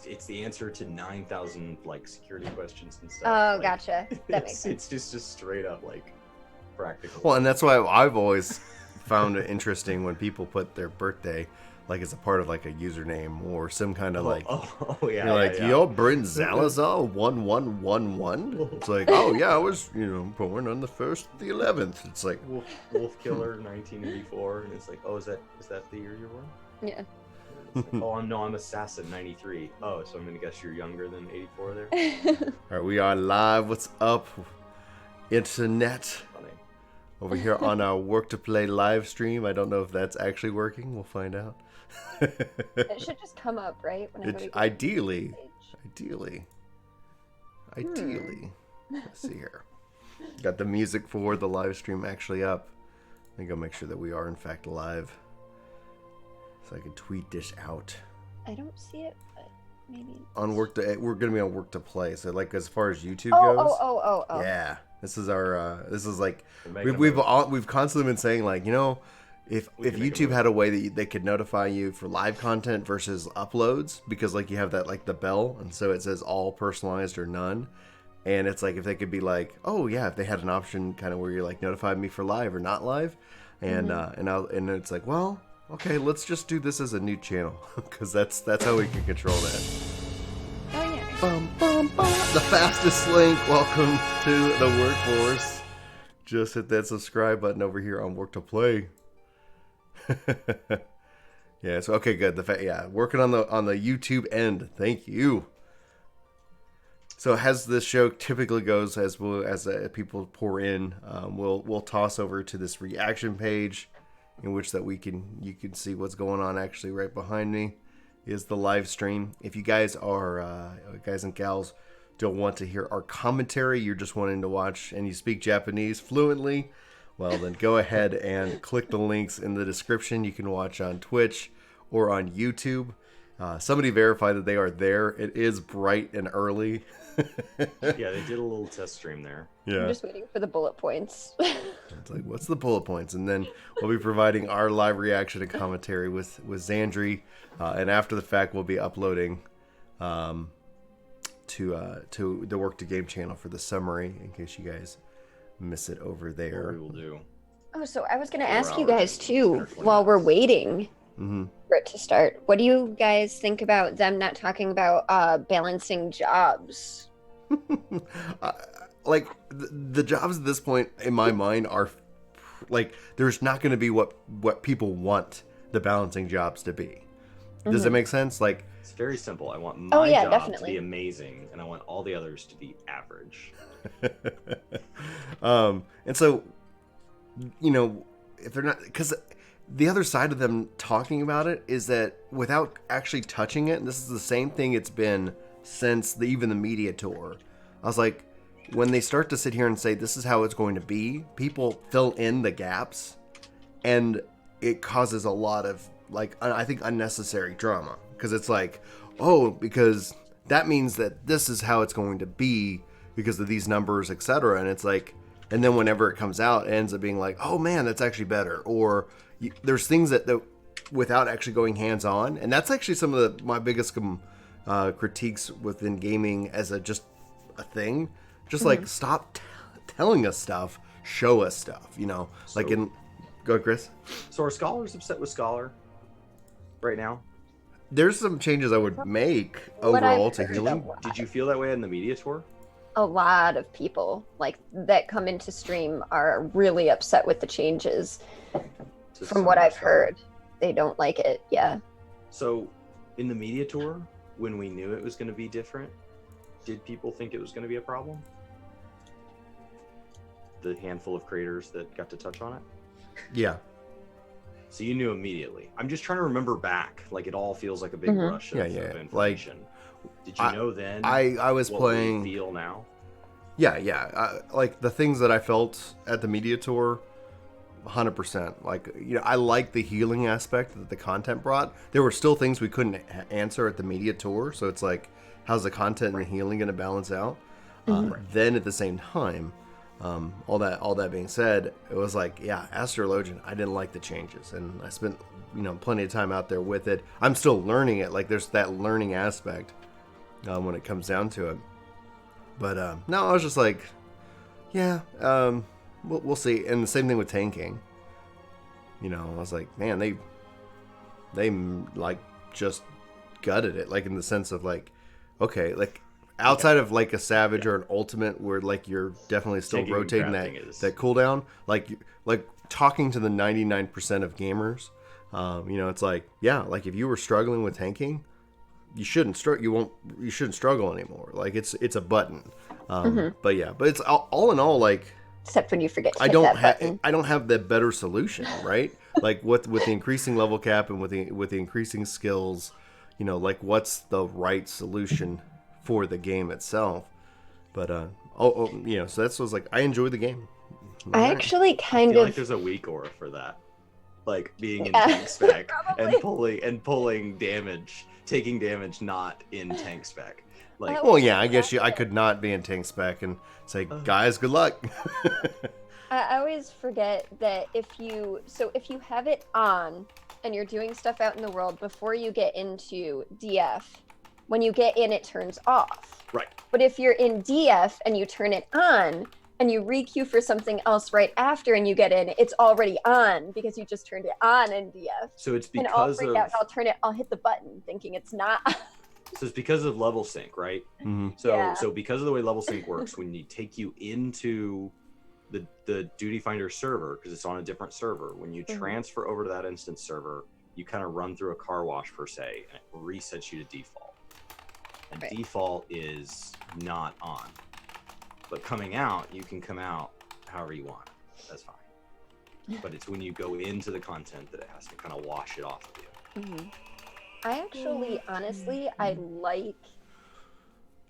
it's the answer to 9,000 like security questions and stuff. Oh, like, gotcha. That makes sense. It's just straight up like practical. Well, and that's why I've always found it interesting when people put their birthday like as a part of like a username or some kind of like, yeah, you're like, yeah. yo, Bryn Zalazar 1111. It's like, oh yeah, I was born on the 1st, the 11th. It's like Wolf Killer 1984, and it's like, oh, is that the year you're born? Yeah. Like, oh no, I'm Assassin 93. Oh, so I'm gonna guess you're younger than 84 there. All right, we are live. What's up, internet? Funny. Over here on our Work to Play live stream. I don't know if that's actually working. We'll find out. It should just come up, right? Ideally. Let's see here. Got the music for the live stream actually up. I think I'll make sure that we are in fact live, so I can tweet this out. I don't see it, but maybe on we're gonna be on Work to Play. So like as far as YouTube goes. Oh. Yeah, this is our. This is like we've constantly been saying like if YouTube had a way that they could notify you for live content versus uploads, because like you have that like the bell, and so it says all personalized or none, and it's like if they could be like, oh yeah, if they had an option kind of where you're like notify me for live or not live, and and it's like, well, okay, let's just do this as a new channel because that's how we can control that. Oh yeah. Bum, bum, bum. The fastest link. Welcome to the workforce. Just hit that subscribe button over here on Work to Play. Yeah, so okay, good. Working on the YouTube end. Thank you. So as this show typically goes, as people pour in, we'll toss over to this reaction page, in which that you can see what's going on. Actually, right behind me is the live stream. If you guys are guys and gals don't want to hear our commentary, you're just wanting to watch, and you speak Japanese fluently, well, then go ahead and click the links in the description. You can watch on Twitch or on YouTube. Somebody verify that they are there. It is bright and early. Yeah, they did a little test stream there. Yeah. I'm just waiting for the bullet points. It's like, what's the bullet points? And then we'll be providing our live reaction and commentary with Xandrii. And after the fact, we'll be uploading to the Work to Game channel for the summary, in case you guys miss it over there. We will do. Oh, so I was going to ask you guys too, while we're waiting for it to start. What do you guys think about them not talking about balancing jobs? Like the jobs at this point in my mind are like, there's not going to be what people want the balancing jobs to be. Does that make sense? Like, it's very simple. I want my job definitely to be amazing, and I want all the others to be average. And so, if they're not, because the other side of them talking about it is that without actually touching it, and this is the same thing it's been since even the media tour. I was like, when they start to sit here and say this is how it's going to be, people fill in the gaps, and it causes a lot of like I think unnecessary drama, because it's like, oh, because that means that this is how it's going to be because of these numbers, etc. And it's like, and then whenever it comes out, it ends up being like, oh man, that's actually better. Or there's things that without actually going hands-on, and that's actually some of my biggest critiques within gaming as just a thing. Just like, stop telling us stuff, show us stuff, go ahead, Chris. So are scholars upset with Scholar right now? There's some changes I would make overall to healing. Did you feel that way in the media tour? A lot of people that come into stream are really upset with the changes. From what I've heard, they don't like it. Yeah. So in the media tour, when we knew it was going to be different, did people think it was going to be a problem? The handful of creators that got to touch on it? Yeah. So you knew immediately. I'm just trying to remember back. Like, it all feels like a big rush of information. Did you know then? I was playing. What we feel now? Yeah. Like the things that I felt at the media tour, 100%. Like, I like the healing aspect that the content brought. There were still things we couldn't answer at the media tour, so it's like, how's the content and the healing going to balance out? Then at the same time, All that being said, it was like, yeah, Astrologian, I didn't like the changes, and I spent plenty of time out there with it. I'm still learning it. Like, there's that learning aspect when it comes down to it. But no, I was just like, yeah, we'll see. And the same thing with tanking. I was like, man, they like just gutted it, like in the sense of like, okay, like outside of like a Savage or an Ultimate where like you're definitely still tanking rotating that cooldown, like talking to the 99% of gamers, it's like, yeah, like if you were struggling with tanking, you shouldn't struggle anymore. Like it's a button. But yeah, but it's all in all, like, except when you forget to I don't have the better solution, right? Like with the increasing level cap and with the increasing skills, like what's the right solution for the game itself? But so that's was like, I enjoy the game. I actually I feel like there's a weak aura for that, like being in tank spec and pulling damage, taking damage not in tank spec. Like, well, yeah, I guess I could not be in tank spec and say, guys, good luck. I always forget that if you have it on and you're doing stuff out in the world before you get into DF, when you get in, it turns off. Right. But if you're in DF and you turn it on and you re-queue for something else right after and you get in, it's already on because you just turned it on in DF. So it's because and I'll freak out and I'll hit the button thinking it's not. So it's because of level sync, right? Mm-hmm. So because of the way level sync works, when you take you into the Duty Finder server, because it's on a different server, when you transfer over to that instance server, you kind of run through a car wash per se, and it resets you to default. And default is not on. But coming out, you can come out however you want. That's fine. But it's when you go into the content that it has to kind of wash it off of you. Mm-hmm. I actually, honestly, I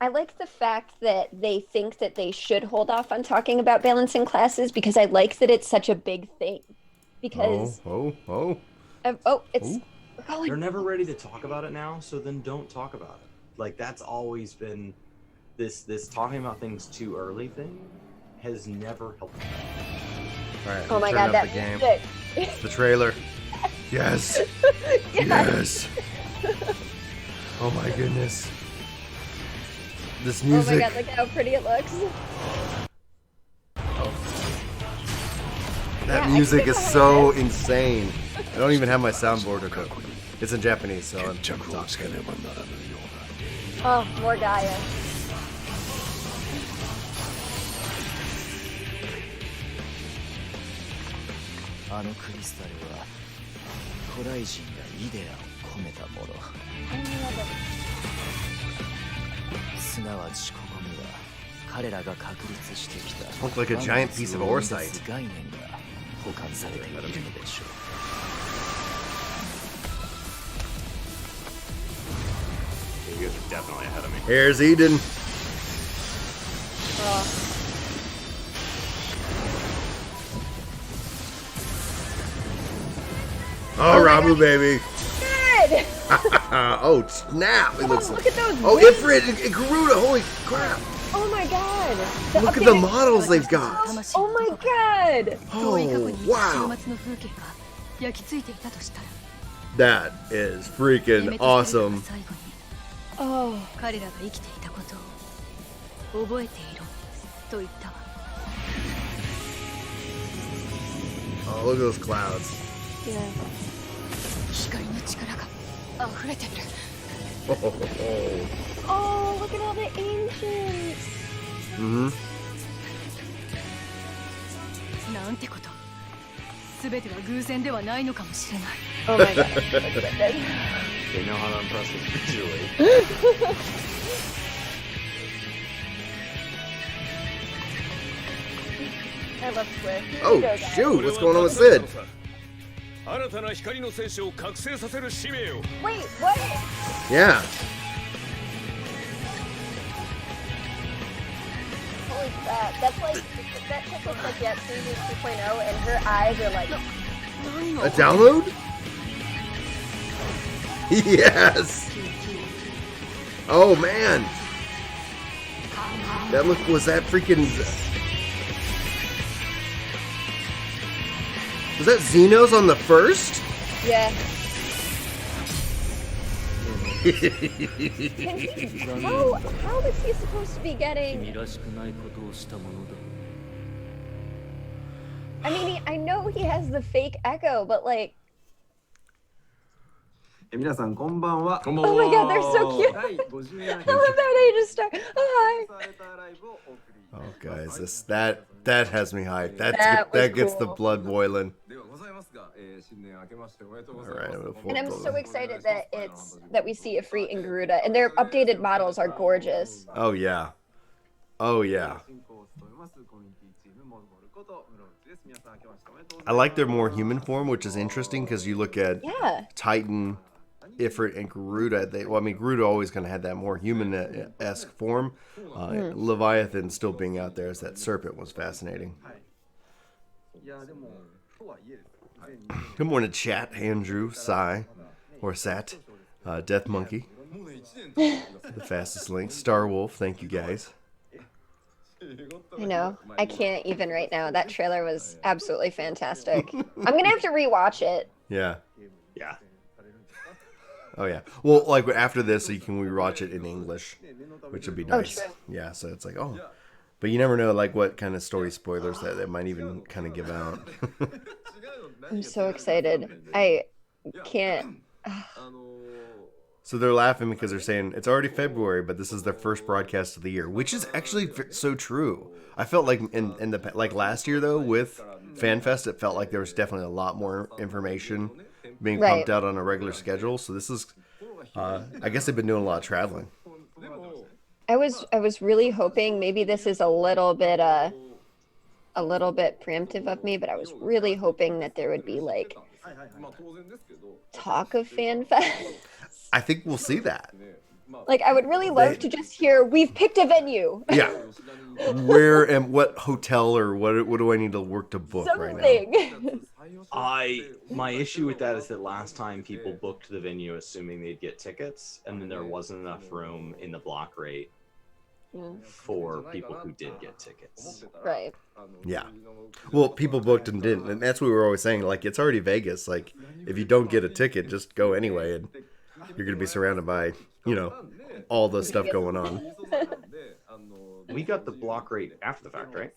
like the fact that they think that they should hold off on talking about balancing classes, because I like that it's such a big thing. Because they're never ready to talk about it now, so then don't talk about it. Like, that's always been this talking about things too early thing has never helped. All right, oh my god, that music. It's the trailer. Yes. Yes. Oh my goodness. This music. Oh my god, look how pretty it looks. That music is so insane. I don't even have my soundboard hooked up. It's in Japanese, so I'm talking. Oh, more Gaia. Looks like a giant piece of orsite. You guys are definitely ahead of me. Here's Eden. Oh, Ramu, baby. Good. Oh, snap. It looks look at those. Oh, Ifrit and Garuda. Holy crap. Oh my god. Look at the models they've got. Oh my god. Oh, wow. That is freaking awesome. Oh. Oh, look at those clouds. Yeah. Oh, look at all the ancients. Mm-hmm. Oh my god. They know how to impress us visually. I love Swift. Oh, shoot. What's going on with Sid? Wait, what? Yeah. Holy crap. That's like, that chick looks like Yatsumi 2.0 and her eyes are like... A download? Yes. Oh, man. Was that freaking... Was that Xenos on the first? Yeah. How is he supposed to be getting? I mean, I know he has the fake echo, but like, 皆さんこんばんは。 oh my god, they're so cute. 第50年 I love how they just start. Oh, hi. Oh, guys, that has me hyped. That That was gets the cool. blood boiling. ではございますが、新年明けましておめでとうござい All ます。 right, I'm And I'm gonna so pull excited that we see Ifrit and Garuda, and their updated models are gorgeous. Oh yeah. Oh yeah. 進行を務めますコミュニティチームモルモルこと室内です。皆さん明けましておめでとうござ I います。 like their more human form, which is interesting because you look at Yeah. Titan, Ifrit, and Garuda. Garuda always kind of had that more human-esque form. Leviathan still being out there as that serpent was fascinating. いやでもとはいえです。 Good morning, chat. Andrew, Sai, or Sat, Death Monkey, もうね1年経って the fastest link, Star Wolf. Thank you guys. I know. I can't even right now. That trailer was absolutely fantastic. I'm gonna have to rewatch it. Yeah. Yeah. Oh yeah. Well, like after this, you can rewatch it in English, which would be Oh, nice. true. Yeah. So it's like, oh, but you never know, like what kind of story spoilers that might even kind of give out. I'm so excited. I can't. So they're laughing because they're saying it's already February, but this is their first broadcast of the year, which is actually so true. I felt like in the like last year though with FanFest, it felt like there was definitely a lot more information being Right. pumped out on a regular schedule. So this is, I guess they've been doing a lot of traveling. I was really hoping maybe this is a little bit preemptive of me, but I was really hoping that there would be like まあ当然ですけど、 talk of FanFest. I think we'll see that. まあ Like I would really love to just hear we've picked a venue. Yeah. Where and what hotel or what do I need to work to book right now? Something. My issue with that is that last time people booked the venue assuming they'd get tickets, and then there wasn't enough room in the block rate for people who did get tickets. Right. Yeah. Well, people booked and didn't, and that's what we were always saying. Like, it's already Vegas. Like, if you don't get a ticket, just go anyway, and you're gonna be surrounded by, all the stuff going on. We got the block rate after the fact, right?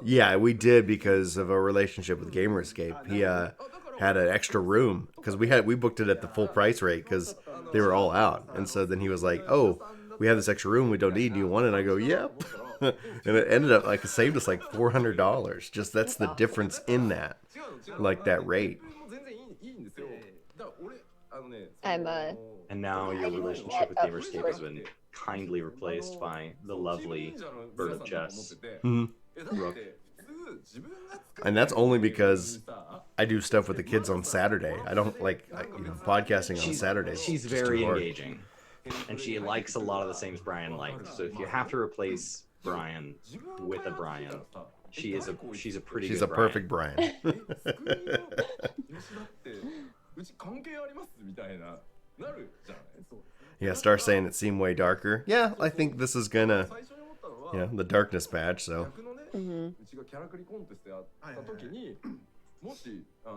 Yeah, we did because of a relationship with Gamer Escape. He had an extra room because we booked it at the full price rate because they were all out, and so then he was like, "Oh, we have this extra room we don't need. Do you want it?" And I go, "Yep." And it ended up like it saved us like $400. Just that's the difference in that, like that rate. I'm And now your relationship with Gamer Escape has been kindly replaced by the lovely Bird of Chess. Rook. And that's only because I do stuff with the kids on Saturday. I don't like podcasting on Saturdays. She's It's just very too hard. engaging, and she likes a lot of the things Brian likes. So if you have to replace Brian with a Brian, she's a pretty She's good a Brian. perfect Brian. うち関係ありますみたいななるじゃない。 Yeah, Star saying it seemed way darker. Yeah, I think this is gonna, 最初に思ったのは the darkness patch. So 逆のね、うちがキャラクリコンテストやった時に、もしこ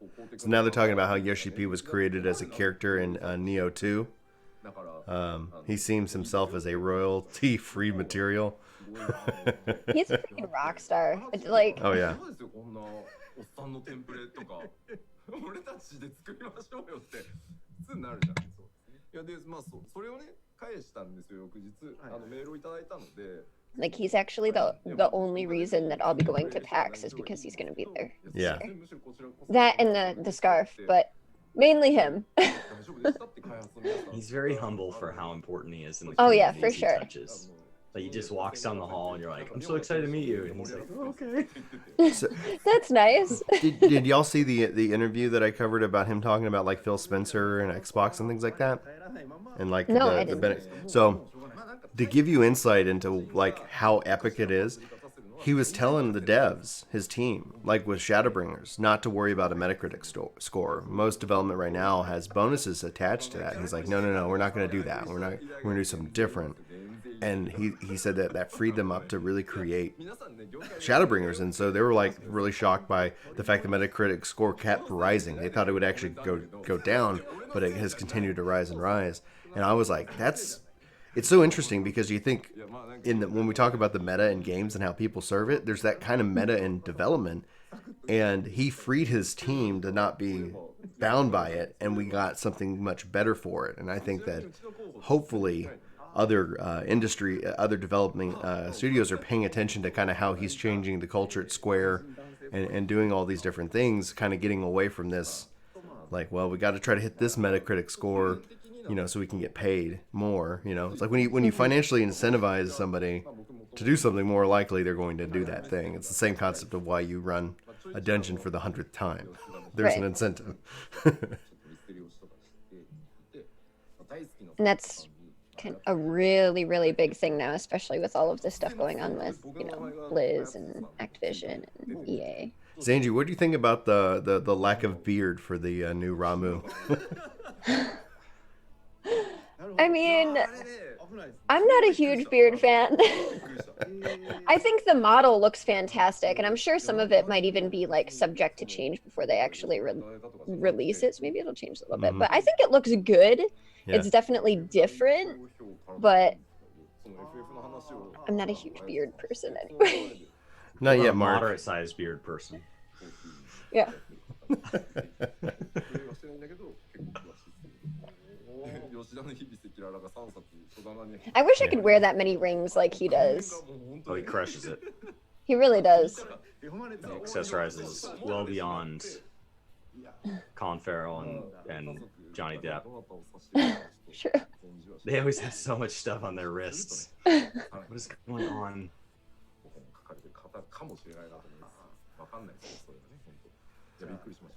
う公的 So now they're talking about how Yoshi P was created as a character in Neo 2. だから He seems himself as a royalty-free material. he's a freaking rock star. It's like Oh yeah. そうですよこんなおっさんのテンプレとか俺たちで作りましょうよって普通になるじゃない。そうですね。いやでまあそれをね返したんですよ翌日メールをいただいたので。 like he's actually the only reason that I'll be going to PAX is because he's gonna be there. Yeah. That and the scarf, but mainly him. He's very humble for how important he is in the Oh, yeah, communities for he sure. touches. Like he just walks down the hall and you're like, I'm so excited to meet you, and he's like, oh, okay. So, That's nice. did y'all see the interview that I covered about him talking about like Phil Spencer and Xbox and things like that? And like No, I didn't. So to give you insight into like how epic it is, he was telling the devs, his team, like with Shadowbringers, not to worry about a Metacritic score. Most development right now has bonuses attached to that. And he's like, no, we're not going to do that. We're going to do something different. and he said that freed them up to really create Shadowbringers, and so they were like really shocked by the fact the Metacritic score kept rising. They thought it would actually go down, but it has continued to rise and rise. And I was like, it's so interesting because you think when we talk about the meta in games and how people serve it, there's that kind of meta in development, and he freed his team to not be bound by it, and we got something much better for it. And I think that hopefully other other developing studios are paying attention to kind of how he's changing the culture at Square and doing all these different things, kind of getting away from this, like, well, we got to try to hit this Metacritic score, so we can get paid more. It's like when you financially incentivize somebody to do something, more likely they're going to do that thing. It's the same concept of why you run a dungeon for the 100th time. There's an incentive. And that's kind of a really, really big thing now, especially with all of this stuff going on with, Blizz and Activision and EA. Xandrii, what do you think about the lack of beard for the new Ramu? I mean, I'm not a huge beard fan. I think the model looks fantastic, and I'm sure some of it might even be like subject to change before they actually release it. So maybe it'll change a little bit, but I think it looks good. Yeah. It's definitely different, but I'm not a huge beard person anyway. Not yet, Mark. Moderate-sized beard person. Yeah. I wish I could wear that many rings like he does. Oh, he crushes it. He really does. He accessorizes well beyond Colin Farrell and Johnny Depp. Sure. They always have so much stuff on their wrists. What is going on?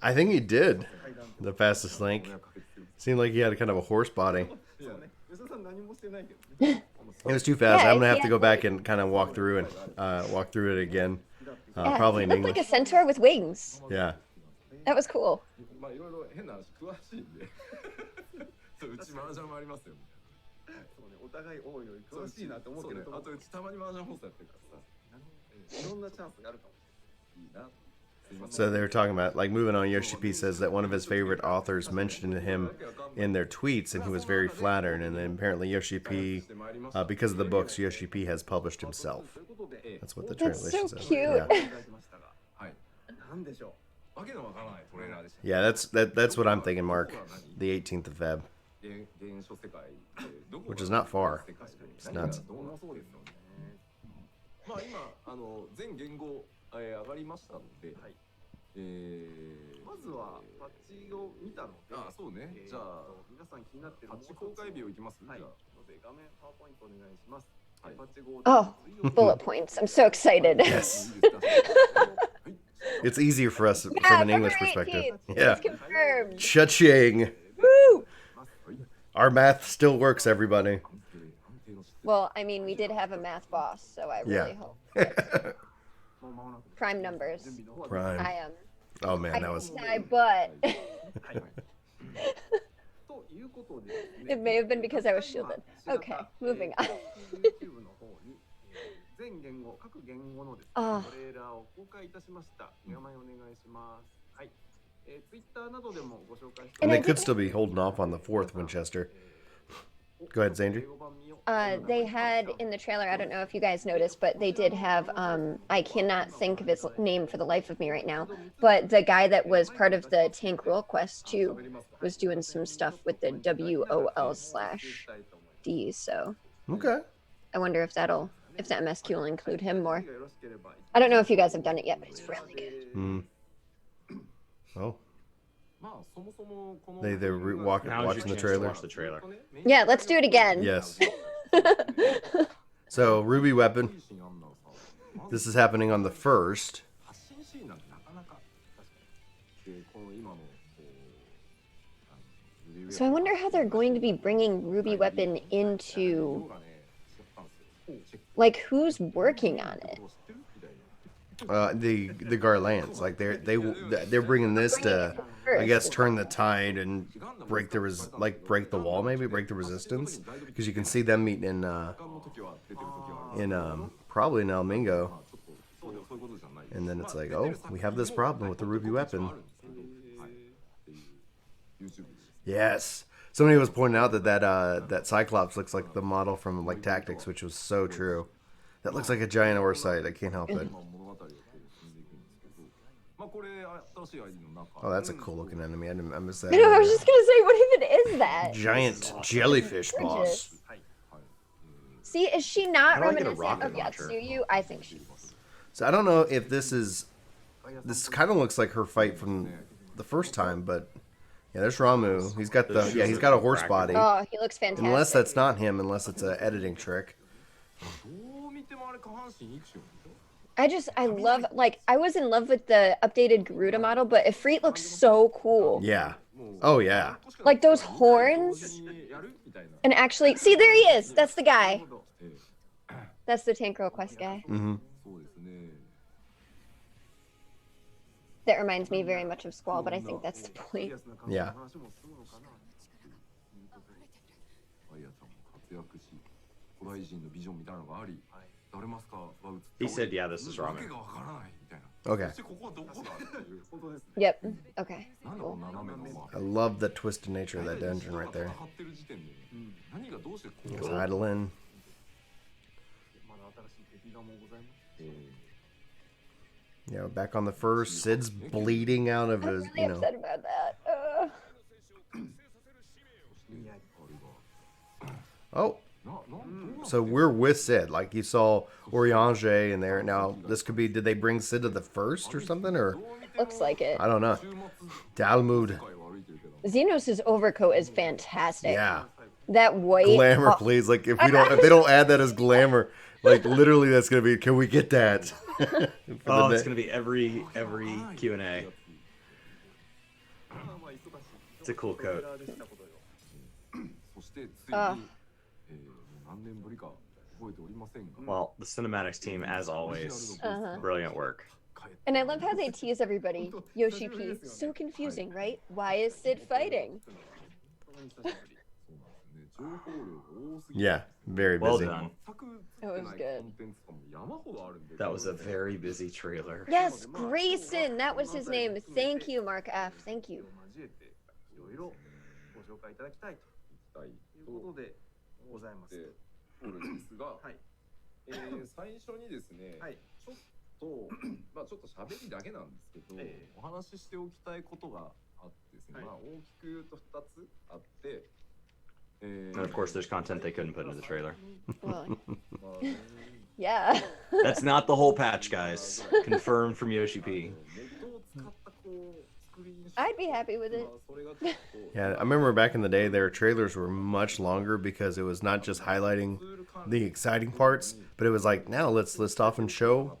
I think he did the fastest link. Seemed like he had kind of a horse body. It was too fast. Yeah, I'm gonna have to go back and kind of walk through it again. Probably in he looked English. like a centaur with wings. Yeah. That was cool. So they were talking about, like, moving on. Yoshi P says that one of his favorite authors mentioned him in their tweets, and he was very flattered. And then apparently Yoshi P, because of the books, Yoshi P has published himself. That's what the translation That's so says. cute. Yeah, that's what I'm thinking, Mark. The 18th of Feb, which is not far. It's nuts. 上がりましたので、まずはパッチを見たので、そうね。じゃあ皆さん気になってるパッチ公開日をいきます。はい。ので画面パワーポイントお願いします。パッチ号。Oh, bullet points! I'm so excited. Yes. It's easier for us from an English perspective. Yeah. It's confirmed. Cha-ching. Woo! Our math still works, everybody. Well, I mean, we did have a math boss, so I really hope. Prime numbers. Prime. I am. Oh man, that was. But it may have been because I was shielded. Okay, moving on. Oh. And they could still be holding off on the 4th Winchester. Go ahead, Xandrii. They had in the trailer, I don't know if you guys noticed, but they did have, I cannot think of his name for the life of me right now, but the guy that was part of the Tank Roll Quest 2 was doing some stuff with the WOL/D, so. Okay. I wonder if the MSQ will include him more. I don't know if you guys have done it yet, but it's really good. Oh. They're watching the trailer. Watch the trailer. Yeah, let's do it again. Yes. So Ruby Weapon. This is happening on the 1st. So I wonder how they're going to be bringing Ruby Weapon into, like, who's working on it? The Garlands, like they're bringing this to I guess, turn the tide and break the break the wall, maybe break the resistance, because you can see them meeting in probably in El Mingo, and then it's like, oh, we have this problem with the ruby weapon. Yes, somebody was pointing out that Cyclops looks like the model from like Tactics, which was so true. That looks like a giant oversight. I can't help it. Oh, that's a cool looking enemy. I missed that. I was just gonna say, what even is that? Giant jellyfish boss. See, is she not I like it a reminiscent rocket of launcher. Yatsuyu? I think she is. So I don't know if this is. This kind of looks like her fight from the first time, but yeah, there's Ramu. He's got he's got a horse body. Oh, he looks fantastic. Unless that's not him, unless it's an editing trick. I love, like, I was in love with the updated Garuda model, but Ifrit looks so cool. Yeah. Oh yeah. Like those horns. And actually, see, there he is. That's the guy. That's the Tank Girl Quest guy. Mm-hmm. That reminds me very much of Squall, but I think that's the point. Yeah. He said, yeah, this is ramen. Okay. Yep. Okay. Cool. I love the twisted nature of that dungeon right there. There's Heidelin. Yeah, we're back on the first. Sid's bleeding out of his, I'm really upset about that. Oh. So we're with Sid. Like you saw Oriange in there. Now, this could be, did they bring Sid to the first or something? Or Looks like it. I don't know. Dalmud. Xenos' overcoat is fantastic. Yeah. That white. Glamour, please. Like if they don't add that as glamour, like literally that's gonna be, can we get that? Oh, it's gonna be every Q&A. It's a cool coat. Well, the cinematics team, as always, brilliant work. And I love how they tease everybody. Yoshi P. So confusing, right? Why is Sid fighting? Yeah, very busy. Well done. That was good. That was a very busy trailer. Yes, Grayson. That was his name. Thank you, Mark F. Thank you. ございます。おるんですが、はい。最初にですね、はい、ちょっとまあちょっと喋りだけなんですけど、お話ししておきたいことがあってですね、まあ大きく言うと2つあって。And of course, there's content they couldn't put into the trailer. Yeah. That's not the whole patch, guys. Confirmed from Yoshi P. I'd be happy with it. Yeah, I remember back in the day, their trailers were much longer because it was not just highlighting the exciting parts, but it was like, now let's list off and show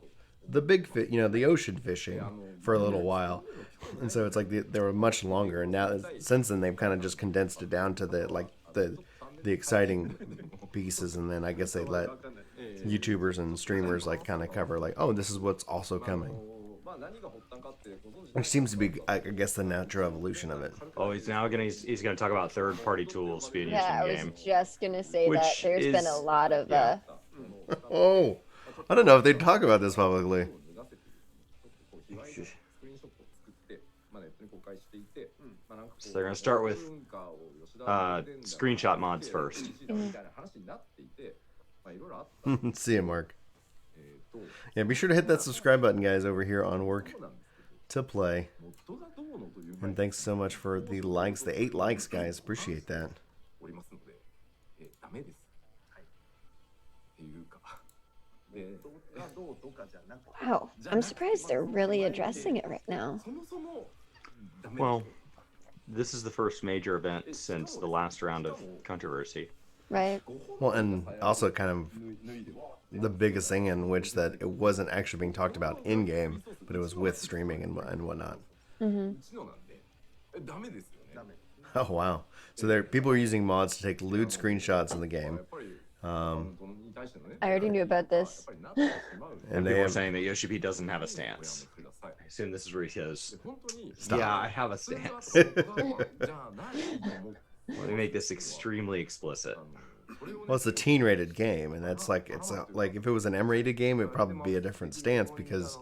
the big fit, the ocean fishing for a little while. And so it's like they were much longer, and now since then they've kind of just condensed it down to the exciting pieces, and then I guess they let YouTubers and streamers like kind of cover like, oh, this is what's also coming. Which seems to be, I guess, the natural evolution of it. Oh, he's gonna talk about third-party tools being used in the game. I was just gonna say that there's been a lot of. Oh, I don't know if they'd talk about this publicly. So they're gonna start with screenshot mods first. See you, Mark. Yeah, be sure to hit that subscribe button, guys, over here on Work to Play. And thanks so much for the likes, the 8 likes, guys. Appreciate that. Wow, I'm surprised they're really addressing it right now. Well, this is the first major event since the last round of controversy. Right. Well, and also kind of the biggest thing in which that it wasn't actually being talked about in game, but it was with streaming and whatnot. Mm-hmm. Oh wow! So people are using mods to take lewd screenshots in the game. I already knew about this. And they were saying that Yoshi P doesn't have a stance. assume this is where he goes, 本当に Stop. yeah, I have a 普通は stance. じゃあ何と思う Let me make this extremely explicit. それをね Well, it's a teen-rated game, and that's like it's like if it was an M-rated game, it'd probably be a different stance because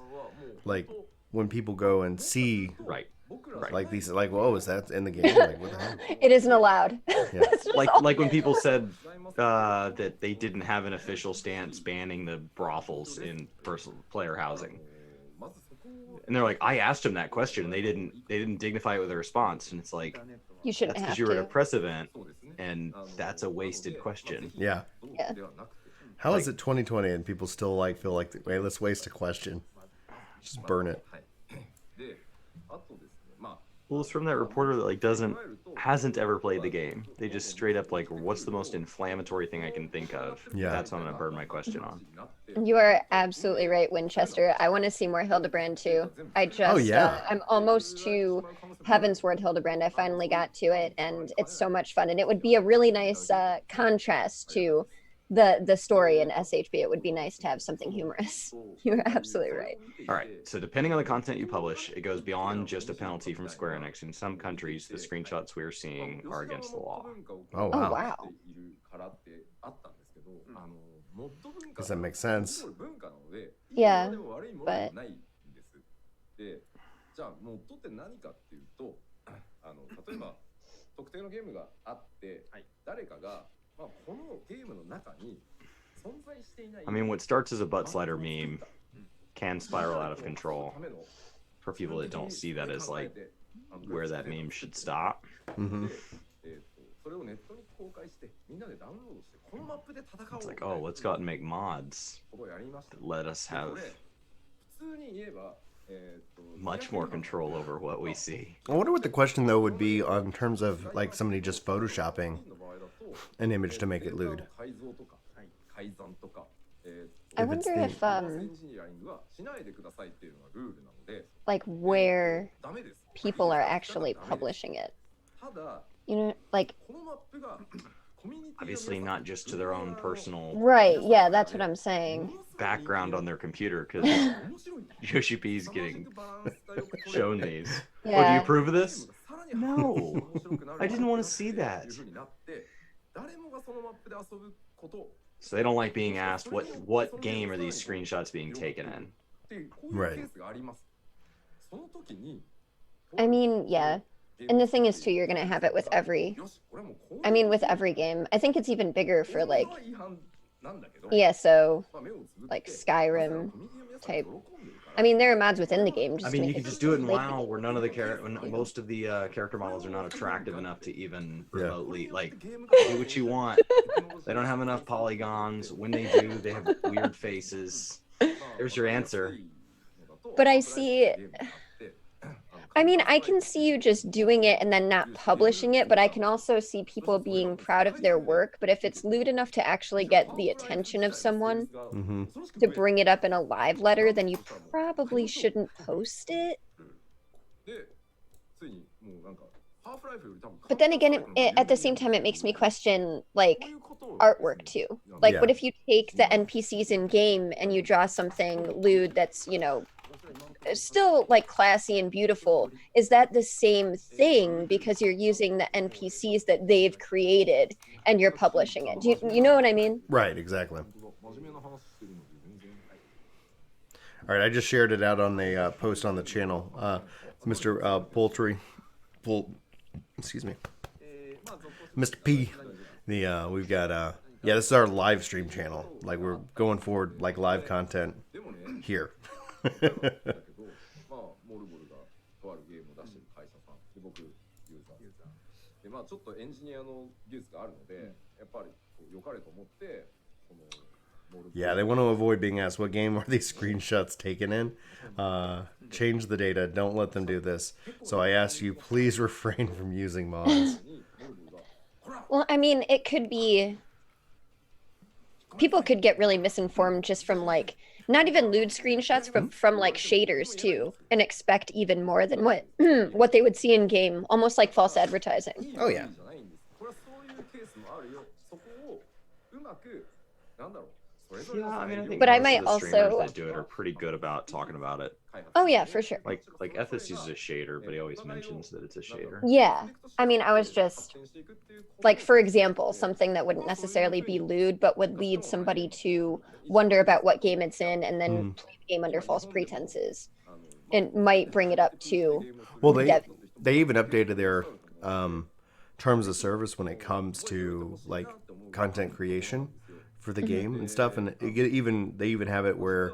like when people go and see Right. Right. like these like, whoa, is that in the game? Like, what the hell? It isn't allowed. That's just all. Like when people said that they didn't have an official stance banning the brothels in personal player housing. まずそこを And they're like, I asked them that question. And they didn't dignify it with a response. And it's like, You shouldn't that's have because you were at a to. press event, そうですね and that's a wasted question. Yeah. やではなくて How is it 2020 and people still like feel like, wait, let's waste a question, just burn it. はいであとですねまあ Well, it's from that reporter that like hasn't ever played the game. They just straight up like, what's the most inflammatory thing I can think of? Yeah. That's what I'm gonna burn my question on. You are absolutely right, Winchester. I want to see more Hildebrand too. I just, Oh, yeah. I'm almost to Heavensward Hildebrand. I finally got to it, and it's so much fun. And it would be a really nice contrast to the story in SHB. It would be nice to have something humorous. You're absolutely right. All right. So depending on the content you publish, it goes beyond just a penalty from Square Enix. In some countries, the screenshots we're seeing are against the law. Oh, Oh, wow. wow. いるからってあったんですけど、モッド文化 Does that make sense? 文化なので、 Yeah, でも悪いものでもないんです。で、じゃあモッドって何かっていうと、例えば特定のゲームがあって、誰かが、まあ、このゲームの中に存在していない。 I mean, what starts as a butt slider meme can spiral out of control. For people that don't see that as like where that meme should stop. Mm-hmm. それをネットに公開してみんなでダウンロードしてこのマップで戦おう It's like, oh, let's go out and make mods ことをやりました。 that let us have これ普通に言えば much more control over what we see. I wonder what the question though would be on terms of like somebody just photoshopping an image to make it lewd. I If it's wonder the- if like where people are actually publishing it. You know, like Obviously, not just to their own personal right? Yeah, that's what I'm saying. background on their computer, because Yoshi P's getting shown these. Oh, do you Yeah. approve of this? No. I didn't want to see that. So they don't like being asked what game are these screenshots being taken in. Right. I mean, yeah. And the thing is too, you're gonna have it with every game. I think it's even bigger for like ESO, like Skyrim type. I mean, there are mods within the game. I Just mean, to you make can it just do it in like- WoW, where most of the character models are not attractive enough to even remotely like do what you want. They don't have enough polygons. When they do, they have weird faces. There's your answer. But I mean, I can see you just doing it and then not publishing it, but I can also see people being proud of their work. But if it's lewd enough to actually get the attention of someone Mm-hmm. to bring it up in a live letter, then you probably shouldn't post it. But then again, at the same time, it makes me question like artwork too. Like, Yeah. what if you take the NPCs in game and you draw something lewd that's, you know, still like classy and beautiful? Is that the same thing because you're using the NPCs that they've created and you're publishing it? Do you know what I mean? Right, exactly. All right, I just shared it out on the post on the channel. Mr. Poultry, excuse me, Mr. P. We've got this is our live stream channel. Like we're going forward like live content here. まあモルボルがとあるゲームを出してる会社さんで僕ユーザーでまあちょっとエンジニアの技術があるのでやっぱり良かれと思ってその Yeah, they want to avoid being asked what game are these screenshots taken in. Change the data. Don't let them do this. So I ask you, please refrain from using mods. Well, I mean, it could be. People could get really misinformed just from like not even lewd screenshots from like shaders too, and expect even more than what what they would see in game, almost like false advertising. Oh yeah. これはそういうケースもあるよ。そこをうまくなんだろう。Yeah, I mean, I think But I most might of the streamers also- that do it are pretty good about talking about it. Oh yeah, for sure. Like Ethos uses a shader, but he always mentions that it's a shader. Yeah. I mean, I was just like, for example, something that wouldn't necessarily be lewd, but would lead somebody to wonder about what game it's in and then play the game under false pretenses. And might bring it up to Well, dev. they even updated their terms of service when it comes to like content creation for the game and stuff, and they even have it where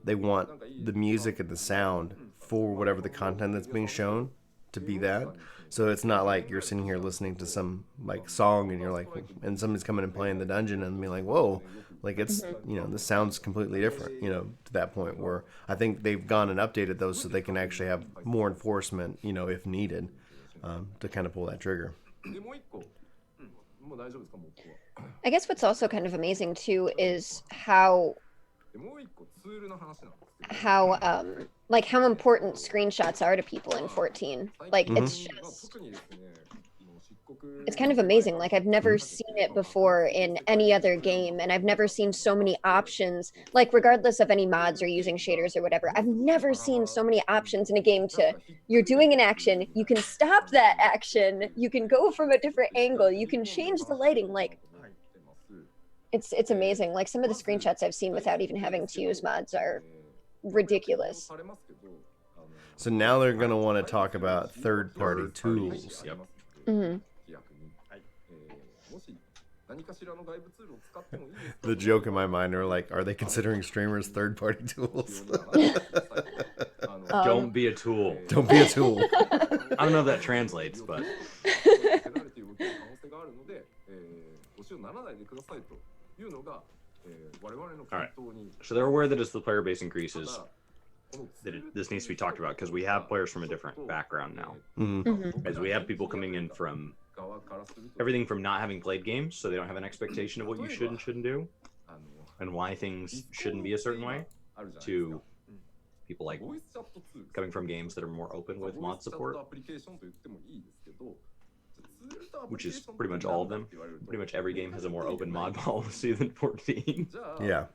they want the music and the sound for whatever the content that's being shown to be that. So it's not like you're sitting here listening to some like song and you're like, and somebody's coming and playing the dungeon and be like, whoa, like it's this sounds completely different, to that point where I think they've gone and updated those so they can actually have more enforcement, if needed, to kind of pull that trigger. I guess what's also kind of amazing too is how important screenshots are to people in 14. Like it's kind of amazing. Like I've never seen it before in any other game, and I've never seen so many options, like regardless of any mods or using shaders or whatever. I've never seen so many options in a game to, you're doing an action, you can stop that action, you can go from a different angle, you can change the lighting. Like it's amazing. Like some of the screenshots I've seen without even having to use mods are ridiculous. So now they're going to want to talk about third-party tools. Yep. Mm-hmm. The joke in my mind are like, are they considering streamers third-party tools? Don't be a tool. Don't be a tool. I don't know if that translates, but all right. So they're aware that as the player base increases, this needs to be talked about because we have players from a different background now. As we have people coming in from everything from not having played games, so they don't have an expectation of what you should and shouldn't do, and why things shouldn't be a certain way, to people like coming from games that are more open with mod support, which is pretty much all of them. Pretty much every game has a more open mod policy than 14. Yeah.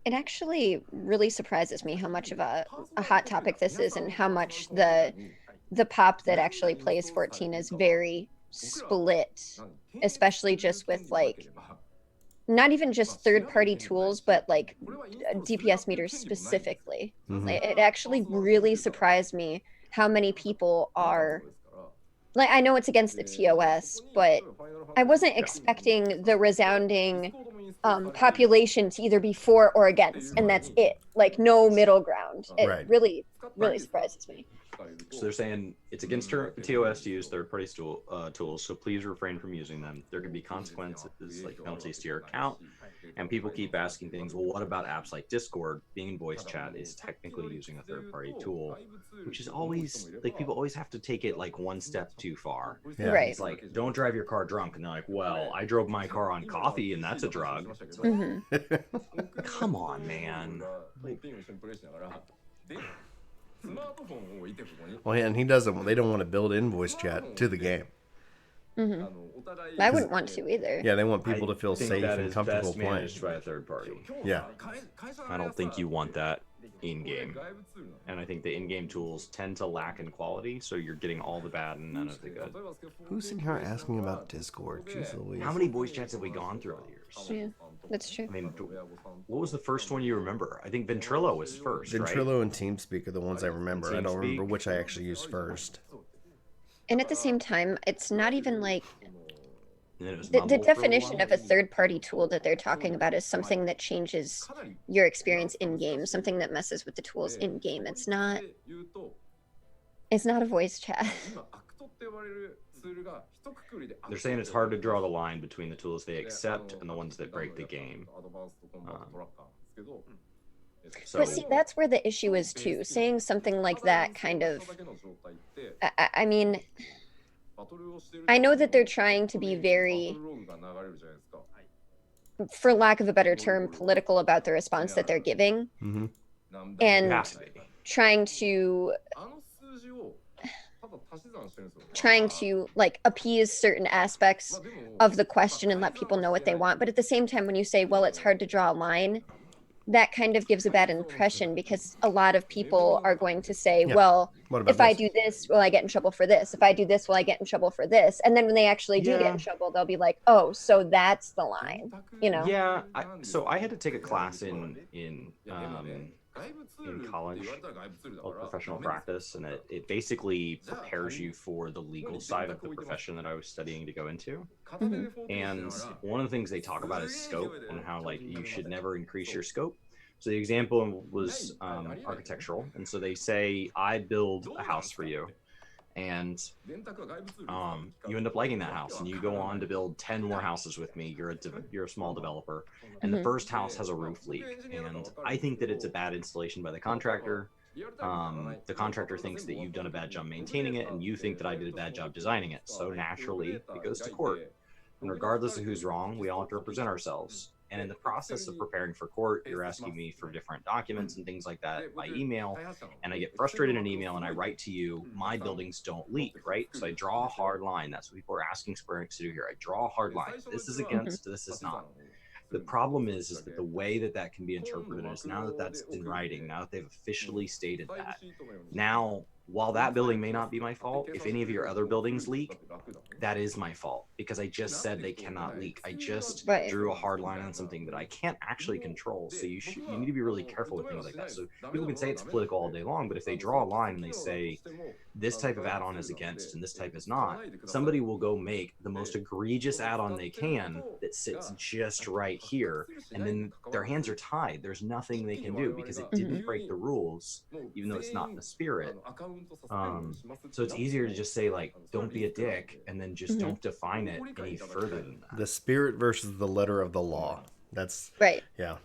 It actually really surprises me how much of a hot topic this is, and how much the pop that actually plays 14 is very split, especially just with like not even just third-party tools, but like DPS meters specifically. It actually really surprised me how many people are like, I know it's against the TOS, but I wasn't expecting the resounding population to either be for or against, and that's it. Like no middle ground. It really surprises me. So they're saying it's against TOS to use third-party tools, so please refrain from using them. There could be consequences like penalties to your account, and people keep asking things. Well, what about apps like Discord? Being in voice chat is technically using a third-party tool, which is always like people always have to take it like one step too far. Yeah. Right. It's like, don't drive your car drunk, and they're like, well, I drove my car on coffee, and that's a drug. It's like, come on, man. Well, yeah, and they don't want to build in voice chat to the game. I wouldn't want to either. Yeah, they want people to feel think safe that and is comfortable best playing. managed by a third party. Yeah. I don't think you want that in-game. And I think the in-game tools tend to lack in quality, so you're getting all the bad and none of the good. Who's in here asking about Discord? Jeez Louise. How many voice chats have we gone through over the years? Yeah, that's true. I mean, what was the first one you remember? I think Ventrilo was first, right? Ventrilo and TeamSpeak are the ones I remember. I don't remember which I actually used first. And at the same time, it's not even like And then it was the Mumble for a definition while. of a third-party tool that they're talking about is something that changes your experience in-game, something that messes with the tools in-game. It's not a voice chat. They're saying it's hard to draw the line between the tools they accept and the ones that break the game. So, But see, that's where the issue is too. Saying something like that kind of, I mean, I know that they're trying to be very, for lack of a better term, political about the response that they're giving, it and has to be. trying to trying to like appease certain aspects of the question and let people know what they want. But at the same time, when you say, well, it's hard to draw a line, that kind of gives a bad impression because a lot of people are going to say, Yeah. well, What about if I this? do this, will I get in trouble for this? If I do this, will I get in trouble for this? And then when they actually do get in trouble, they'll be like, oh, so that's the line, you know? Yeah, so I had to take a class in college called professional practice, and it basically prepares you for the legal side of the profession that I was studying to go into. And one of the things they talk about is scope and how like you should never increase your scope. So the example was architectural, and so they say I build a house for you, and you end up liking that house, and you go on to build 10 more houses with me. You're a small developer, and the first house has a roof leak, and I think that it's a bad installation by the contractor. The contractor thinks that you've done a bad job maintaining it, and you think that I did a bad job designing it. So naturally, it goes to court. And regardless of who's wrong, we all have to represent ourselves. And in the process of preparing for court, you're asking me for different documents and things like that by email. And I get frustrated in email and I write to you, my buildings don't leak, right? So I draw a hard line. That's what people are asking Square Enix to do here. I draw a hard line. This is against, this is not. The problem is that the way that can be interpreted is now that that's in writing, now that they've officially stated that, now, while that building may not be my fault, if any of your other buildings leak, that is my fault because I just said they cannot leak. I just drew a hard line on something that I can't actually control. So you need to be really careful with things like that. So people can say it's political all day long, but if they draw a line and they say this type of add-on is against and this type is not, somebody will go make the most egregious add-on they can that sits just right here, and then their hands are tied. There's nothing they can do because it didn't break the rules, even though it's not in the spirit. So it's easier to just say like, don't be a dick, and then just don't define it any further than that. The spirit versus the letter of the law. That's right. Yeah.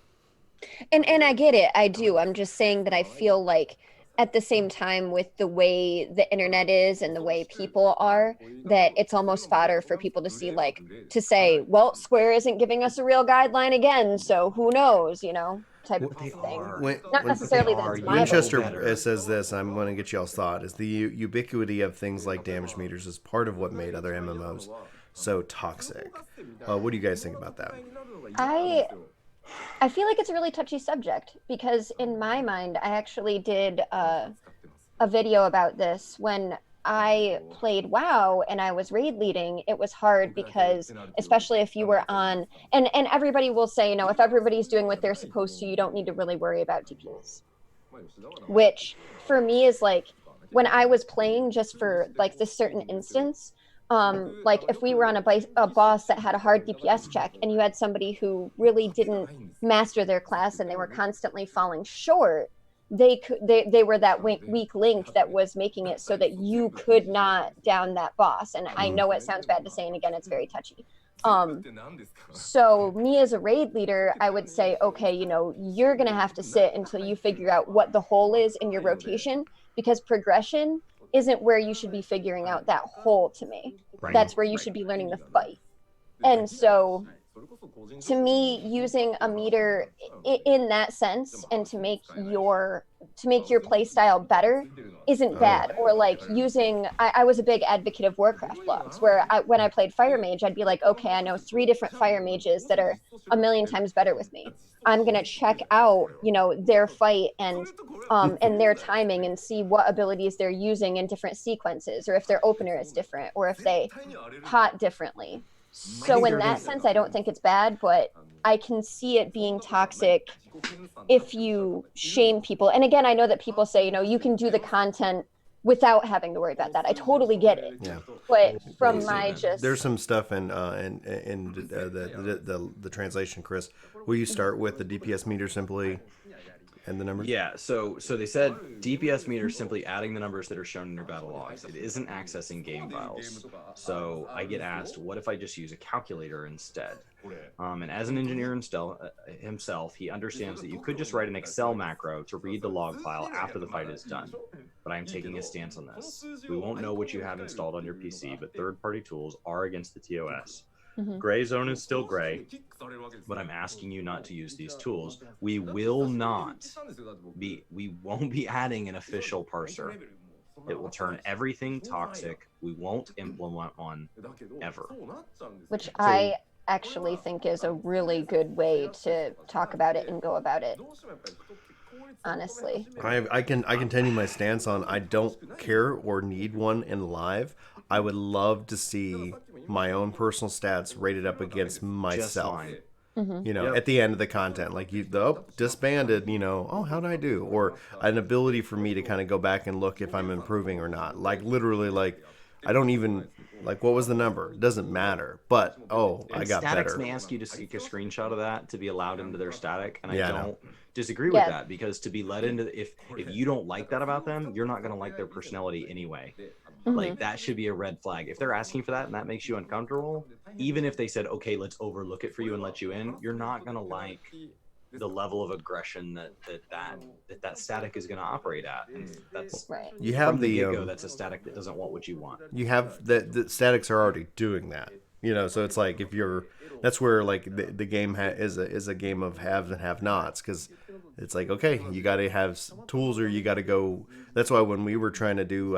And I get it. I do. I'm just saying that I feel like at the same time with the way the internet is and the way people are, that it's almost fodder for people to see, like, to say, well, Square isn't giving us a real guideline again, so who knows, you know, type of thing. Not necessarily that it's my Winchester says this, and I'm going to get y'all's thought, is the ubiquity of things like damage meters is part of what made other MMOs so toxic. What do you guys think about that? I feel like it's a really touchy subject because in my mind, I actually did a video about this when I played WoW and I was raid leading. It was hard because, especially if you were on, and everybody will say, you know, if everybody's doing what they're supposed to, you don't need to really worry about DPS. Which for me is like, when I was playing just for like this certain instance, like if we were on a boss that had a hard DPS check and you had somebody who really didn't master their class and they were constantly falling short, they were that weak link that was making it so that you could not down that boss. And I know it sounds bad to say, and again, it's very touchy. So me as a raid leader, I would say, okay, you know, you're going to have to sit until you figure out what the hole is in your rotation, because progression isn't where you should be figuring out that hole to me. Right. That's where you should be learning the fight. And so to me, using a meter in that sense and to make your play style better isn't bad. Or like using, I was a big advocate of Warcraft logs, where when I played Fire Mage, I'd be like, okay, I know 3 different Fire Mages that are a million times better with me. I'm gonna check out, you know, their fight and their timing and see what abilities they're using in different sequences, or if their opener is different, or if they pot differently. So in that sense, I don't think it's bad, but I can see it being toxic if you shame people. And again, I know that people say, you know, you can do the content without having to worry about that. I totally get it. Yeah. But from my there's some stuff in the translation, Chris. Will you start with the DPS meter simply and the numbers? Yeah, so they said DPS meter is simply adding the numbers that are shown in your battle logs. It isn't accessing game files. So I get asked, what if I just use a calculator instead? And as an engineer himself, he understands that you could just write an Excel macro to read the log file after the fight is done. But I am taking a stance on this. We won't know what you have installed on your PC, but third-party tools are against the TOS. Gray zone is still gray, but I'm asking you not to use these tools. We won't be adding an official parser. It will turn everything toxic. We won't implement one ever. Which I actually think is a really good way to talk about it and go about it. Honestly, I can tell you my stance on I don't care or need one in live. I would love to see my own personal stats rated up against myself. You know, at the end of the content, like disbanded, you know, oh, how'd I do? Or an ability for me to kind of go back and look if I'm improving or not. Like literally, like I don't even like what was the number? It doesn't matter. But I got Statics better. may ask you to seek a screenshot of that to be allowed into their static, and Yeah, I I know. don't disagree with that, because to be let into if you don't like that about them, you're not going to like their personality anyway. Like that should be a red flag. If they're asking for that and that makes you uncomfortable, even if they said, okay, let's overlook it for you and let you in, you're not going to like the level of aggression that static is going to operate at. And that's right. You have from the the get-go, that's a static that doesn't want what you want. you have the statics are already doing that. You know, so it's like if you're that's where like the game is a game of haves and have nots, because it's like, okay, you got to have tools or you got to go. That's why when we were trying to do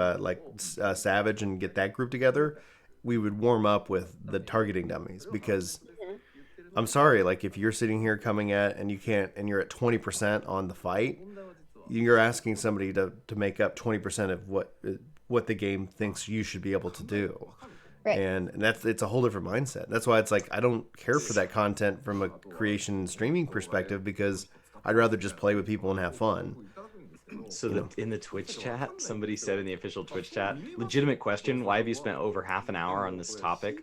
Savage and get that group together, we would warm up with the targeting dummies, because I'm sorry, like if you're sitting here coming at and you can't and you're at 20% on the fight, you're asking somebody to make up 20% of what the game thinks you should be able to do. Right. And it's a whole different mindset. That's why it's like I don't care for that content from a creation and streaming perspective, because I'd rather just play with people and have fun. So in the Twitch chat, somebody said in the official Twitch chat, legitimate question, why have you spent over half an hour on this topic?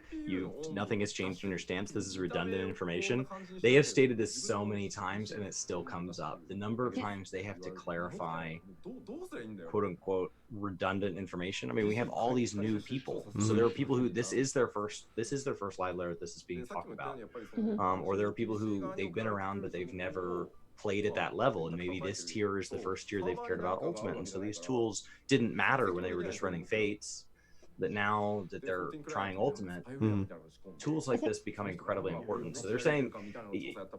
Nothing has changed in your stance. This is redundant information. They have stated this so many times and it still comes up. The number of times they have to clarify quote unquote redundant information. I mean, we have all these new people. So there are people who this is their first live layer this is being talked about. Or there are people who they've been around but they've never played at that level, and maybe this tier is the first tier they've cared about Ultimate, and so these tools didn't matter when they were just running Fates, but now that they're trying Ultimate, tools like this become incredibly important. So they're saying,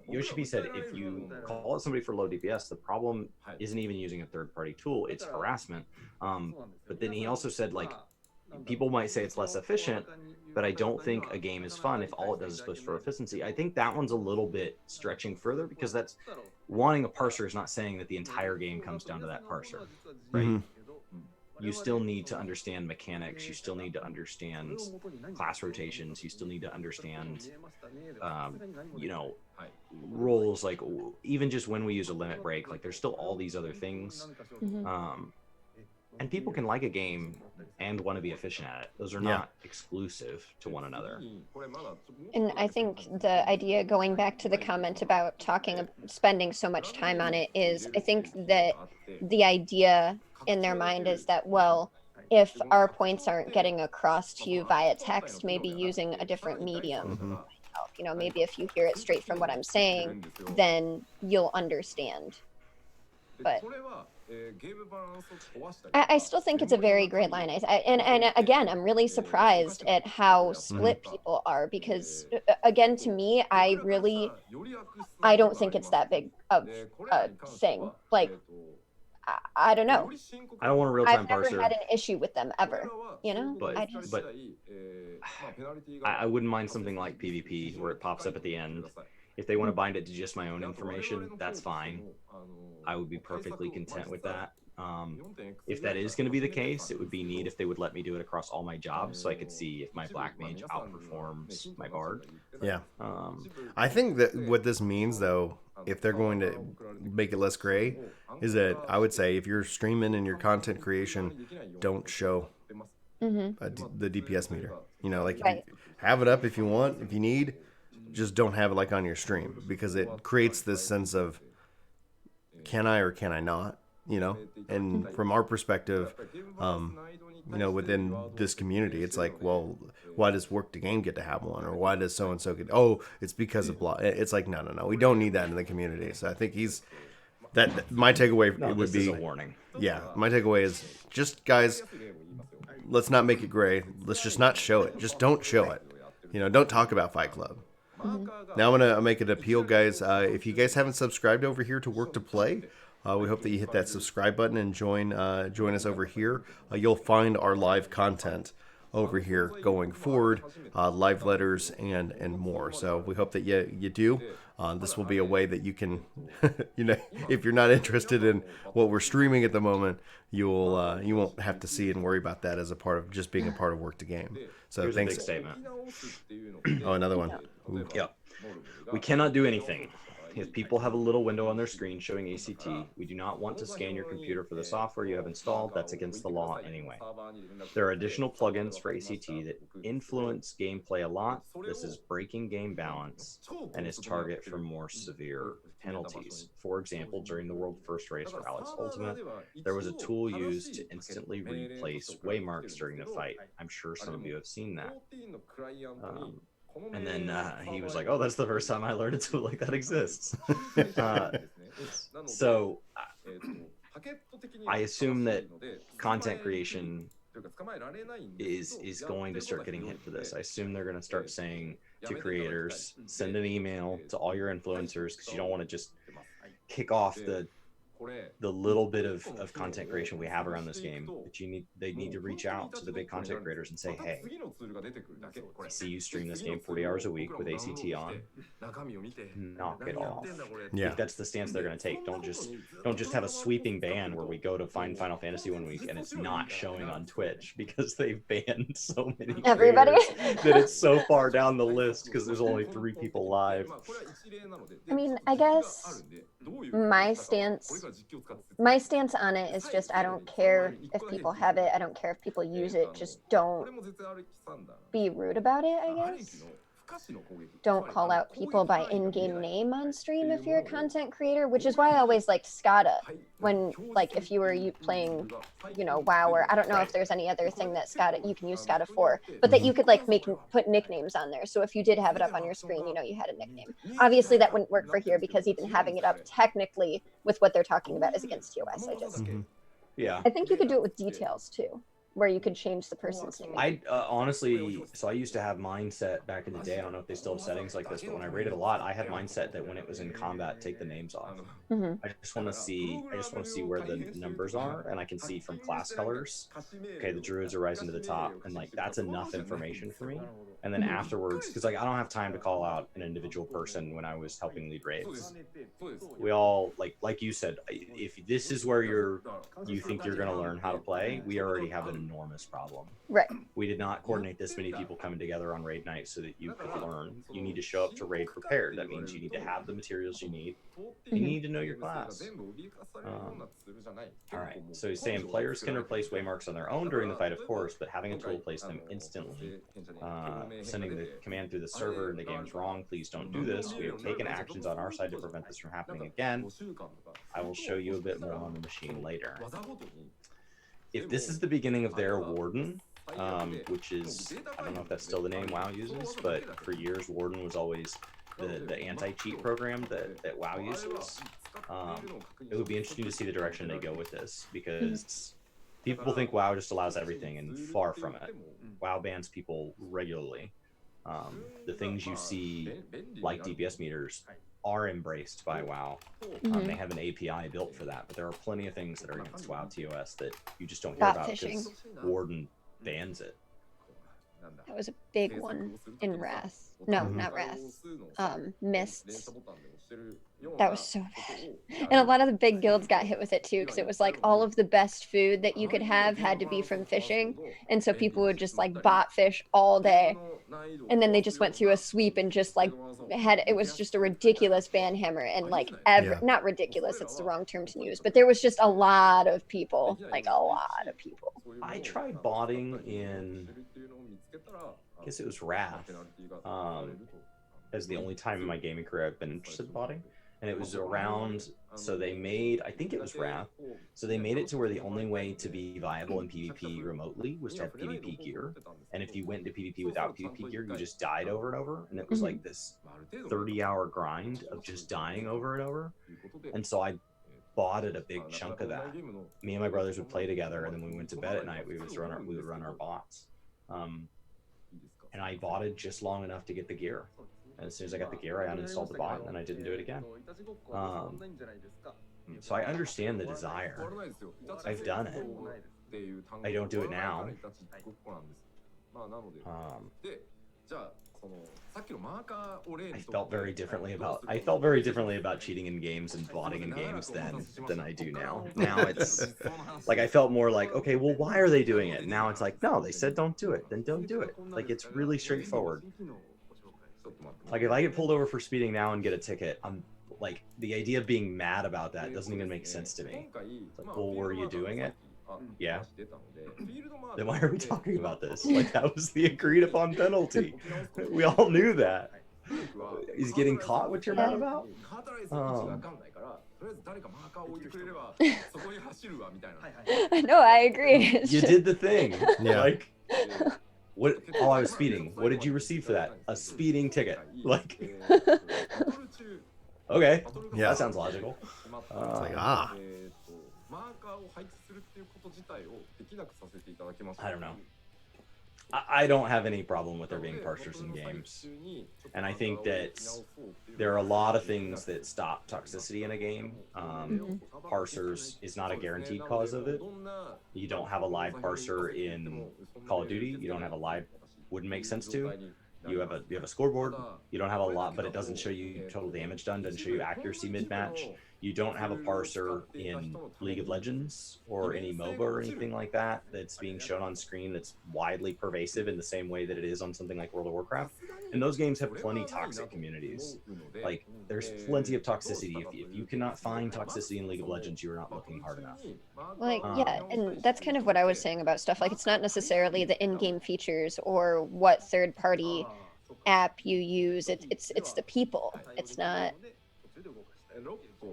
Yoshi said, if you call out somebody for low DPS, the problem isn't even using a third-party tool, it's harassment. But then he also said, like, people might say it's less efficient, but I don't think a game is fun if all it does is push for efficiency. I think that one's a little bit stretching further, because that's wanting a parser is not saying that the entire game comes down to that parser, right? You still need to understand mechanics. You still need to understand class rotations. You still need to understand, rules. Like even just when we use a limit break, like there's still all these other things. And people can like a game and want to be efficient at it. Those are not exclusive to one another. And I think the idea, going back to the comment about spending so much time on it, is I think that the idea in their mind is that, well, if our points aren't getting across to you via text, maybe using a different medium. You know, maybe if you hear it straight from what I'm saying, then you'll understand. But I still think it's a very great line. And again, I'm really surprised at how split people are, because again, to me, I don't think it's that big of a thing. Like, I don't know. I don't want a real-time I've never parser. had an issue with them ever, you know? But I wouldn't mind something like PvP where it pops up at the end. If they want to bind it to just my own information, that's fine. I would be perfectly content with that. If that is going to be the case, it would be neat if they would let me do it across all my jobs, so I could see if my Black Mage outperforms my Bard. Yeah. I think that what this means, though, if they're going to make it less gray, is that I would say if you're streaming and your content creation, don't show the DPS meter. You know, like have it up if you want, if you need, just don't have it like on your stream, because it creates this sense of can I or can I not, you know? And from our perspective, you know, within this community, it's like, well, why does Work the Game get to have one? Or why does so-and-so get, it's because of blah. It's like, no, we don't need that in the community. So I think my takeaway would be a warning. Yeah, my takeaway is just, guys, let's not make it gray. Let's just not show it. Just don't show it. You know, don't talk about Fight Club. Now I'm gonna make an appeal, guys. If you guys haven't subscribed over here to Work to Play, We hope that you hit that subscribe button and join us over here. You'll find our live content over here going forward, live letters and more. So we hope that you do. This will be a way that you can, if you're not interested in what we're streaming at the moment, you won't have to see and worry about that as a part of just being a part of Work to Game. So Here's thanks. a big statement. Oh, another one. Ooh. Yeah. We cannot do anything. If people have a little window on their screen showing ACT, we do not want to scan your computer for the software you have installed. That's against the law anyway. There are additional plugins for ACT that influence gameplay a lot. This is breaking game balance and is target for more severe penalties. For example, during the world first race for Alex Ultimate, there was a tool used to instantly replace waymarks during the fight. I'm sure some of you have seen that. And then he was like, "Oh, that's the first time I learned a tool like that exists." So I assume that content creation is going to start getting hit for this. I assume they're going to start saying to creators, send an email to all your influencers, because you don't want to just kick off the little bit of content creation we have around this game. That they need to reach out to the big content creators and say, "Hey, I see you stream this game 40 hours a week with ACT on. Knock it off." Yeah. If that's the stance they're going to take, don't just have a sweeping ban where we go to find Final Fantasy one week and it's not showing on Twitch because they've banned so many Everybody that it's so far down the list because there's only 3 people live. I mean, I guess my stance on it is just, I don't care if people have it, I don't care if people use it, just don't be rude about it, I guess. Don't call out people by in-game name on stream if you're a content creator, which is why I always liked Scada when, like, if you were playing, WoW, or I don't know if there's any other thing that Scada you can use Scada for, but that you could put nicknames on there. So if you did have it up on your screen, you had a nickname. Obviously that wouldn't work for here because even having it up technically with what they're talking about is against TOS. I think you could do it with details too, where you could change the person's name. I honestly, so I used to have mine set back in the day. I don't know if they still have settings like this, but when I rated a lot, I had mine set that when it was in combat, take the names off. I just want to see where the numbers are, and I can see from class colors. Okay, the druids are rising to the top, and that's enough information for me. And then afterwards, because I don't have time to call out an individual person when I was helping lead raids. We all like you said, if this is where you think you're going to learn how to play, we already have an enormous problem. Right. We did not coordinate this many people coming together on raid night so that you could learn. You need to show up to raid prepared. That means you need to have the materials you need. You need to know your class. All right. So he's saying players can replace waymarks on their own during the fight, of course, but having a tool place them instantly. Sending the command through the server and the game's wrong. Please don't do this. We have taken actions on our side to prevent this from happening again. I will show you a bit more on the machine later. If this is the beginning of their Warden, which is, I don't know if that's still the name WoW uses, but for years Warden was always the anti-cheat program that WoW uses. It would be interesting to see the direction they go with this, because people think WoW just allows everything, and far from it. WoW bans people regularly. The things you see, like DPS meters, are embraced by WoW. They have an API built for that, but there are plenty of things that are against WoW TOS that you just don't hear about because Warden bans it. That was a big one in Wrath. No, not Wrath. Mists. That was so bad. And a lot of the big guilds got hit with it too, because it was like all of the best food that you could have had to be from fishing. And so people would just bot fish all day. And then they just went through a sweep and just it was just a ridiculous ban hammer. And not ridiculous, it's the wrong term to use, but there was just a lot of people, a lot of people. I tried botting in, I guess it was Wrath, as the only time in my gaming career I've been interested in botting. And it was around, so they made, I think it was Wrath, so they made it to where the only way to be viable in PvP remotely was to have PvP gear. And if you went into PvP without PvP gear, you just died over and over. And it was like this 30-hour grind of just dying over and over. And so I botted a big chunk of that. Me and my brothers would play together, and then when we went to bed at night, we would run our bots. And I botted just long enough to get the gear. And as soon as I got the gear, I uninstalled the bot, and I didn't do it again. So I understand the desire. I've done it. I don't do it now. I felt very differently about cheating in games and botting in games than I do now. Now it's like I felt more like, okay, well, why are they doing it? Now it's like, no, they said don't do it, then don't do it. Like it's really straightforward. Like if I get pulled over for speeding now and get a ticket, I'm like, the idea of being mad about that doesn't even make sense to me. It's like, well, were you doing it? Yeah. Then why are we talking about this? Like that was the agreed upon penalty. We all knew that. He's getting caught. What you're mad about? No, I agree. You did the thing. Yeah. Like, what? Oh, I was speeding. What did you receive for that? A speeding ticket. Like, okay. Yeah. That sounds logical. It's like, I don't know. I don't have any problem with there being parsers in games. And I think that there are a lot of things that stop toxicity in a game. Parsers is not a guaranteed cause of it. You don't have a live parser in Call of Duty. You don't have a live, wouldn't make sense to. You have a scoreboard. You don't have a lot, but it doesn't show you total damage done, doesn't show you accuracy mid-match. You don't have a parser in League of Legends or any MOBA or anything like that that's being shown on screen that's widely pervasive in the same way that it is on something like World of Warcraft. And those games have plenty toxic communities. Like, there's plenty of toxicity. If you cannot find toxicity in League of Legends, you're not looking hard enough. Like, yeah, and that's kind of what I was saying about stuff. Like, it's not necessarily the in-game features or what third-party app you use. It's the people. It's not...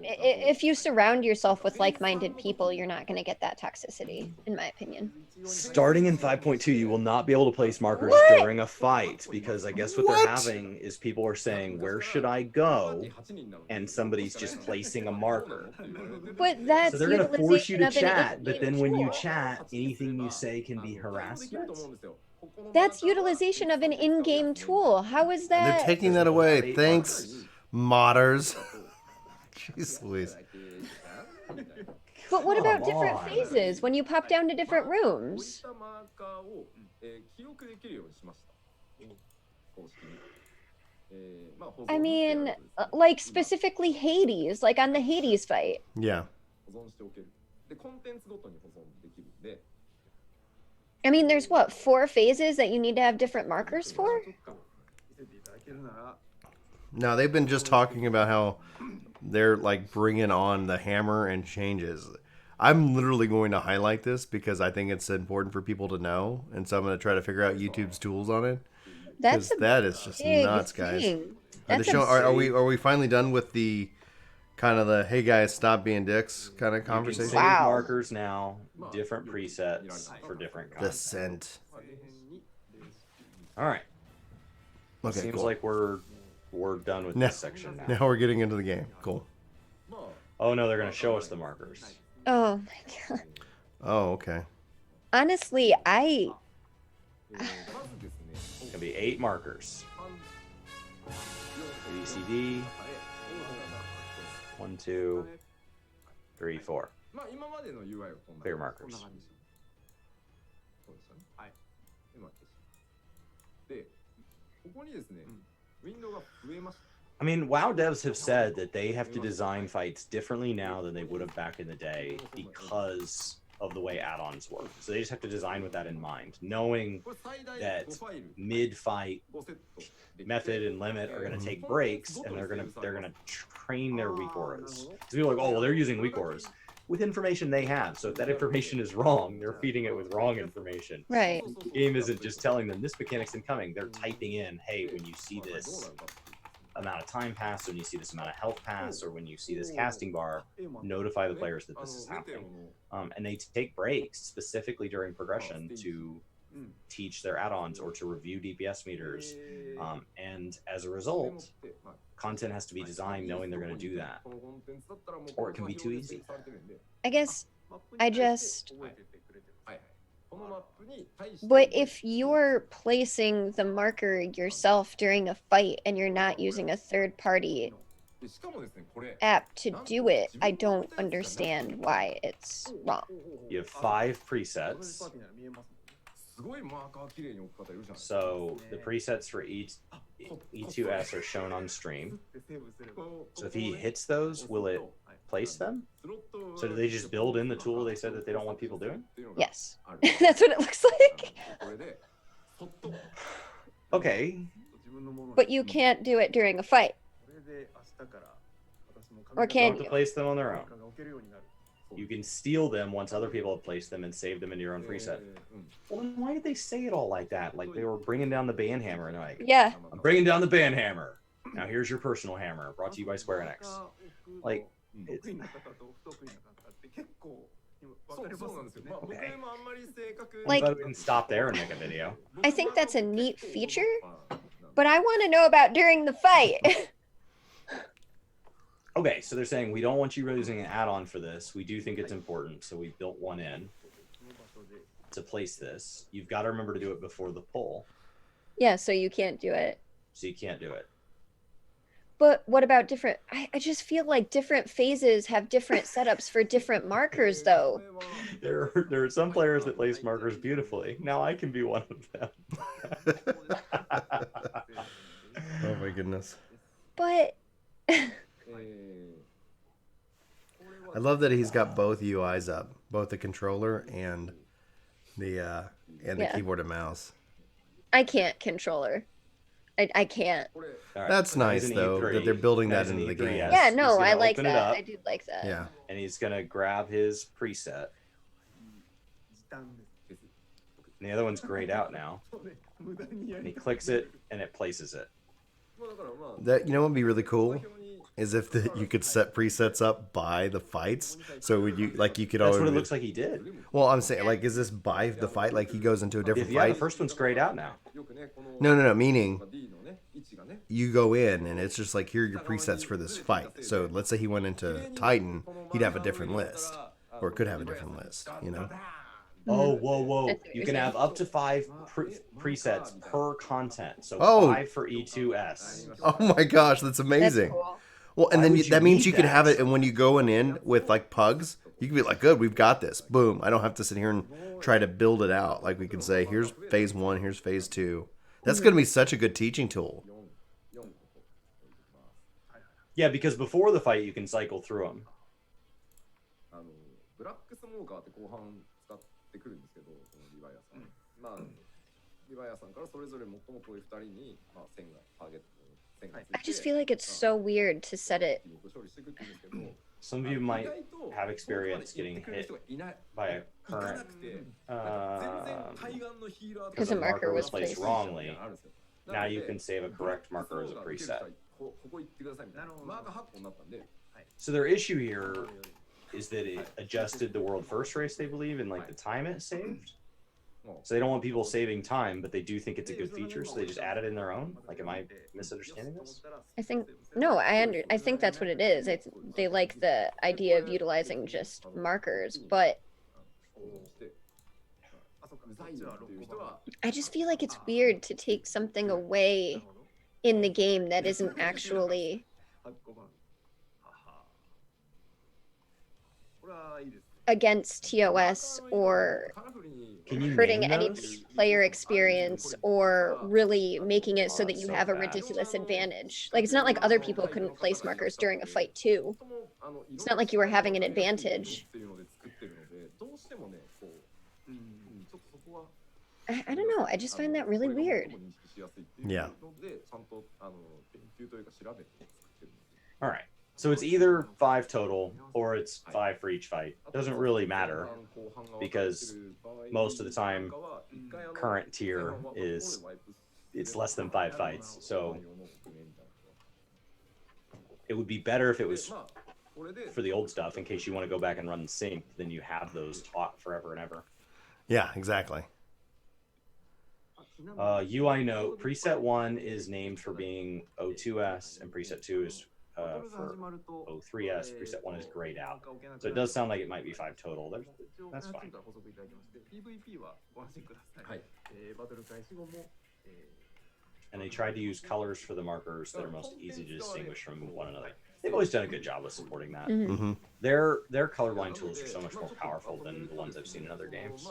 If you surround yourself with like-minded people, you're not going to get that toxicity, in my opinion. Starting in 5.2, you will not be able to place markers during a fight, because I guess what they're having is people are saying, where should I go? And somebody's just placing a marker. But that's so they're going to force you to utilization of an chat, but then when you chat, anything you say can be harassment. That's utilization of an in-game tool. How is that? they're taking that away. Thanks, modders. Jeez Louise. But what about different phases when you pop down to different rooms? I mean, like specifically Hades, like on the Hades fight. Yeah. I mean, there's what, 4 phases that you need to have different markers for? No, they've been just talking about how they're like bringing on the hammer and changes. I'm literally going to highlight this because I think it's important for people to know, and so I'm going to try to figure out YouTube's tools on it. That is just nuts, guys. Are we finally done with the kind of the hey guys stop being dicks kind of conversation? Wow. Markers now, different presets for different content. The scent. All right. Okay. Seems cool. like we're done with this section now. Now we're getting into the game. Cool. Oh no, they're gonna show us the markers. Oh my god. Oh, okay. Honestly, It's gonna be 8 markers. ABCD. 1, 2, 3, 4. Clear markers. I mean, WoW devs have said that they have to design fights differently now than they would have back in the day because of the way add-ons work. So they just have to design with that in mind, knowing that mid-fight method and limit are going to take breaks, and they're going to train their weak auras. So people are like, oh, well, they're using weak auras with information they have. So if that information is wrong, they're feeding it with wrong information. right. The game isn't just telling them this mechanic's incoming. They're typing in, hey, when you see this amount of time pass, when you see this amount of health pass, or when you see this casting bar, notify the players that this is happening. And they take breaks specifically during progression to teach their add-ons or to review DPS meters. And as a result, content has to be designed knowing they're going to do that, or it can be too easy. I guess but if you're placing the marker yourself during a fight and you're not using a third party, app to do it, I don't understand why it's wrong. You have 5 presets. So the presets for E2S are shown on stream. So if he hits those, will it place them? So do they just build in the tool they said that they don't want people doing? Yes. That's what it looks like. Okay. But you can't do it during a fight. Or You can don't have to you? place them on their own. You can steal them once other people have placed them and save them into your own preset. Well, then why did they say it all like that? Like they were bringing down the band hammer and like, Yeah. I'm bringing down the band hammer. Now here's your personal hammer, brought to you by Square Enix. Like, it's... Okay. Like- I thought we can stop there and make a video. I think that's a neat feature, but I want to know about during the fight. Okay, so they're saying we don't want you using an add-on for this. We do think it's important, so we built one in to place this. You've got to remember to do it before the pull, Yeah, so you can't do it. so you can't do it. But what about different? I just feel like different phases have different setups for different markers, though. There are some players that place markers beautifully. Now I can be one of them. Oh my goodness. But I love that he's got both UIs up, both the controller and the Yeah. keyboard and mouse. I can't controller. I can't. All right, That's so now nice he's an though E3. that they're building Now that he's an into the E3, game. yes. Yeah, He's no, gonna I like open it that. up, I do like that. Yeah. and he's gonna grab his preset. And the other one's grayed out now. And he clicks it and it places it. That, you know, what would be really cool is if you could set presets up by the fights. So would you like you could That's always. what it looks like he did. Well, I'm saying, like, is this by the fight? Like he goes into a different Yeah, the fight? first one's grayed out now. No. Meaning you go in and it's just like, here are your presets for this fight. So let's say he went into Titan, he'd have a different list, or could have a different list. You know? Oh, whoa. That's what You you're can saying. have up to 5 presets per content. So Oh. 5 for E2S. Oh my gosh, that's That's amazing. cool. Well, and Why then would you that means need you could have that? it, and when you go in with like pugs, you can be like, good, we've got this. Boom. I don't have to sit here and try to build it out. Like we can say, here's phase 1, here's phase 2. That's going to be such a good teaching tool. Yeah, because before the fight you can cycle through them. ブラックスモーカーって後半使ってくるんですけど、そのリヴァイアさん。まあ、リヴァイアさんからそれぞれ最も遠い2人に、まあ、線がターゲットの線がついて。 I just feel like it's so weird to set it. 処理していくって言うんですけど、 Some of you might have experience getting hit by a current Because a marker was placed wrongly. Now you can save a correct marker as a preset. So their issue here is that it adjusted the world first race, they believe, and like the time it saved. So they don't want people saving time, but they do think it's a good feature, so they just add it in their own. Like, am I misunderstanding this? I think no, I think that's what it is. They like the idea of utilizing just markers, but I just feel like it's weird to take something away in the game that isn't actually against TOS or Can you hurting name any those? player experience or really making it so that you have a ridiculous advantage. Like, it's not like other people couldn't place markers during a fight too. It's not like you were having an advantage. I don't know. I just find that really weird. Yeah. All right. So it's either 5 total or it's 5 for each fight. Doesn't really matter because most of the time current tier is it's less than 5 fights. So it would be better if it was for the old stuff in case you want to go back and run sync, then you have those taught forever and ever. Yeah, exactly. UI note, preset 1 is named for being O2S and preset 2 is for O3S. Preset 1 is grayed out. So it does sound like it might be 5 total. That's fine. And they tried to use colors for the markers that are most easy to distinguish from one another. they've always done a good job of supporting that. Mhm. Mm-hmm. Their colorblind tools are so much more powerful than the ones I've seen in other games.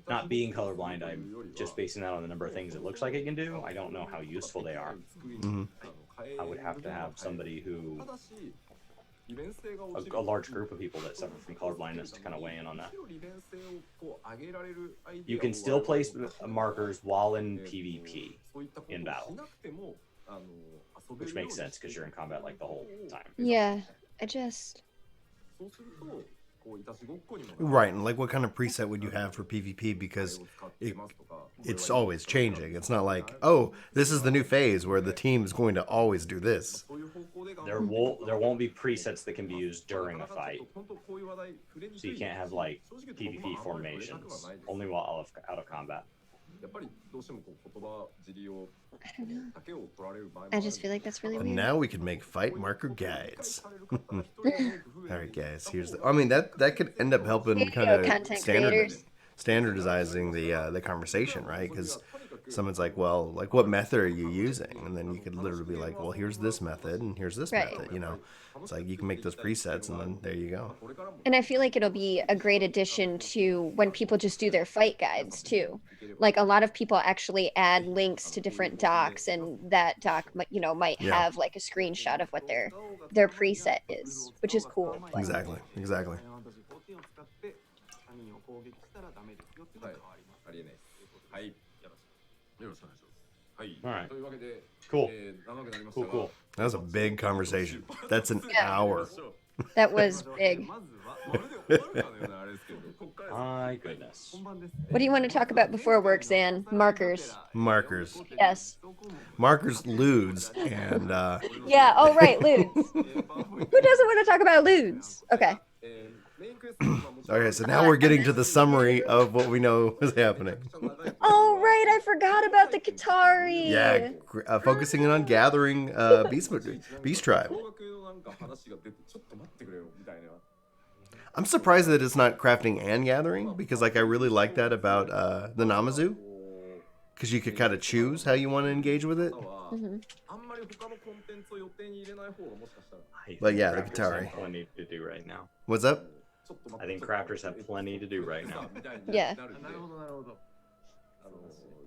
Not being colorblind, I'm just basing that on the number of things it looks like it can do. I don't know how useful they are. Mm-hmm. I would have to have somebody who, a large group of people that suffer from colorblindness to kind of weigh in on that. You can still place markers while in PvP in battle, which makes sense because you're in combat like the whole time. Yeah, I just Right, and like what kind of preset would you have for PvP? Because it's always changing. It's not like, oh, this is the new phase where the team is going to always do this. There won't be presets that can be used during a fight, so you can't have like PvP formations only while out of combat. I don't know. I just feel like that's really And weird. now we can make fight marker guides. All right, guys. Here's the. I mean, that could end up helping Here you kind go, of content creators. standardizing the conversation, right? Because someone's like, well, like what method are you using? And then you could literally be like, well, here's this method and here's this Right. method. You know, it's like you can make those presets and then there you go. And I feel like it'll be a great addition to when people just do their fight guides too. Like a lot of people actually add links to different docs, and that doc, might Yeah. have like a screenshot of what their preset is, which is cool. But Exactly. ありえないです。はい。よろしくお願いします。はい。 Alright. というわけで、 Cool. 長くなりましたが Cool. That was a big conversation. That's an Yeah. hour. that was big. まずはまるで終わるかのようなあれですけど、ここから My goodness. What do you want to talk about before work, Zan? Markers. Markers. Yes. Markers lewds and Yeah. Oh, right. Lewds. Who doesn't want to talk about lewds? Okay. メインクエストのまあもちろん okay, so now we're getting to the summary of what we know is happening. Oh, right. I forgot about the Qatari. Yeah, focusing in on gathering beast tribe. 高額のなんか話が出てちょっと待ってくれよみたいな。 I'm surprised that it's not crafting and gathering because like I really like that about the Namazu because you could kind of choose how you want to engage with it. あんまり他のコンテンツを予定に入れない方がもしかしたら I But think yeah, the crafters Qatari. have plenty to do right now. What's up? ちょっと待 I think crafters have plenty to do right now. みたいに Yeah. なるんでなるほどなるほど。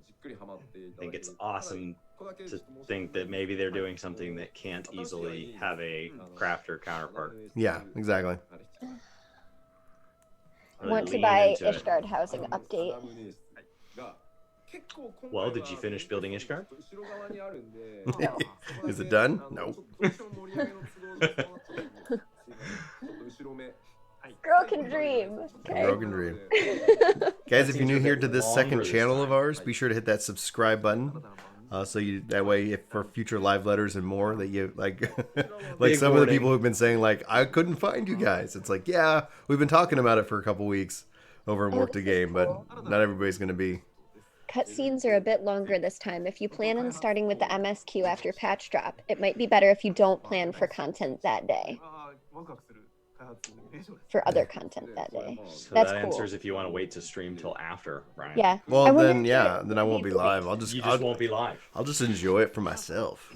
じっくりハマっていた I だ think け it's る awesome ここだけ to think that maybe they're doing something that can't easily have a crafter counterpart. Yeah, exactly. Really Want to lean buy into it. Ishgard housing update. Well, did you finish building Ishgard? No. Is it done? No. Girl can dream. Okay. Broken dream. Guys, if you're new here to this second Longer this channel of time. ours, be sure to hit that subscribe button. So you that way, if for future live letters and more, that you like, like Big some of the warning. people who've been saying like, I couldn't find you guys. It's like, yeah, we've been talking about it for a couple weeks over in Oh, Work the this is Game, but cool. not everybody's gonna be. Cutscenes are a bit longer this time. If you plan on starting with the MSQ after patch drop, it might be better if you don't plan for content that day. あーワクワクする開発名称です。 For other content that day. So That's that cool. answers if you want to wait to stream till after, Brian. Yeah. I Well, wonder then if yeah, it- then I won't be live. You just won't be live. I'll just enjoy it for myself.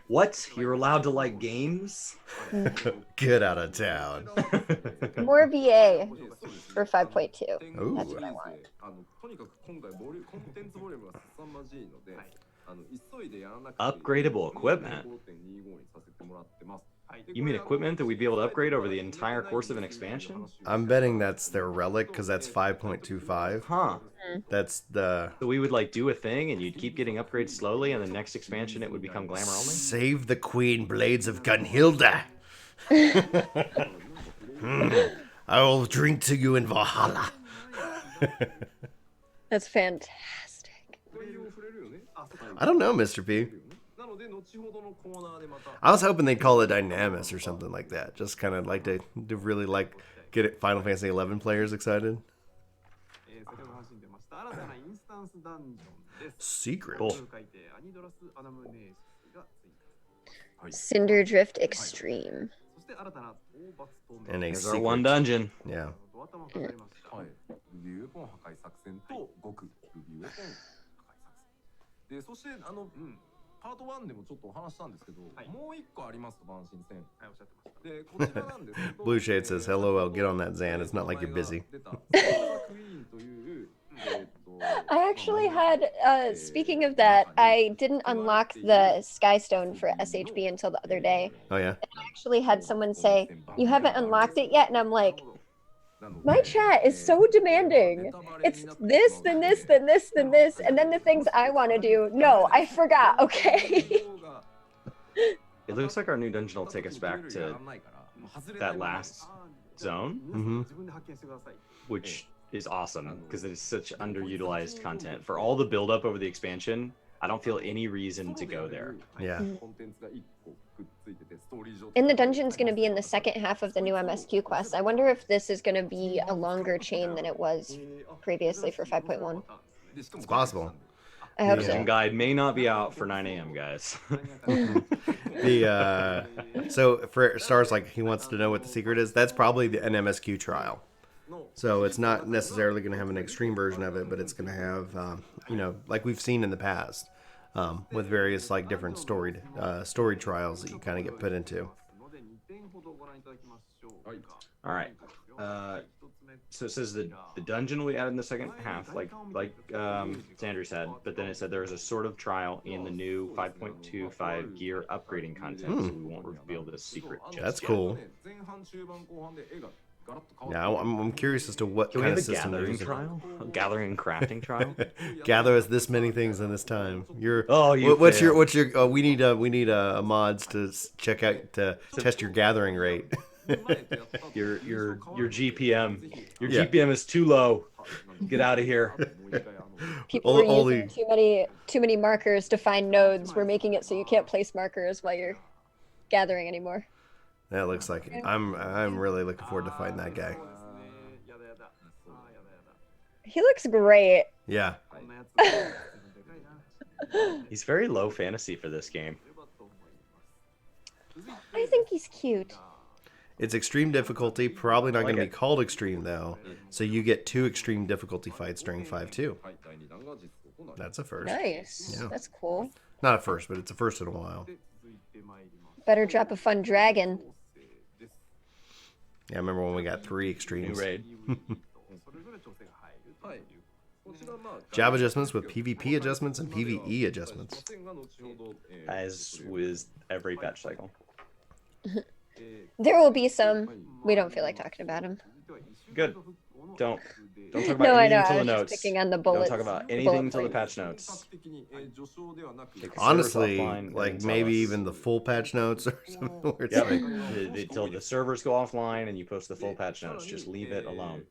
What? You're allowed to like games? Get out of town. More VA for 5.2. Ooh. That's what I want. とにかく今回コンテンツボリュームが凄まじいので、急いでやらなくて Upgradable equipment. 5.25にさせてもらってます。 You mean equipment that we'd be able to upgrade over the entire course of an expansion? I'm betting that's their relic because that's 5.25. Huh. That's the So we would like do a thing and you'd keep getting upgrades slowly and the next expansion it would become glamour only? Save the Queen Blades of Gunhilda. I will drink to you in Valhalla. That's fantastic. これを触れるよね。 I don't know, Mr. P. なので後ほどのコーナーでまた I was hoping they'd call it Dynamis or something like that. Just kind of like to really like get it Final Fantasy XI players excited. 先ほど話に出ました新たなインスタンスダンジョンです。 Secret. Cool. 書いてアニドラス・アナムネーシスがついた。 Cinder Drift Extreme. そして新たな討伐透明 And a Here's our one secret. dungeon. Yeah. と頭がかかりました。はい、ルビーウェポン破壊作戦と極ルビーウェポン破壊作戦で、そしてパート1でもちょっとお話したんですけど、はいもう一個ありますと万神戦。はい、おっしゃってました。で、こちらなんですけど Blue Shade says, "LOL, get on that Xan. It's not like you're busy." I actually had, speaking of that, I didn't unlock the Skystone for SHB until the other day. Oh yeah. I actually had someone say, "You haven't unlocked it yet," and I'm like, my chat is so demanding. It's this, then this, then this, then this, and then the things I want to do. No, I forgot. Okay. It looks like our new dungeon will take us back to that last zone, which is awesome because it is such underutilized content. For all the build-up over the expansion, I don't feel any reason to go there. Yeah. And the dungeon's going to be in the second half of the new MSQ quest. I wonder if this is going to be a longer chain than it was previously for 5.1. It's possible. I hope Yeah. Dungeon so. guide may not be out for 9 a.m., guys. So for Stars, like he wants to know what the secret is. That's probably an MSQ trial. So it's not necessarily going to have an extreme version of it, but it's going to have, like we've seen in the past, with various like different story trials that you kind of get put into. All right. So it says the dungeon will be added in the second half, like Xandrii said, but then it said there is a sort of trial in the new 5.25 gear upgrading content, so we won't reveal this secret just That's yet. cool. Now I'm curious as to what Can we kind have of a system they're gathering using. trial? A gathering and crafting trial? Gather us this many things in this time. What's your we need mods to check out to test your gathering rate. your GPM? Your Yeah. GPM is too low. Get out of here. People are Only- using too many markers to find nodes. We're making it so you can't place markers while you're gathering anymore. That looks like it. I'm really looking forward to fighting that guy. He looks great. Yeah. He's very low fantasy for this game. I think he's cute. It's extreme difficulty, probably not I like going to be it. called extreme though. So you get 2 extreme difficulty fights during 5.2. That's a first. Nice. Yeah. That's cool. Not a first, but it's a first in a while. Better drop a fun dragon. Yeah, I remember when we got 3 New extremes. raid. Job adjustments with PvP adjustments and PvE adjustments. As with every patch cycle. There will be some. We don't feel like talking about him. Good. Don't talk about No, I anything know. until I the was just notes. picking on the Don't bullets. talk about the anything bullet until the points. patch notes. Take the Honestly, servers offline, like and tell maybe us. even the full patch notes or something. Where it's Yeah, like, until the servers go offline and you post the full patch notes. Just leave it alone.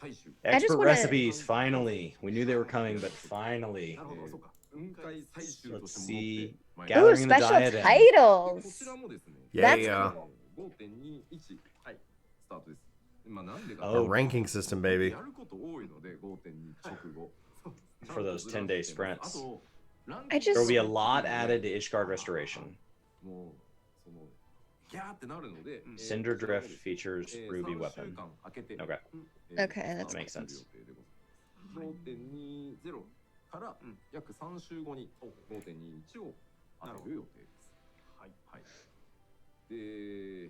just Expert wanna- recipes, finally. We knew they were coming, but finally. Let's see. Ooh, Gathering in the special Diadem. titles. That's yeah, cool. a Oh, ranking system, baby. for those 10-day sprints. I There will just be a lot added to Ishgard Restoration. Cinder Drift features Ruby Weapon. Okay, okay. That's that makes sense. から約3週後に 5.21 を当てる予定です。はい。はい。で、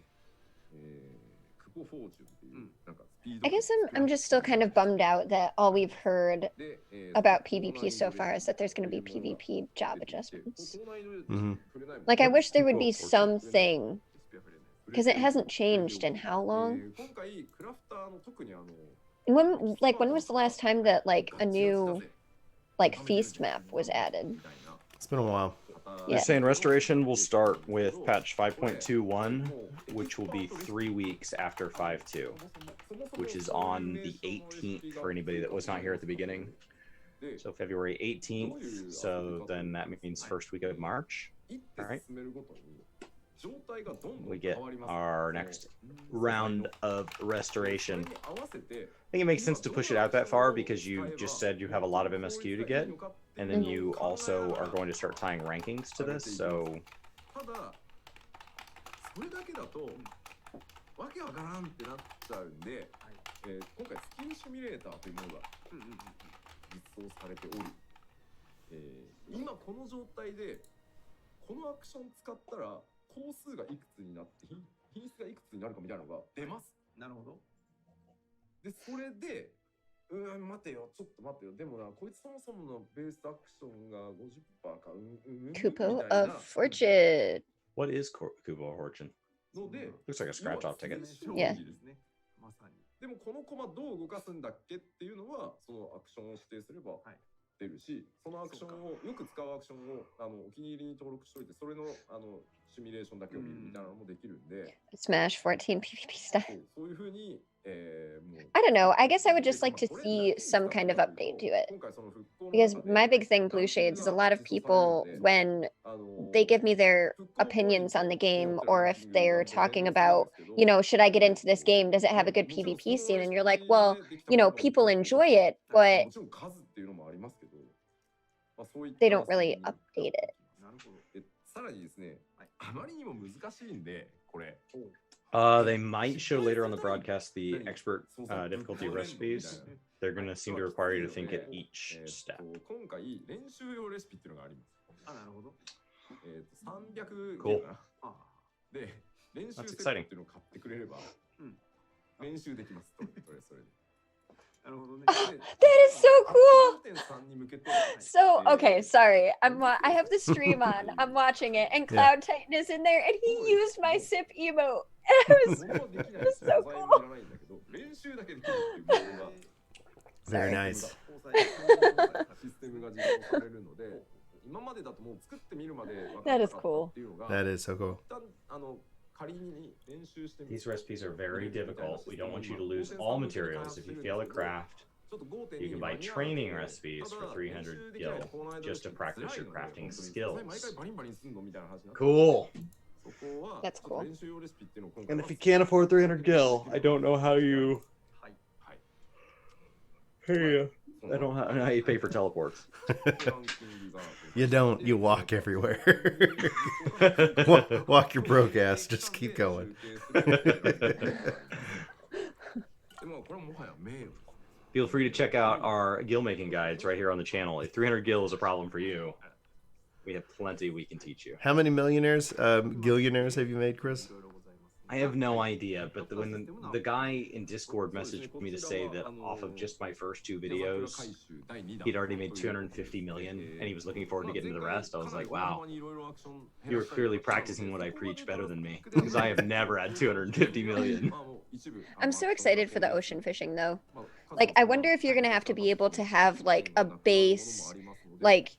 クポフォーチュンっていうなんかスピード I guess I'm just still kind of bummed out that all we've heard で about PvP so far is that there's going to be PvP job adjustments. Mhm. Like, I wish there would be something, because it hasn't changed in how long? 今回クラフターの特にWhen was the last time that like a new like feast map was added? It's been a while. Yeah. They're saying Restoration will start with patch 5.21, which will be 3 weeks after 5.2, which is on the 18th for anybody that was not here at the beginning. So February 18th, so then that means first week of March. All right. We get our next round of restoration. I think it makes sense to push it out that far because you just said you have a lot of MSQ to get, and then you also are going to start tying rankings to this, so ただそれだけだとわけわからんってなっちゃうんで、今回スキルシミュレーターというものが実装されており、今ここの状態でこのアクション使ったら工数がいくつになって品質がいくつになるかみたいなのが出ます。なるほど。でそれで待てよちょっと待ってよでもなこいつそもそものベースアクションが 50% かKupo of Fortune. What is Kubo of Fortune? ので Looks like a scratch off ticket. Yeah. ですね。まさに。でもこのコマどう動かすんだっけっていうのはそのアクションを指定すれば出るし、そのアクションをよく使うアクションをお気に入りに登録しておいてそれのシミュレーションだけを見るみたいなのもできるんで、Smash 14 PvP stuff. そういう風にもう I don't know. I guess I would just like to see some kind of update to it. 今回その復興の Because 中で my big thing, Blue Shades, is a lot of people, when they give me their opinions on the game, or if they're talking about, you know, should I get into this game? Does it have a good PvP scene? And you're like, well, you know, people enjoy it, but もちろん数っていうのもありますけど、まあ、そういった they don't really update it. なるほど。さらにですね、あまりにも難しいんで、これ。 They might show later on the broadcast the expert difficulty recipes. They're going to seem to require you to think at each step. 今回練習用レシピっていうのがあります。あ、なるほど。300 Cool. かな。あで、練習セ That's ットっ exciting. ていうのを買ってくれれば、練習できます。それで。なるほどね。 That is so cool. 1.3に向けて、 So, okay, sorry. I have the stream on. I'm watching it, and Cloud Titan is in there, and he used my sip emote. It was 物はできない It's し、 so 素材もいらないんだけど、練習だけできるっていう部分が Very Sorry. nice. システムが実装されるので、今までだともう作ってみるまで分か That らな is かったっていうのが、 That is so cool. 一旦仮に練習してみ These recipes are very difficult. We don't want you to lose all materials. If you fail a craft, you can buy training recipes for 300 gil just to practice your crafting skills. Cool. That's cool. And if you can't afford 300 gil, I don't know how you pay. I don't know how you pay for teleports. You don't. You walk everywhere. Walk your broke ass. Just keep going. Feel free to check out our gil making guides right here on the channel. If 300 gil is a problem for you, we have plenty we can teach you. How many millionaires, gillionaires have you made, Chris? I have no idea, but when the guy in Discord messaged me to say that off of just my first 2 videos, he'd already made 250 million, and he was looking forward to getting to the rest. I was like, wow, you were clearly practicing what I preach better than me, because I have never had 250 million. I'm so excited for the ocean fishing, though. Like, I wonder if you're gonna have to be able to have like a base, like,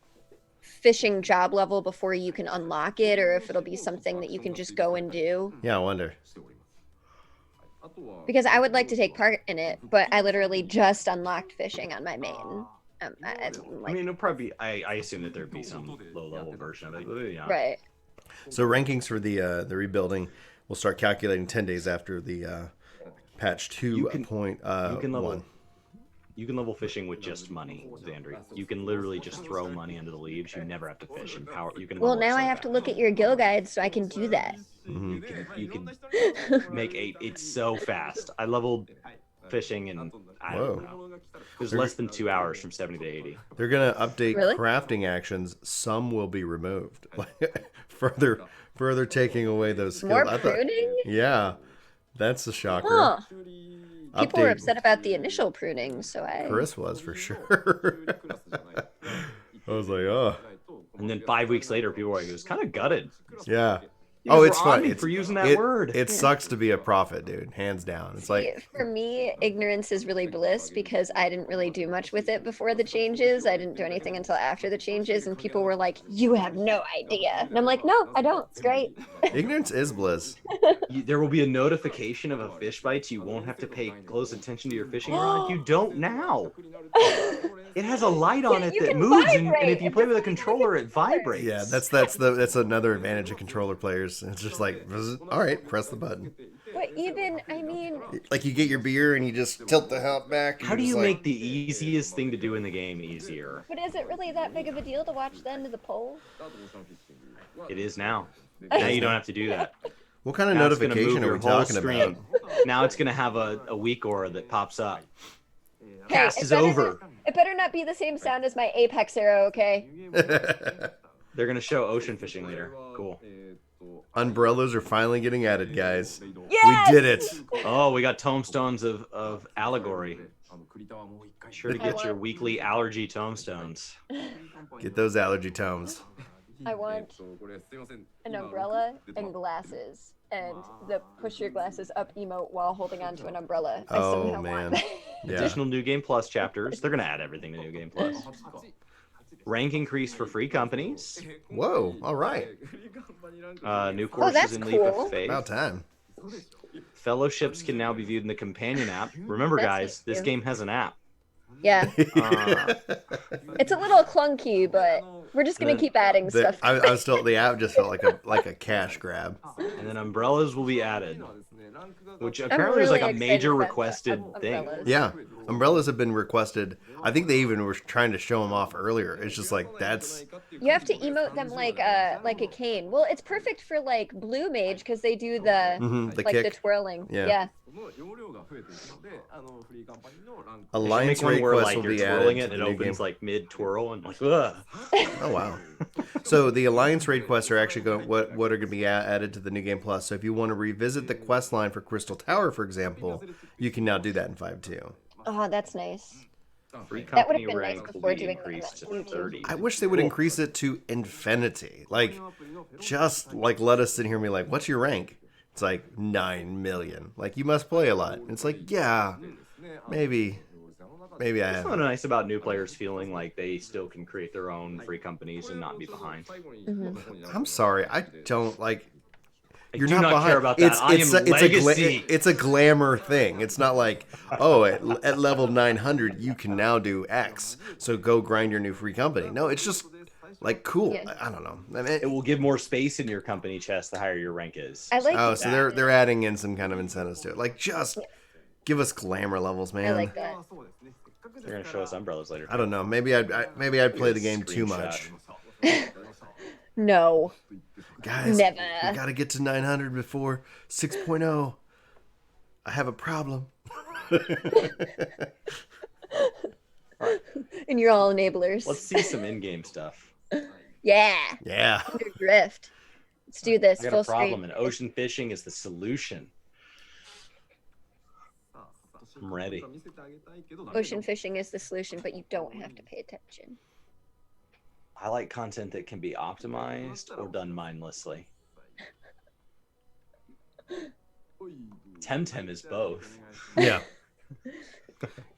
fishing job level before you can unlock it, or if it'll be something that you can just go and do. Yeah, I wonder. Because I would like to take part in it, but I literally just unlocked fishing on my main. I mean, it'll probably be, I assume that there'd be some low-level version of it. But yeah. Right. So rankings for the rebuilding, we'll start calculating 10 days after the patch 2.1. You can level fishing with just money, Xandrii. You can literally just throw money into the leaves. You never have to fish and power. You can. Well, level now so I have to fast. look at your guild guide so I can do that. You can make it's so fast. I leveled fishing and I don't know. It was less than 2 hours from 70 to 80. They're gonna update Really? crafting actions. Some will be removed. further taking away those skills. More I thought- pruning? yeah, that's a shocker. Huh. People were Update. upset about the initial pruning, so I... Chris was for sure. I was like, oh, And then 5 weeks later, people were like, it was kind of gutted. yeah. You Oh, guys it's were on fun. me It's, for using that it, word. It sucks to be a prophet, dude. Hands down. It's like, For me, ignorance is really bliss because I didn't really do much with it before the changes. I didn't do anything until after the changes, and people were like, you have no idea. And I'm like, no, I don't. It's great. ignorance is bliss. There will be a notification of a fish bite. So you won't have to pay close attention to your fishing rod. You don't now. It has a light on it You that can moves, and vibrate. if you play with a controller, it vibrates. Yeah, that's another advantage of controller players. It's just like, all right, press the button. But even, I mean, Like you get your beer and you just tilt the help back. How do you make the easiest thing to do in the game easier? but is it really that big of a deal to watch the end of the poll? It is now. Now you don't have to do that. What kind of Now it's gonna notification move are your we whole talking stream. about? Now it's gonna have a weak aura that pops up. Cast it is better over. It better not be the same sound as my Apex arrow, okay? They're gonna show ocean fishing later. Cool. Umbrellas are finally getting added, guys. Yes! We did it. Oh, we got tombstones of allegory. Sure to I get your want- weekly allergy tombstones. Get those allergy tomes. I want an umbrella and glasses, and the push your glasses up emote while holding onto an umbrella. I Oh, somehow man. want. Yeah. Additional New Game Plus chapters. They're gonna add everything to New Game Plus. Rank increase for free companies. Whoa. All right. New courses that's in Leap cool. of Faith. About time. Fellowships can now be viewed in the companion app. Remember, That's guys, nice this too. game has an app. Yeah, it's a little clunky, but we're just gonna keep adding stuff. I was still, the app just felt like a cash grab. And then umbrellas will be added, which I'm apparently is like really a major excited about requested thing. umbrellas. Yeah, umbrellas have been requested. I think they even were trying to show them off earlier. It's just like that's You have to emote them like a cane. Well, it's perfect for like blue mage because they do the the like the kick. twirling. Yeah. Yeah. Alliance Make one where requests like will you're be added twirling to it the and it new opens game. like mid twirl and like ugh. Oh wow! So the Alliance raid quests are actually going what are going to be added to the new game plus. So if you want to revisit the quest line for Crystal Tower, for example, you can now do that in 5.2. Oh, that's nice. Free That would've company been nice rank will before be doing increased that. to 30. I wish they would increase it to infinity. Like, just like let us sit here and be like, "What's your rank?" It's like 9 million. Like you must play a lot. And it's like, yeah, maybe I It's have. kind of nice about new players feeling like they still can create their own free companies and not be behind. I'm sorry, I don't like. I You're do not not behind. care about that. I am legacy. It's a glamour thing. It's not like, oh, at level 900 you can now do X. So go grind your new free company. No, it's just like cool. Yeah. I don't know. I mean, It will give more space in your company chest the higher your rank is. I like. oh, so that. they're adding in some kind of incentives to it. Like just give us glamour levels, man. I like that. They're gonna show us umbrellas later. I don't know. Maybe I'd play the game too much. No. Guys, Never. we gotta get to 900 before 6.0. I have a problem. And you're all enablers. Let's see some in-game stuff. Yeah. Yeah. Under drift. Let's do this. I got Full a problem, screen. and ocean fishing is the solution. I'm ready. Ocean fishing is the solution, but you don't have to pay attention. I like content that can be optimized or done mindlessly. Temtem is both. Yeah.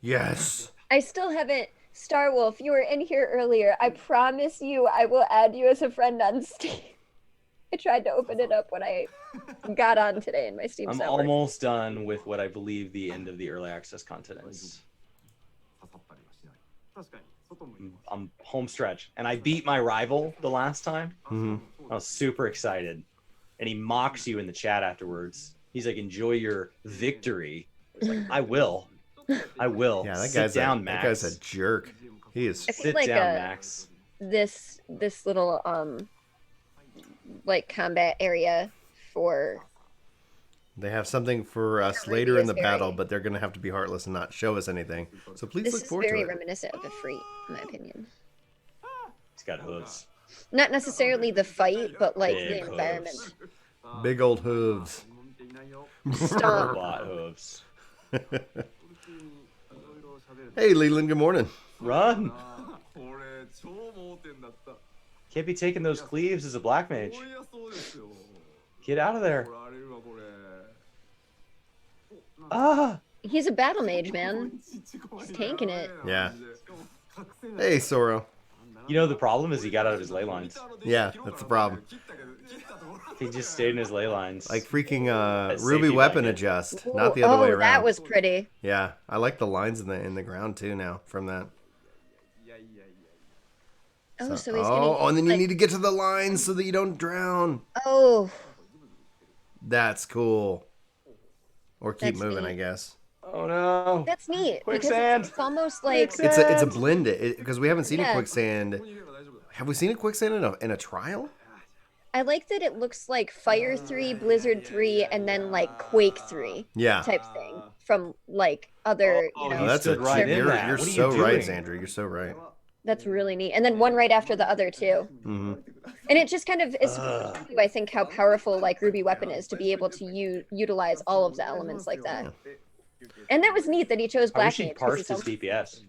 Yes. I still haven't. Star Wolf, you were in here earlier. I promise you, I will add you as a friend on Steam. I tried to open it up when I got on today in my Steam I'm server. almost done with what I believe the end of the early access content is. I'm home stretch, and I beat my rival the last time. Mm-hmm. I was super excited, and he mocks you in the chat afterwards. He's like, "Enjoy your victory." I was like, "I will, I will." Yeah, that Sit guy's down, that Max. guy's a jerk. He is. I feel Sit like down, Max. this little like combat area for They have something for us Ruby later in is the very- battle, but they're gonna have to be heartless and not show us anything. So please this look is forward very to it. reminiscent of a free, in my opinion. He's got hooves. Not necessarily the fight, but like Big the hooves. environment. Big old hooves. Stomp. Robot hooves. Hey, Leland. Good morning. Run! Can't be taking those cleaves as a black mage. Get out of there. Ah! He's a battle mage, man. He's tanking it. Yeah. Hey, Soro. You know the problem is he got out of his ley lines. Yeah, that's the problem. He just stayed in his ley lines. Like freaking That Ruby safety weapon blanket. adjust, not the other oh, way around. that was pretty. Yeah, I like the lines in the ground too now from that. Oh, so he's gonna. Oh, and then you like- need to get to the lines so that you don't drown. Oh, That's cool. Or keep That's moving, neat. I guess. Oh no! that's neat. Because Quicksand. it's almost like It's a blend because we haven't seen a Yeah. quicksand. Have we seen a quicksand in a trial? I like that it looks like Fire 3, Blizzard 3, and then like Quake 3 Yeah. type thing from like other, Oh, you know. you That's stood right in you're, that. you're What are you so right, doing? Xandrii. You're so right. That's really neat. And then one right after the other too. Hmm. And it just kind of is, Ugh. I think, how powerful like Ruby Weapon is to be able to utilize all of the elements like that. And that was neat that he chose I Black wish he Mage. 'cause parsed it's his almost- DPS.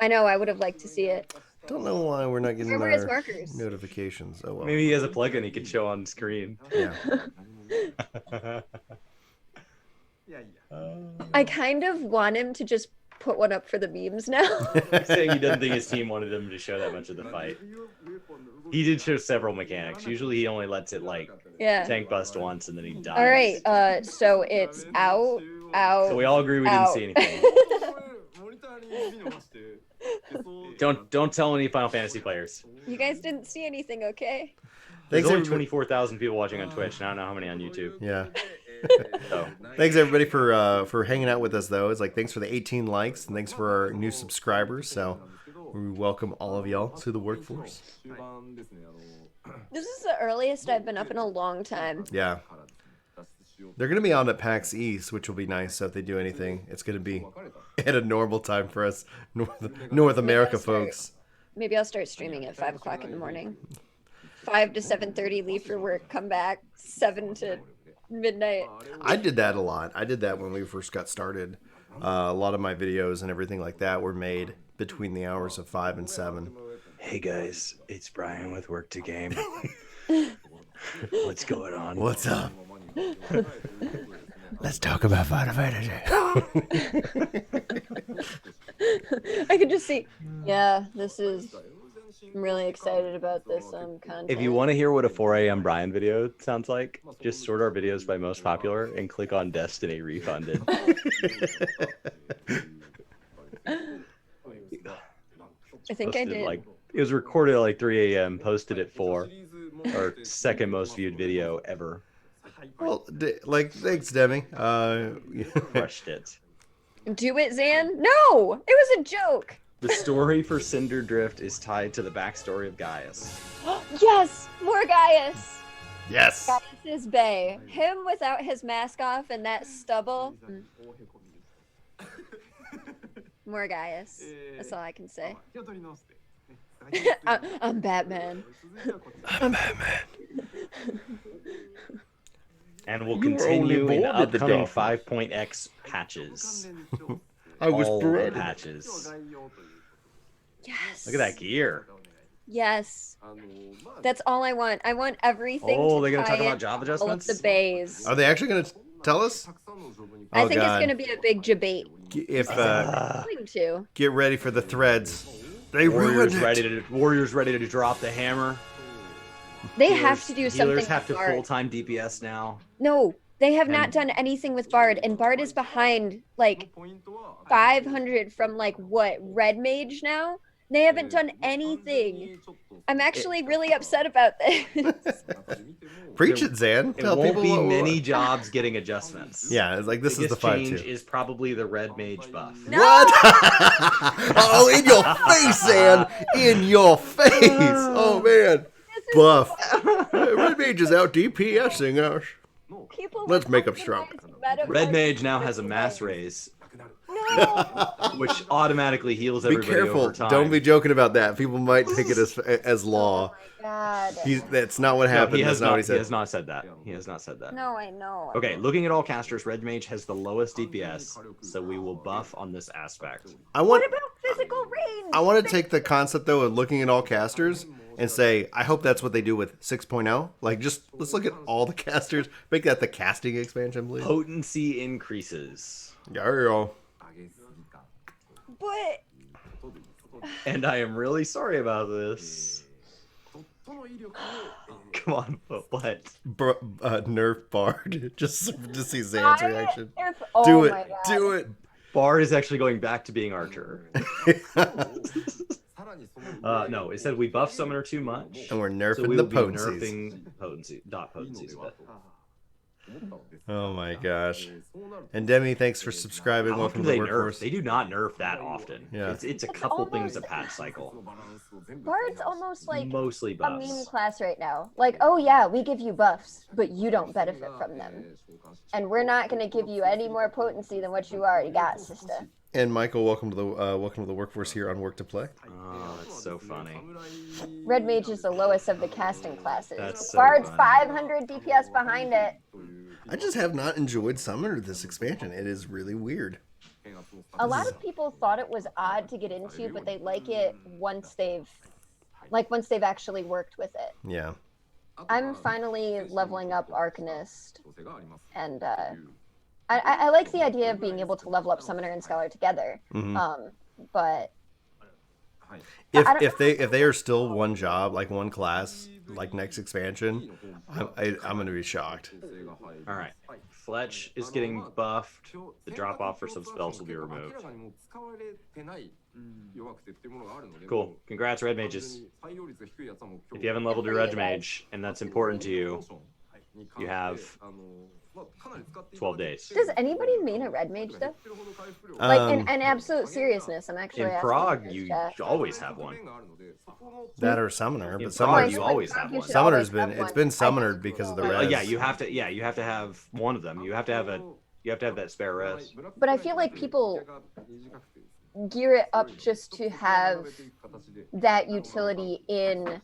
I know, I would have liked to see it. Don't know why we're not getting Where were his our markers? notifications. Oh well. Maybe he has a plugin he could show on screen. Yeah. I kind of want him to just put one up for the memes now. He's saying he doesn't think his team wanted him to show that much of the fight. He did show several mechanics. Usually he only lets it like Yeah. tank bust once and then he dies. All right. So it's out. So we all agree we didn't out. see anything. Don't tell any Final Fantasy players. You guys didn't see anything, okay? There's Thanks, only everybody. 24,000 people watching on Twitch, and I don't know how many on YouTube. Yeah. So Thanks everybody for hanging out with us though. It's like thanks for the 18 likes and thanks for our new subscribers. So we welcome all of y'all to the workforce. This is the earliest I've been up in a long time. Yeah. They're gonna be on at PAX East, which will be nice. So if they do anything, it's gonna be at a normal time for us North America folks. Maybe I'll start streaming at 5 o'clock in the morning. 5 to 7:30, leave for work, come back 7 to midnight. I did that a lot. I did that when we first got started. A lot of my videos and everything like that were made between the hours of 5 and 7. hey guys, it's Brian with Work to Game. What's going on? What's up? Let's talk about Final Fantasy. I could just see. Yeah, this is. I'm really excited about this content. If you want to hear what a 4 a.m. Brian video sounds like, just sort our videos by most popular and click on Destiny Refunded. I think I Posted, did. like it was recorded at like 3 a.m. Posted at 4. Our second most viewed video ever. Well, thanks, Demi. Crushed it. Do it, Zan? No! It was a joke! The story for Cinder Drift is tied to the backstory of Gaius. Yes! More Gaius! Yes. Gaius is Bay. Him without his mask off and that stubble. More Gaius. That's all I can say. I'm Batman. I'm Batman. And will You were continue only in born at the upcoming Dolphin. 5.x patches. I was All bred. patches. Yes. Look at that gear. Yes. That's all I want. I want everything. Oh, to they're gonna tie talk about in job all of adjustments? the bays. Are they actually going to tell us? I Oh, think God. it's going to be a big debate. If Going to. get ready for the threads. They ruined it. Warriors ready to drop the hammer. They have to do something. Healers have to with Bard. full-time DPS now. No, they have not And- done anything with Bard, and Bard is behind like 500 from like what Red Mage now. They haven't done anything. I'm actually really upset about this. Preach it, Zan. It Tell won't people be what- many jobs getting adjustments. Yeah, it's like this is the Biggest 5-2. change is probably the Red Mage buff. No! What? Oh, in your face, Zan! In your face! Oh man, buff. Red Mage is out DPSing us. People Let's would make 'em strong. recognize meta Red Bard Mage now has a this mass way. raise, No. which automatically heals Be everybody careful. over time. Don't be joking about that. People might take it as law. Oh my god. That's not what No, happened. he has That's not not. what he He said. has not said that. He has not said that. No, I know. Okay, looking at all casters, Red Mage has the lowest DPS, so we will buff on this aspect. I want. What about physical range? I want to take the concept though of looking at all casters and say, I hope that's what they do with 6.0. Like, just let's look at all the casters. Make that the casting expansion, please. Potency increases. Yeah. But And I am really sorry about this. Come on, but what? Nerf Bard. Just to see Zan's reaction. Oh Do my it. God. Do it. Bard is actually going back to being Archer. No, it said we buff Summoner too much. And we're So nerfing we the will be potencies. nerfing potencies a bit. Oh my gosh. And Demi, thanks for subscribing. How Welcome often to do the they nerf? workforce. They do not nerf that often. Yeah. It's a couple things a patch cycle. Bard's almost like Mostly a meme buffs. class right now. Like, oh yeah, we give you buffs, but you don't benefit from them. And we're not going to give you any more potency than what you already got, sister. And Michael, welcome to the workforce here on Work to Play. Oh, that's so funny. Red Mage is the lowest of the casting classes. That's so Bard's funny. 500 DPS behind it. I just have not enjoyed Summoner this expansion. It is really weird. A lot of people thought it was odd to get into, but they like it once they've actually worked with it. Yeah. I'm finally leveling up Arcanist, and I like the idea of being able to level up Summoner and Scholar together. But If they are still one job, like one class, like next expansion, I'm gonna be shocked. All right. Fletch is getting buffed. The drop off for some spells will be removed. Cool. Congrats, Red Mages. If you haven't leveled your Red Mage, and that's important to you, you have 12 days. does anybody main a Red Mage though? Like in absolute seriousness, I'm actually In asking Prague, this, you chat. always have one. That or Summoner, In but Prague, Summoner's you always have one. should Summoner's always have been it's one. been I summonered think because of the so. res. Yeah, you have to have one of them. You have to have that spare res. But I feel like people gear it up just to have that utility in.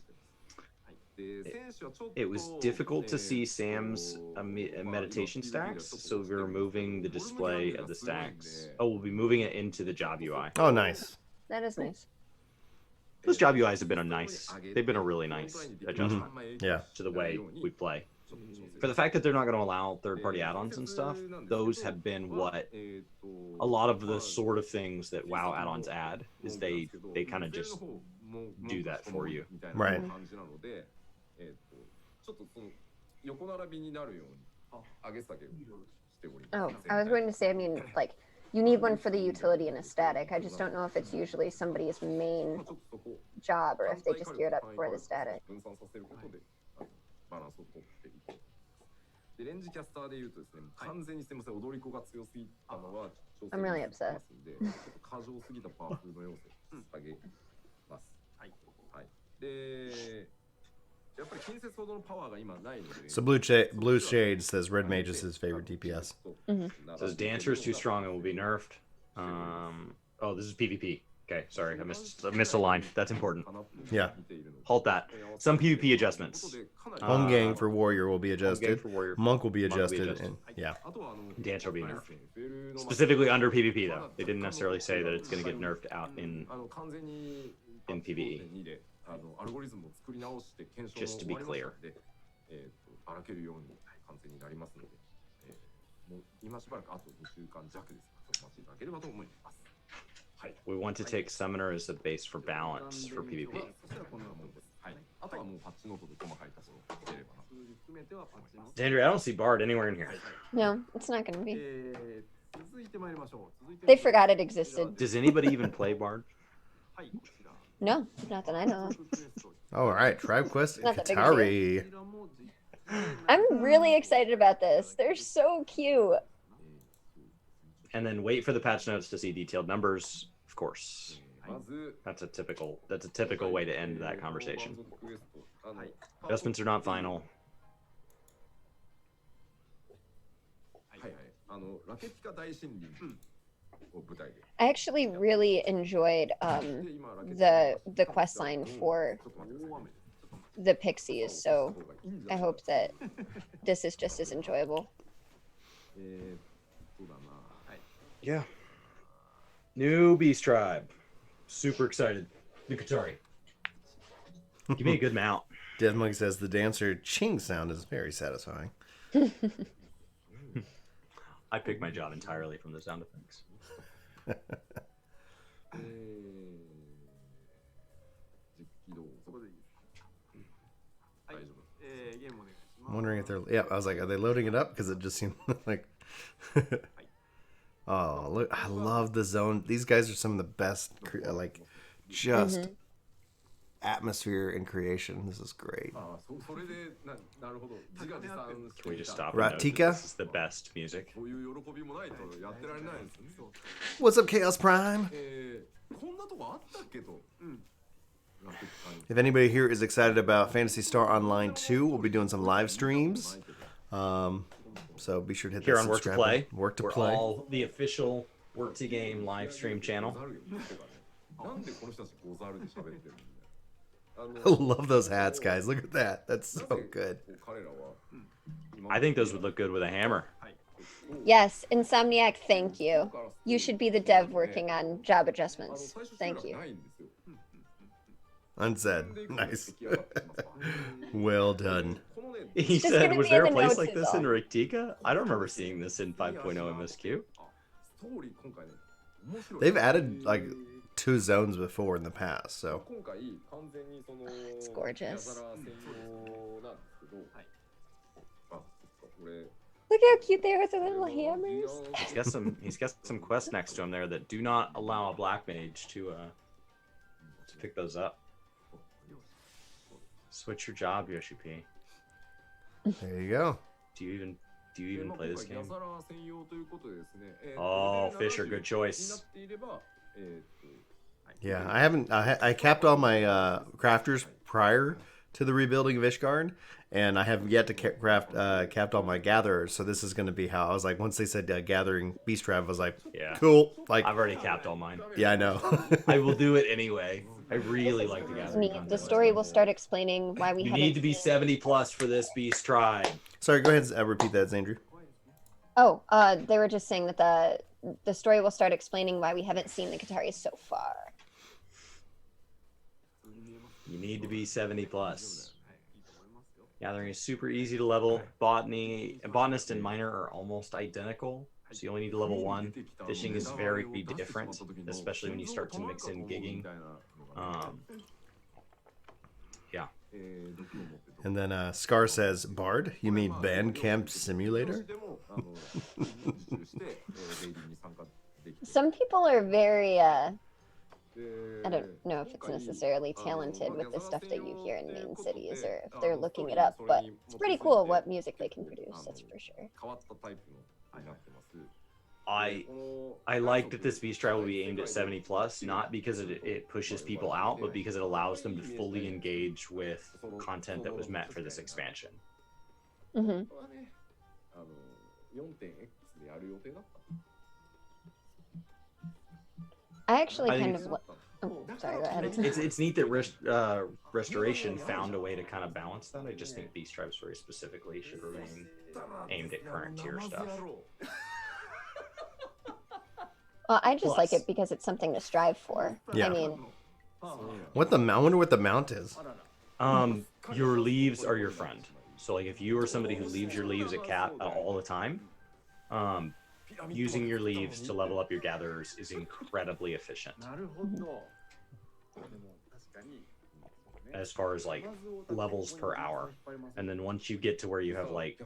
It was difficult to see Sam's meditation stacks, so we're removing the display of the stacks. Oh, we'll be moving it into the job UI. Oh, nice. That is nice. Those job UIs have been they've been a really nice adjustment Yeah. to the way we play. For the fact that they're not going to allow third-party add-ons and stuff, those have been what a lot of the sort of things that WoW add-ons add is they kind of just do that for you. Right. Oh, I was going to say, I mean, like, you need one for the utility in a static. I just don't know if it's usually somebody's main job or if they just gear it up for the static. I'm really upset. So Blue Shade says Red Mage is his favorite DPS. Says Dancer is too strong and will be nerfed. Oh, this is PvP. Okay, sorry, I missed a line. That's important. Yeah. Halt that. Some PvP adjustments. Home Gang for Warrior will be adjusted. for Warrior. Monk will be Monk will be adjusted. adjusted. And, yeah. Dancer will be nerfed. Specifically under PvP though. They didn't necessarily say that it's going to get nerfed out in PvE. Just to be clear. We want to take Summoner as a base for balance for PvP. Xandrii, I don't see Bard anywhere in here. No, it's not going to be. They forgot it existed. Does anybody even play Bard? No, not that I know of. All right. Tribe Quest Not that big a Katari. I'm really excited about this. They're so cute. And then wait for the patch notes to see detailed numbers, of course. That's a typical way to end that conversation. Adjustments are not final. I actually really enjoyed the quest line for the pixies, so I hope that this is just as enjoyable. Yeah. New Beast Tribe. Super excited. New Katari. Give me a good mount. Deathmonk says the dancer ching sound is very satisfying. I picked my job entirely from the sound effects. I'm wondering if they're. Yeah, I was like, are they loading it up? Because it just seemed like. Oh, look! I love the zone. These guys are some of the best. Like, just atmosphere and creation. This is great. ああ、それでなるほど。自画自賛して Can we い just た。 stop and note that Ratika? this is the best music? そういう喜びもないとやってられないですよね。 What's up, Chaos Prime? こんなとこあったっけと。ラティカに If anybody here is excited about Phantasy Star Online 2, we'll be doing some live streams. So be sure to hit Here that on Work to subscribe Play. button. Work to We're Play. all the official Work to Game live stream channel. なんでこの人たちござるで喋ってるんだよ。 I love those hats, guys. Look at that. That's so good. 彼らは I think those would look good with a hammer. Yes, Insomniac, thank you. You should be the dev working on job adjustments. Thank you. Unsaid. Nice. Well done. He just said, gonna was be there in a the place notes like is this all. in Riktika? I don't remember seeing this in 5.0 MSQ. They've added like 2 zones before in the past, so. It's gorgeous. Look how cute they are with the little hammers. He's got some quests next to him there that do not allow a black mage to pick those up. Switch your job, Yoshi P. There you go. Do you even play this game? Oh, Fisher, good choice. Yeah, I haven't. I capped all my crafters prior to the rebuilding of Ishgard, and I have yet to capped all my gatherers. So this is going to be how I was like. Once they said gathering beast trap, I was like, Yeah. cool. Like, I've already capped all mine. yeah, I know. I will do it anyway. I really like the Neat. gathering. The content. story will start explaining why we You haven't. need to be 70 plus for this beast tribe. Sorry, go ahead and repeat that, Xandrii. Oh, they were just saying that the story will start explaining why we haven't seen the Qataris so far. You need to be 70 plus. Gathering is super easy to level. Botanist and miner are almost identical, so you only need to level 1. Fishing is very different, especially when you start to mix in gigging. Yeah. And then Scar says, Bard? You mean Bandcamp Simulator? Some people are very I don't know if it's necessarily talented with the stuff that you hear in main cities or if they're looking it up, but it's pretty cool what music they can produce, that's for sure. I like that this beast trial will be aimed at 70 plus, not because it pushes people out, but because it allows them to fully engage with content that was meant for this expansion. Mm-hmm. I actually kind of. Oh, sorry, go ahead. It's neat that Restoration found a way to kind of balance that. I just think Beast Tribes very specifically should remain aimed at current tier stuff. Well, I just Plus. like it because it's something to strive for. Yeah. I mean, I wonder what the mount is. Your leaves are your friend. So like if you are somebody who leaves your leaves at cap all the time, using your leaves to level up your gatherers is incredibly efficient. As far as like levels per hour. And then once you get to where you have like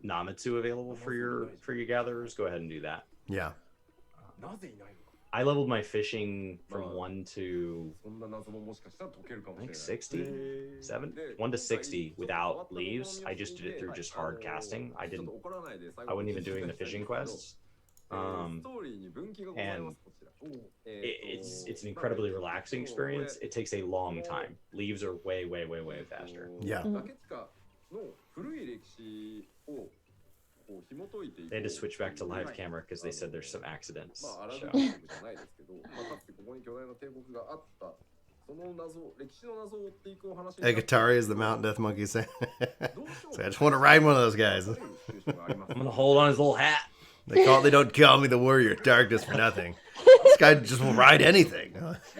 Namatsu available for your gatherers, go ahead and do that. Yeah. I leveled my fishing from 1 to I think 60, 1 to 60, without leaves. I just did it through just hard casting. I wasn't even doing the fishing quests. And it's an incredibly relaxing experience. It takes a long time. Leaves are way faster. Yeah. They had to switch back to live camera because they said there's some accidents. So. Agatari is the Mountain Death Monkey saying. So I just want to ride one of those guys. I'm gonna hold on his little hat. They don't call me the Warrior of Darkness for nothing. This guy just will ride anything.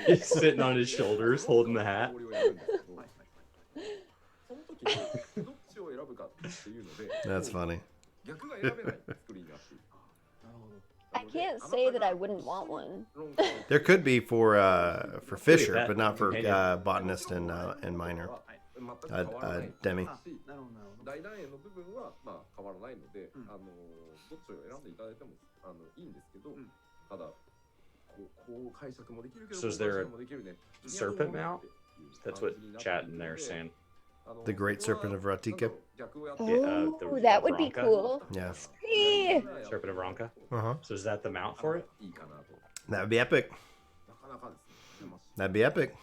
He's sitting on his shoulders, holding the hat. That's funny. I can't say that I wouldn't want one. There could be for Fisher, but not for Botanist and Miner. Demi. 大団円の部分はまあ変わらないので、どっちを選んでいただいてもいいんですけど、ただこう解釈もできるけど、 So is there a serpent mount? That's what chat in there is saying. The Great Serpent of Ratika. Oh, that would be Bronca. cool. Yeah. Eee. Serpent of Ronka. Uh-huh. So is that the mount for it? That would be epic. That'd be epic.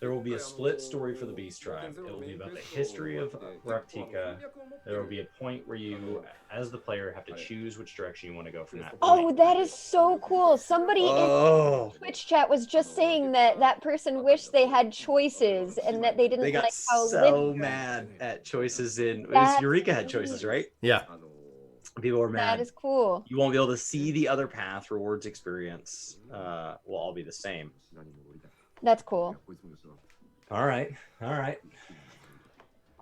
There will be a split story for the Beast Tribe. It will be about the history of Raktika. There will be a point where you, as the player, have to choose which direction you want to go from that point. Oh, that is so cool. Somebody Oh, in Twitch chat was just saying that that person wished they had choices and that they didn't they got like how so linear. mad at choices in. It was That's Eureka had choices, right? Yeah. People were mad. That is cool. You won't be able to see the other path. Rewards experience will all be the same. That's cool. All right. I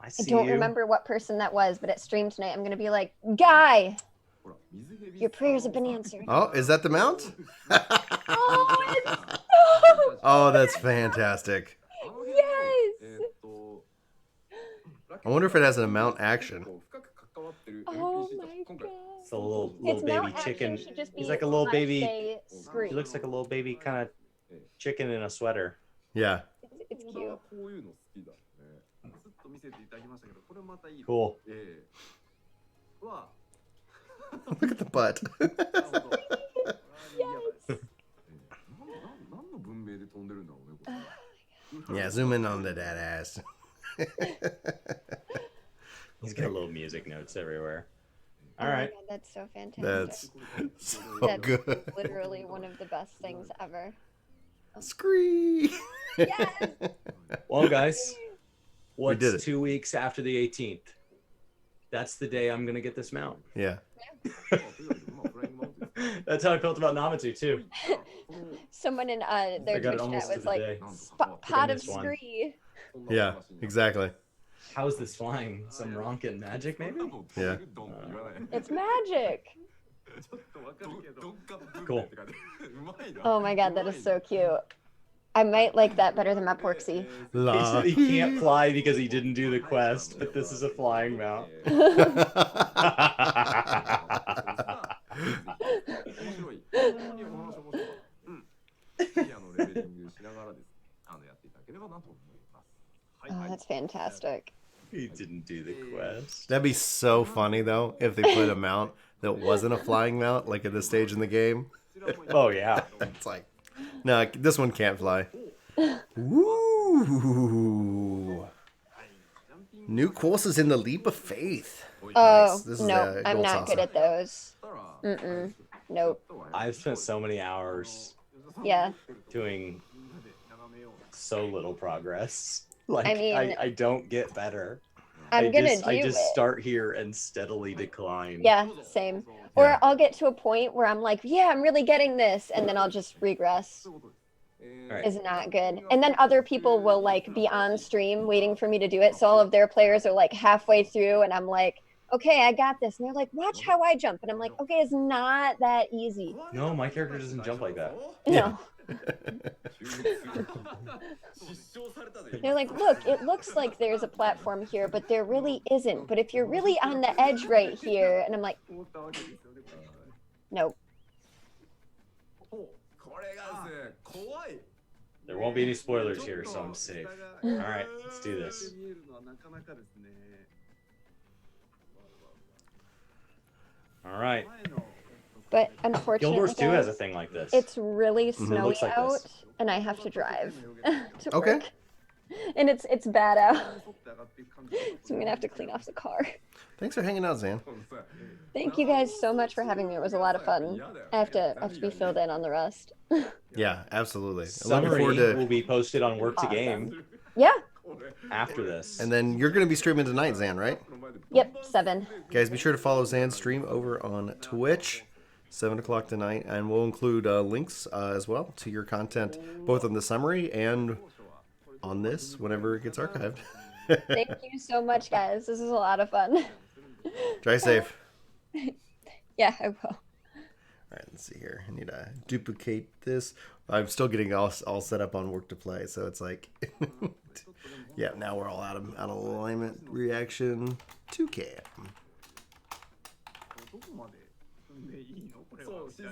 see I don't you. remember what person that was, but at stream tonight, I'm going to be like, Guy, your prayers have been answered. Oh, is that the mount? Oh, it's so Oh, that's fantastic. Yes. I wonder if it has an amount action. Oh my god. It's a little Its baby mount action chicken. should just He's be like a little slash baby. say scream. He looks like a little baby kind of chicken in a sweater. Yeah. It's cute. Cool. Look at the butt. Yeah, zoom in on the dad ass. He's got little music notes everywhere. Oh All my right. God, that's so fantastic. That's so That's good. literally one of the best things ever. Scree. Yes. Well, guys, what's did it. 2 weeks after the 18th? That's the day I'm gonna get this mount. Yeah. That's how I felt about Namatu too. Someone in I their got it Twitch almost chat to was the like, day. pot of missed one. scree. Yeah, exactly. How is this flying? Some Ronkin magic, maybe? Yeah. It's magic. Cool. Oh my god, that is so cute. I might like that better than my Porksy. He can't fly because he didn't do the quest, but this is a flying mount. Oh, that's fantastic. He didn't do the quest. That'd be so funny though if they put a mount that wasn't a flying mount, like at this stage in the game. Oh yeah. It's like, no, this one can't fly. Ooh. New courses in the Leap of Faith. Oh, Nice. This is no, a I'm gold not good salsa. at those. Mm-mm. Nope. I've spent so many hours Yeah. doing so little progress. Like I mean- I don't get better. I'm gonna I do just it. start here and steadily decline. Yeah, same. Yeah. Or I'll get to a point where I'm like, yeah, I'm really getting this, and then I'll just regress. Right. Is not good. And then other people will like be on stream waiting for me to do it. So all of their players are like halfway through, and I'm like, okay, I got this. And they're like, watch how I jump. And I'm like, okay, it's not that easy. No, my character doesn't jump like that. No. They're like, look, it looks like there's a platform here, but there really isn't. But if you're really on the edge right here, and I'm like, nope. There won't be any spoilers here, so I'm safe. All right, let's do this. All right. But Guild unfortunately, Wars 2 has a guys, thing like this. it's really snowy looks like out, this. and I have to drive to Okay. work. And it's bad out, so I'm gonna have to clean off the car. Thanks for hanging out, Zan. Thank you guys so much for having me. It was a lot of fun. I have to be filled in on the rest. Yeah, absolutely. I'm looking Summary forward to. will be posted on Work to Game Yeah. after this. And then you're going to be streaming tonight, Zan, right? Yep. 7. Guys, be sure to follow Zan's stream over on Twitch, 7 o'clock tonight, and we'll include links as well to your content, both on the summary and on this whenever it gets archived. Thank you so much, guys. This is a lot of fun. Drive safe. Yeah, I will. All right, let's see here. I need to duplicate this. I'm still getting all set up on Work to Play, so it's like, yeah. Now we're all out of alignment. Reaction to cam.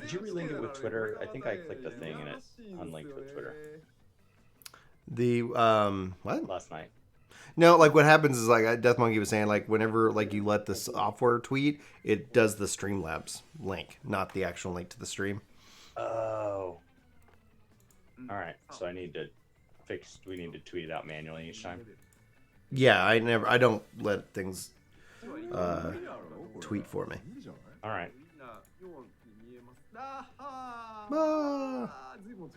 Did you relink it with Twitter? I think I clicked a thing and it unlinked with Twitter. The what? last night. No, like what happens is like Death Monkey was saying, like whenever like you let the software tweet, it does the Streamlabs link, not the actual link to the stream. Oh. All right. So I need to fix. We need to tweet it out manually each time. Yeah, I don't let things tweet for me. いいじゃない All right. みんなように見えますあはあーずいぶん違う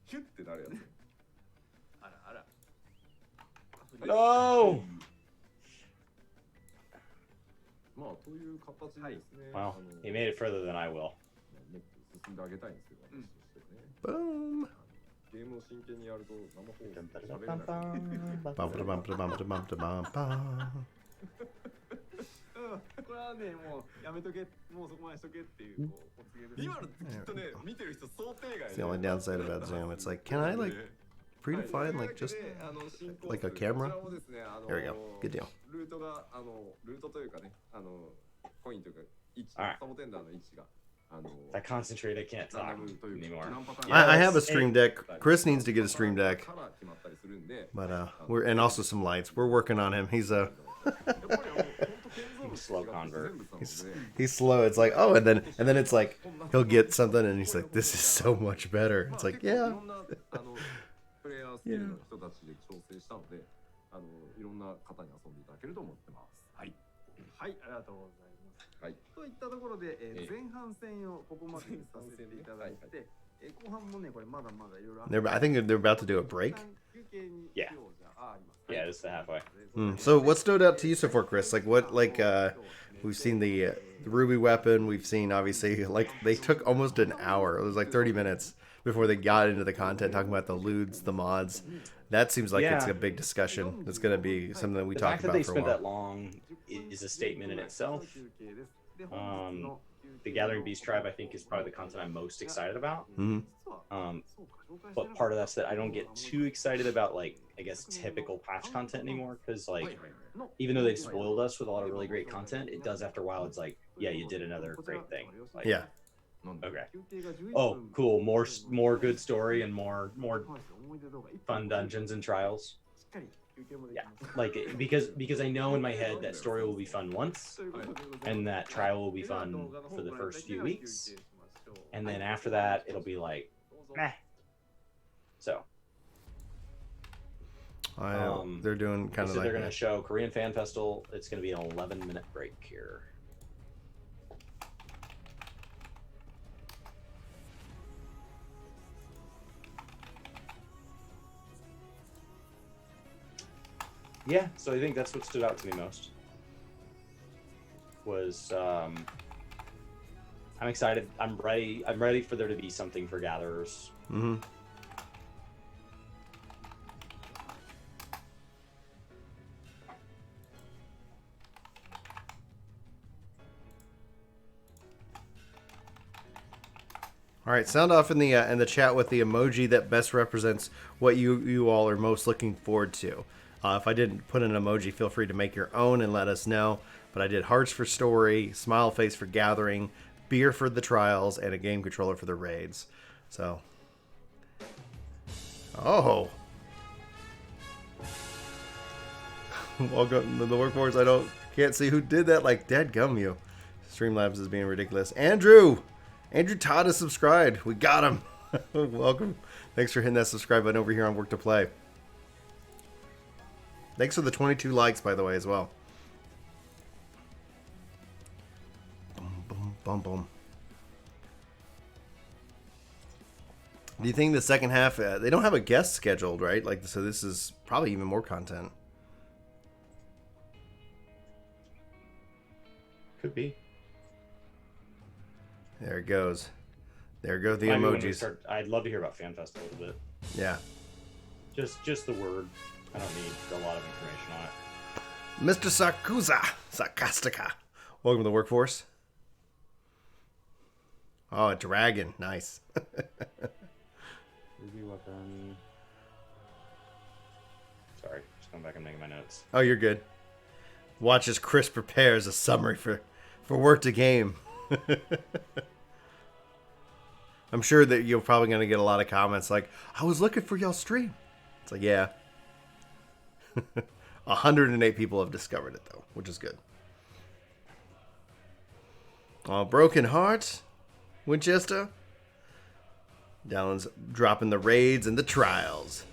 ヒュッてなるやつあらあら No. まあという形でですね、 Well, he made it further than I will. もっと進んであげたいんですけど、私としてはね、 boom. ゲームを真剣にやると生放送で喋れなくて Bum-ba-dum-ba-dum-ba-dum-ba-dum. うんこれはねもうやめとけもうそこまでしとけっていうこうお告げです今のってきっとね、見てる人想定外 It's the only downside about Zoom. It's like, can I like predefine like just like a camera? There we go. Good deal. ルートがルートというかね、コインというか位置、 Alright. サボテンダーの位置がIf I concentrate, I can't ラ talk ンダムというか anymore. 何パターン I have a Yes, stream deck. Chris needs to get a stream deck, カラー決まったりするんで、 but we're and also some lights. We're working on him. He's やっぱり本当建造物 Slow 違って convert. 全部なので he's slow. It's like, oh, and then it's like he'll get something and he's like, this is so much better. It's like, い yeah. ろんなプレイヤースキルの人たちで調整したので、いろんな方に遊んでいただけると思ってます。はい。はいありがとうございますはい。といったところで、前半戦をここまでにさせていただいて、後半もねこれまだまだいろいろある I think they're about to do a break. 休憩に Yeah. しようじゃああります Yeah, it's the halfway. So what stood out to you so far, Chris? Like what? Like we've seen the ruby weapon. We've seen obviously like they took almost an hour. It was like 30 minutes before they got into the content, talking about the lewds, the mods. That seems like it's Yeah. a big discussion. It's going to be something that we The talk fact that they about for a spent that while. long is a statement in itself. The Gathering Beast tribe, I think, is probably the content I'm most excited about. Mhm. But part of that's that I don't get too excited about, like, I guess, typical patch content anymore, because, like, even though they've spoiled us with a lot of really great content, it does after a while. It's like, yeah, you did another great thing. Like, Yeah. Okay. Oh, cool. More good story and more fun dungeons and trials. Yeah, like because I know in my head that story will be fun once, and that trial will be fun for the first few weeks, and then after that it'll be like, meh. So They're doing kind of so like they're gonna show Korean Fan Festival. It's gonna be an 11-minute break here. Yeah, so I think that's what stood out to me most. Was I'm excited. I'm ready. I'm ready for there to be something for gatherers. Mm-hmm. All right, sound off in the chat with the emoji that best represents what you all are most looking forward to. If I didn't put an emoji, feel free to make your own and let us know. But I did hearts for story, smile face for gathering, beer for the trials, and a game controller for the raids. So, oh, welcome to the workforce. Can't see who did that. Like, dadgum you. Streamlabs is being ridiculous. Andrew Todd is subscribed. We got him. Welcome. Thanks for hitting that subscribe button over here on Work to Play. Thanks for the 22 likes, by the way, as well. Boom, boom, boom, boom. Do you think the second half, they don't have a guest scheduled, right? Like, so this is probably even more content. Could be. There it goes. There go the Maybe when we emojis. I'd love to hear about FanFest a little bit. Yeah. Just the word. I don't need a lot of information on it. Mr. Sarcastica. Welcome to the workforce. Oh, a dragon. Nice. Ruby weapon. Sorry, just going back and making my notes. Oh, you're good. Watch as Chris prepares a summary for Work to Game. I'm sure that you're probably going to get a lot of comments like, I was looking for y'all stream. It's like, yeah. 108 people have discovered it, though, which is good. Broken Heart, Winchester. Dallin's dropping the raids and the trials.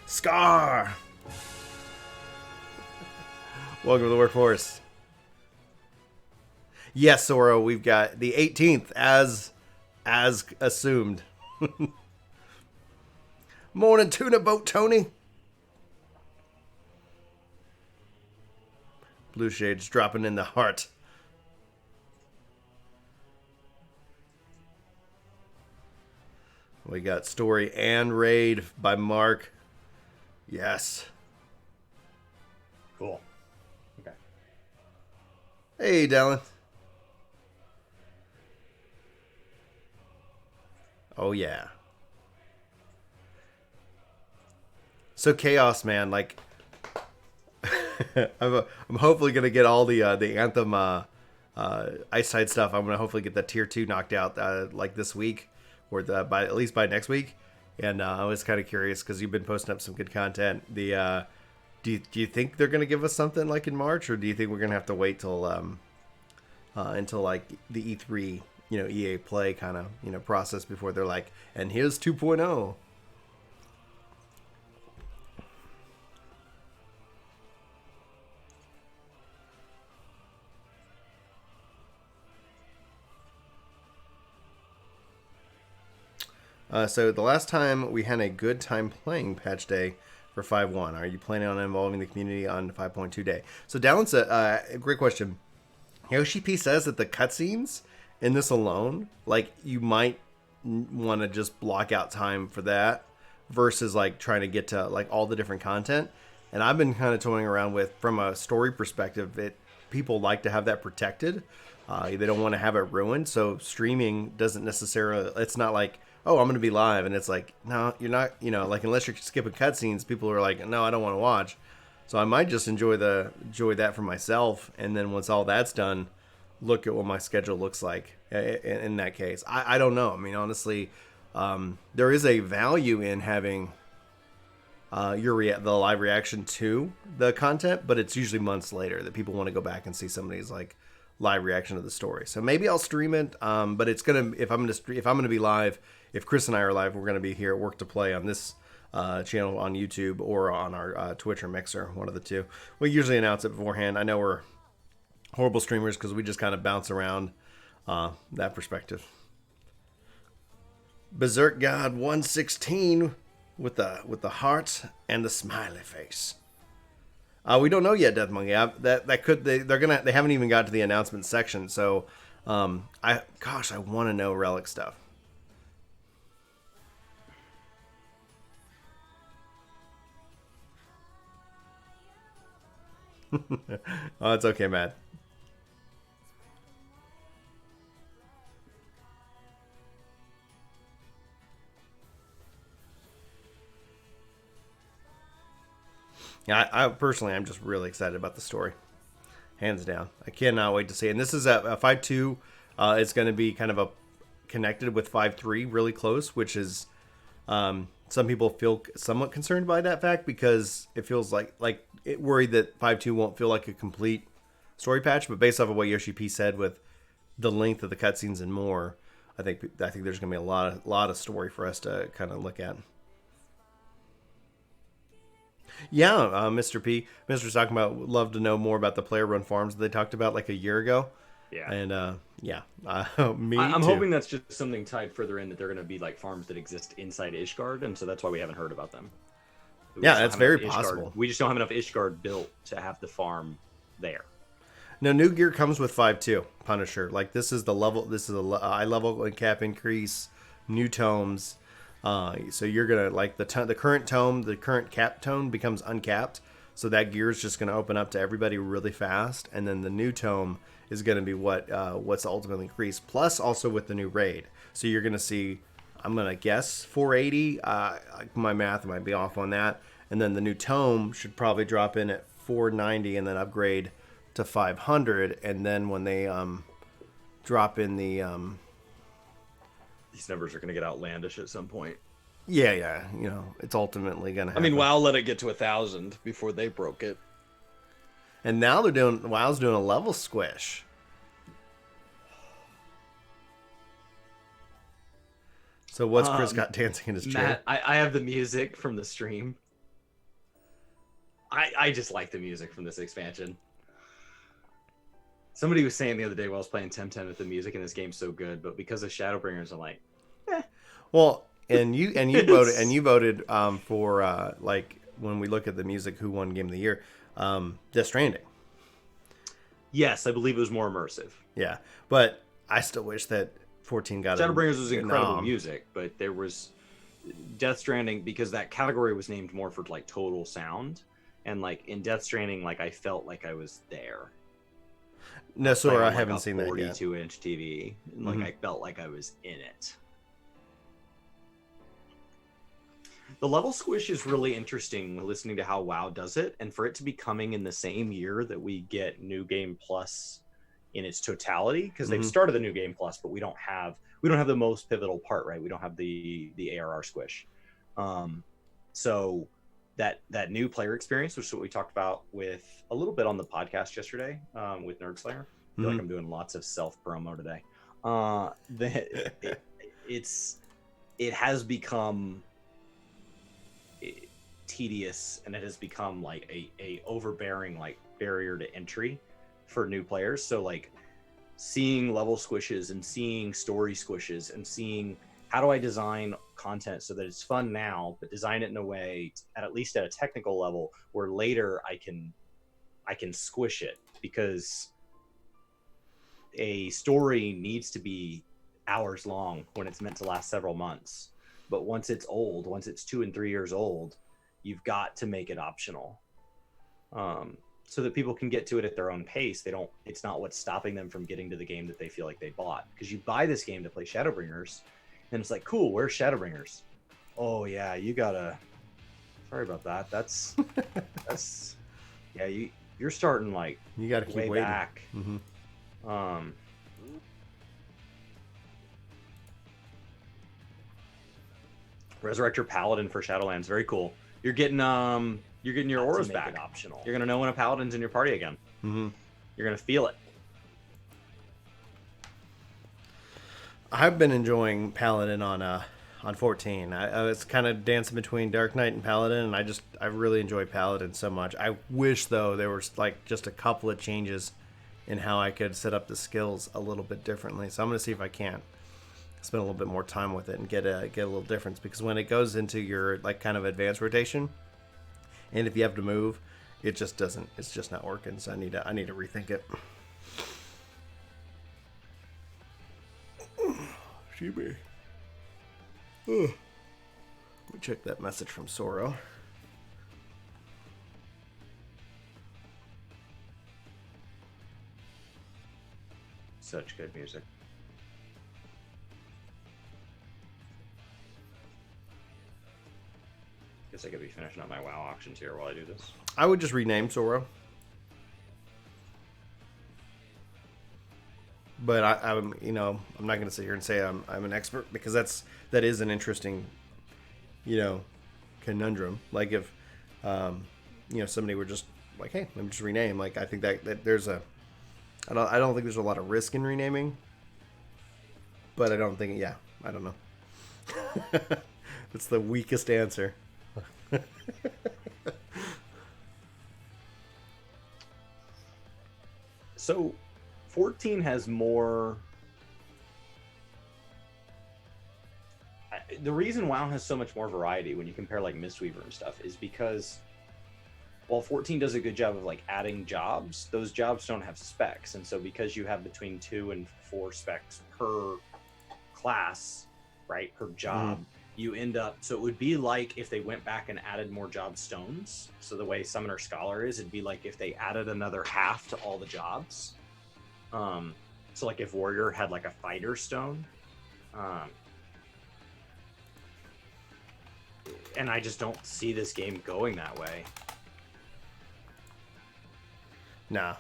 Scar! Welcome to the workforce. Yes, Soro, we've got the 18th as assumed. Morning tuna boat, Tony. Blue Shades dropping in the heart. We got story and raid by Mark. Yes. Cool. Okay. Hey, Dallin. Oh, yeah. So Chaos, man, like... I'm hopefully going to get all the Anthem Ice Side stuff. I'm going to hopefully get that Tier 2 knocked out like this week. Or at least by next week. And I was kind of curious because you've been posting up some good content. Do you think they're going to give us something like in March, or do you think we're going to have to wait till until like the E3, EA Play kind of process before they're like, and here's 2.0. So the last time we had a good time playing Patch Day for 5.1. Are you planning on involving the community on 5.2 day? So Dallin's a great question. Yoshi P says that the cutscenes in this alone, like you might want to just block out time for that versus like trying to get to like all the different content. And I've been kind of toying around with, from a story perspective, people like to have that protected. They don't want to have it ruined. So streaming doesn't necessarily, it's not like, oh, I'm going to be live. And it's like, no, you're not, like unless you're skipping cutscenes, people are like, no, I don't want to watch. So I might just enjoy that for myself. And then once all that's done, look at what my schedule looks like in that case. I don't know. I mean, honestly, there is a value in having the live reaction to the content, but it's usually months later that people want to go back and see somebody's like live reaction to the story. So maybe I'll stream it, but it's gonna if I'm gonna be live. If Chris and I are live, we're gonna be here at Work to Play on this channel on YouTube or on our Twitch or Mixer, one of the two. We usually announce it beforehand. I know we're horrible streamers because we just kind of bounce around that perspective. Berserk God 116 with the heart and the smiley face. We don't know yet, Death Monkey. They haven't even got to the announcement section. So, I want to know Relic stuff. Oh, it's okay, Matt. Yeah, I personally, I'm just really excited about the story, hands down. I cannot wait to see it. And this is a 5.2. It's going to be kind of connected with 5.3, really close, which is some people feel somewhat concerned by that fact because it feels worried that 5.2 won't feel like a complete story patch. But based off of what Yoshi P said with the length of the cutscenes and more, I think there's going to be a lot of story for us to kind of look at. Yeah, Mr. P. Mr.'s talking about, would love to know more about the player-run farms that they talked about like a year ago. Yeah. And, me I'm too. hoping that's just something tied further in, that they're going to be like farms that exist inside Ishgard, and so that's why we haven't heard about them. Yeah, that's very possible. We just don't have enough Ishgard built to have the farm there. No, new gear comes with 5.2, Punisher. Like, this is the level, this is a eye level and cap increase, new tomes. So you're going to, like, the current tome, the current cap tome becomes uncapped. So that gear is just going to open up to everybody really fast. And then the new tome is going to be what's ultimately increased. Plus, also with the new raid. So you're going to see, I'm going to guess, 480. My math might be off on that. And then the new tome should probably drop in at 490 and then upgrade to 500. And then when they drop in the these numbers are going to get outlandish at some point. Yeah. You know, it's ultimately gonna happen. I mean, WoW let it get to 1,000 before they broke it. And now WoW's doing a level squish. So what's Chris got dancing in his chair? Matt, I have the music from the stream. I just like the music from this expansion. Somebody was saying the other day while I was playing Temtem that the music in this game's so good, but because of Shadowbringers, I'm like, Well, and you voted for like when we look at the music, who won Game of the Year? Death Stranding. yes, I believe it was more immersive. Yeah, but I still wish that 14 got Shadowbringers was incredible music, but there was Death Stranding because that category was named more for like total sound, and like in Death Stranding, like I felt like I was there. No, sorry, I Like haven't seen that yet. 42-inch TV, and like I felt like I was in it. The level squish is really interesting listening to how WoW does it, and for it to be coming in the same year that we get New Game Plus in its totality, because they've started the New Game Plus, but we don't have the most pivotal part, right? We don't have the ARR squish. So that new player experience, which is what we talked about with a little bit on the podcast yesterday with Nerd Slayer. I feel like I'm doing lots of self promo today. It has become tedious, and it has become like a overbearing like barrier to entry for new players. So like seeing level squishes and seeing story squishes and seeing how do I design content so that it's fun now, but design it in a way at least at a technical level where later I can squish it, because a story needs to be hours long when it's meant to last several months. But once it's old, once it's 2 and 3 years old, you've got to make it optional, so that people can get to it at their own pace. It's not what's stopping them from getting to the game that they feel like they bought. Because you buy this game to play Shadowbringers, and it's like, cool, where's Shadowbringers? Oh yeah, you gotta. Sorry about that. That's yeah. You're starting like You got to keep way waiting. back. Resurrect your paladin for Shadowlands. Very cool. You're getting your auras back. Optional. You're gonna know when a paladin's in your party again. You're gonna feel it. I've been enjoying Paladin on 14. I was kind of dancing between Dark Knight and Paladin, and I really enjoy Paladin so much. I wish though there was like just a couple of changes in how I could set up the skills a little bit differently. So I'm gonna see if I can spend a little bit more time with it and get a little difference, because when it goes into your like kind of advanced rotation, and if you have to move, it's just not working. So I need to rethink it. Excuse me. Let me check that message from Soro. Such good music. Guess I could be finishing up my WoW auctions here while I do this. I would just rename Soro. But I'm not going to sit here and say I'm an expert, because that is an interesting, conundrum. Like if, somebody were just like, hey, let me just rename. Like I think that there's I don't think there's a lot of risk in renaming. But I don't think, I don't know. That's the weakest answer. So 14 has more. The reason WoW has so much more variety when you compare like Mistweaver and stuff is because while 14 does a good job of like adding jobs, those jobs don't have specs. And so because you have between 2 and 4 specs per class, right, per job, you end up, so it would be like if they went back and added more job stones. So the way Summoner Scholar is, it'd be like if they added another half to all the jobs. So like if Warrior had like a fighter stone, and I just don't see this game going that way. Nah,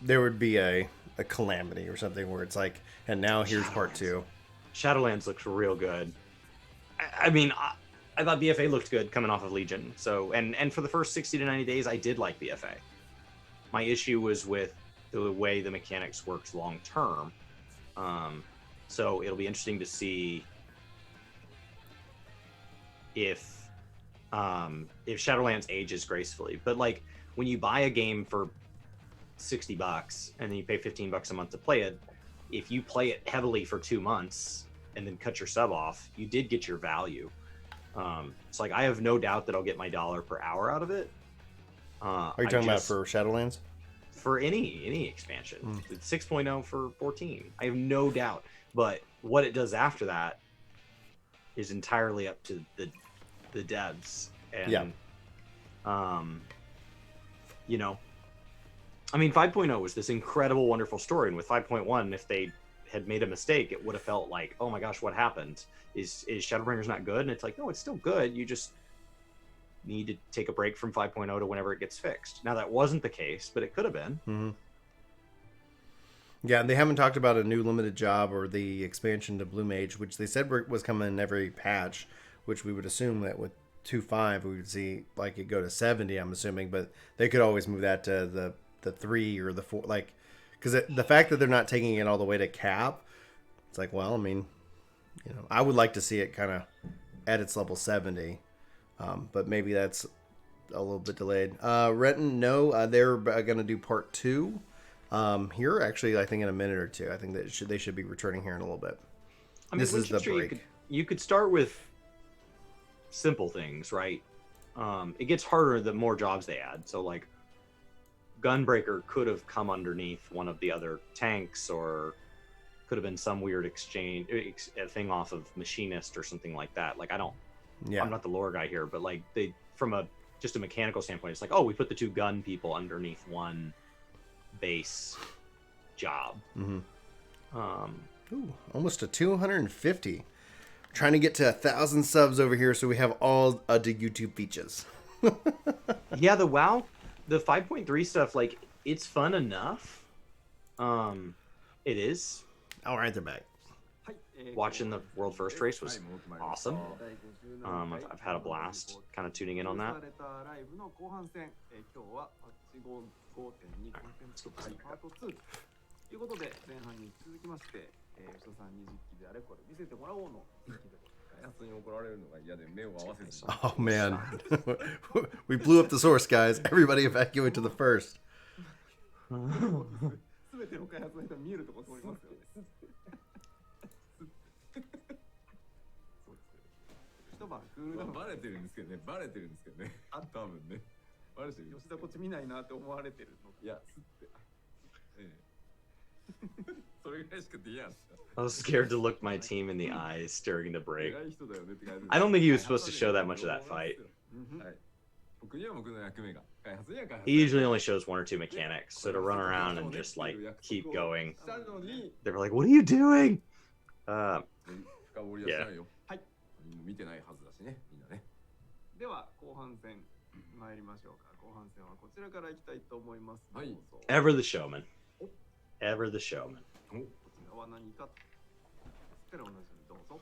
there would be a calamity or something where it's like, and now here's part 2. Shadowlands looks real good. I mean, I thought BFA looked good coming off of Legion. So, and for the first 60 to 90 days, I did like BFA. My issue was with the way the mechanics works long term. So it'll be interesting to see if Shadowlands ages gracefully. But like when you buy a game for $60 and then you pay $15 a month to play it, if you play it heavily for 2 months and then cut your sub off, you did get your value. So like I have no doubt that I'll get my $1 per hour out of it. Are you talking about for Shadowlands? For any expansion. It's 6.0 for 14. I have no doubt. But what it does after that is entirely up to the devs. And you know, I mean 5.0 was this incredible, wonderful story, and with 5.1, if they had made a mistake, it would have felt like, oh my gosh, what happened? Is Shadowbringers not good? And it's like, no, it's still good. You just need to take a break from 5.0 to whenever it gets fixed. Now that wasn't the case, but it could have been. Mm-hmm. Yeah, and they haven't talked about a new limited job or the expansion to Blue Mage, which they said was coming in every patch, which we would assume that with 2.5 we would see like it go to 70, I'm assuming, but they could always move that to the 3 or the 4, like, because the fact that they're not taking it all the way to cap, it's like, well, I mean, you know, I would like to see it kind of at its level 70, but maybe that's a little bit delayed. Renton, no, they're going to do part 2 here, actually, I think in a minute or two. I think that they should be returning here in a little bit. I mean, this is the break. You could start with simple things, right? It gets harder the more jobs they add. So like Gunbreaker could have come underneath one of the other tanks, or could have been some weird exchange thing off of Machinist or something like that. Like I'm not the lore guy here, but like they, from just a mechanical standpoint, it's like, oh, we put the 2 gun people underneath one base job. Ooh, almost to 250. Trying to get to 1,000 subs over here, so we have all the YouTube features. Yeah, the 5.3 stuff, like, it's fun enough. It is. All right, they're back. Watching the World First race was awesome. I've had a blast kind of tuning in on that. Oh man, we blew up the source, guys. Everybody evacuate to the first. I was scared to look my team in the eyes during the break. I don't think he was supposed to show that much of that fight. He usually only shows 1 or 2 mechanics, so to run around and just like keep going, they were like, "What are you doing?" Yeah. では後半戦参りましょうか。後半戦はこちらからいきたいと思います。どうぞ。 Ever the showman. Ever the showman. こちらは何か。から同じようにどうぞ。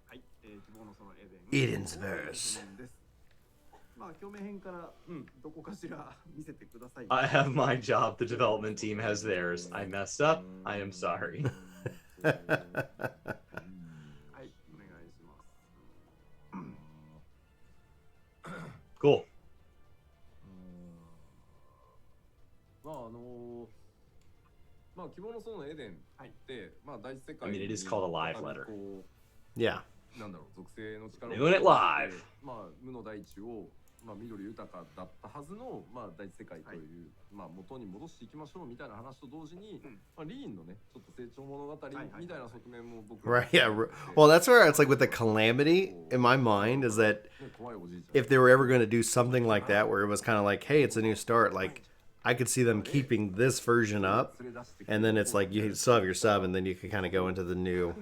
はい。希望のそのエデン。Eden's Verse. まあ共鳴編からどこかしら見せてください。 I have my job. The development team has theirs. I messed up. I am sorry. はい。お願いします。 Cool. まあ希望の園のエデンってまあ第一世界 I mean, it is called a live letter. Yeah. なんだろう、属性の力を Doing it live. まあ無の大地をまあ緑豊かだったはずのまあ第一世界というまあ元に戻していきましょうみたいな話と同時に、まあリーンのねちょっと成長物語みたいな側面も僕 Right, yeah. Well, that's where it's like with the calamity in my mind is that if they were ever going to do something like that, where it was kind of like, hey, it's a new start, like I could see them keeping this version up, and then it's like you still have your sub, and then you can kind of go into the new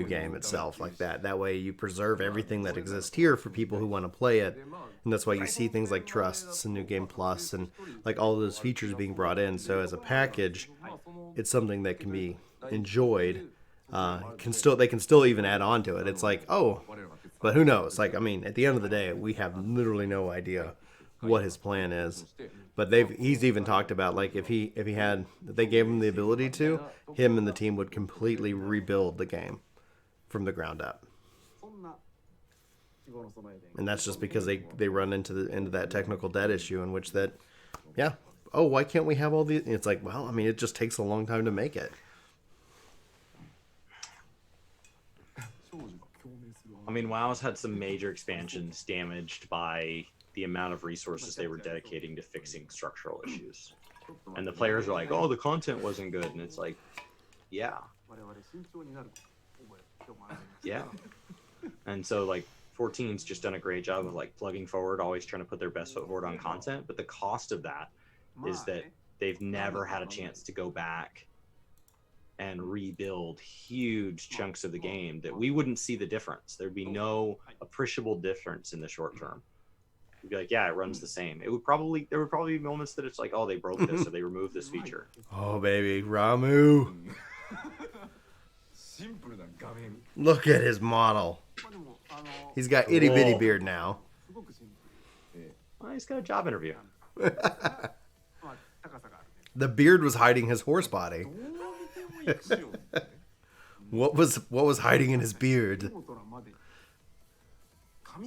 game itself like that. That way you preserve everything that exists here for people who want to play it, and that's why you see things like Trusts and New Game Plus and like all those features being brought in. So as a package, it's something that can be enjoyed they can still even add on to it. It's like, oh, but who knows? Like, I mean, at the end of the day, we have literally no idea what his plan is. But he's even talked about, like, if they gave him the ability to, him and the team would completely rebuild the game from the ground up. And that's just because they run into that technical debt issue in which that, yeah, oh, why can't we have all these? It's like, well, I mean, it just takes a long time to make it. I mean, WoW's had some major expansions damaged by the amount of resources they were dedicating to fixing structural issues. And the players are like, oh, the content wasn't good. And it's like, yeah. Yeah. And so, like, 14's just done a great job of, like, plugging forward, always trying to put their best foot forward on content. But the cost of that is that they've never had a chance to go back and rebuild huge chunks of the game that we wouldn't see the difference. There'd be no appreciable difference in the short term. You'd be like, yeah, it runs the same. There would probably be moments that it's like, oh, they broke this or they removed this feature. Oh, baby, Ramu. Look at his model. He's got itty bitty beard now. Well, he's got a job interview. The beard was hiding his horse body. What was hiding in his beard?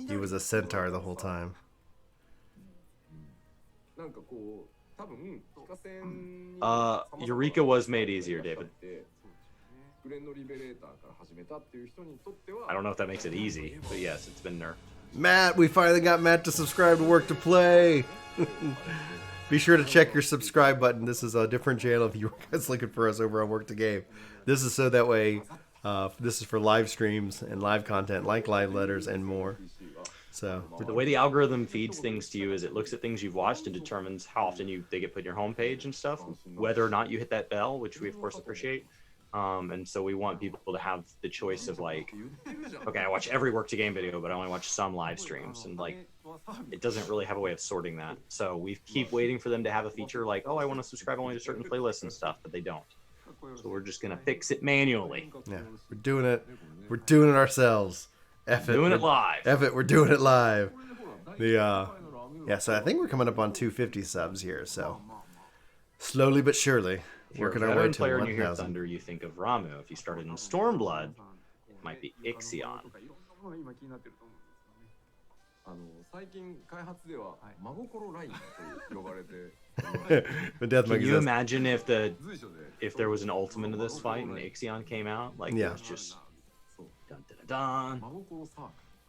He was a centaur the whole time. Eureka was made easier, David. I don't know if that makes it easy, but yes, it's been nerfed. Matt, we finally got Matt to subscribe to Work to Play. Be sure to check your subscribe button. This is a different channel if you guys looking for us over on Work to Game. This is so that way, this is for live streams and live content like live letters and more. So the way the algorithm feeds things to you is it looks at things you've watched and determines how often they get put in your homepage and stuff, whether or not you hit that bell, which we of course appreciate. And so we want people to have the choice of like, okay, I watch every Work to Game video, but I only watch some live streams, and like, it doesn't really have a way of sorting that. So we keep waiting for them to have a feeture like, oh, I want to subscribe only to certain playlists and stuff, but they don't. So we're just gonna fix it manually. Yeah, we're doing it. We're doing it ourselves. F it. Doing it live. F it. We're doing it live. Yeah. So I think we're coming up on 250 subs here. So slowly but surely. If you're a veteran player and you hear Thunder, you think of Ramu. If you started in Stormblood, it might be Ixion. Can you imagine if there was an ultimate of this fight and Ixion came out? Like, it was just dun, dun, dun.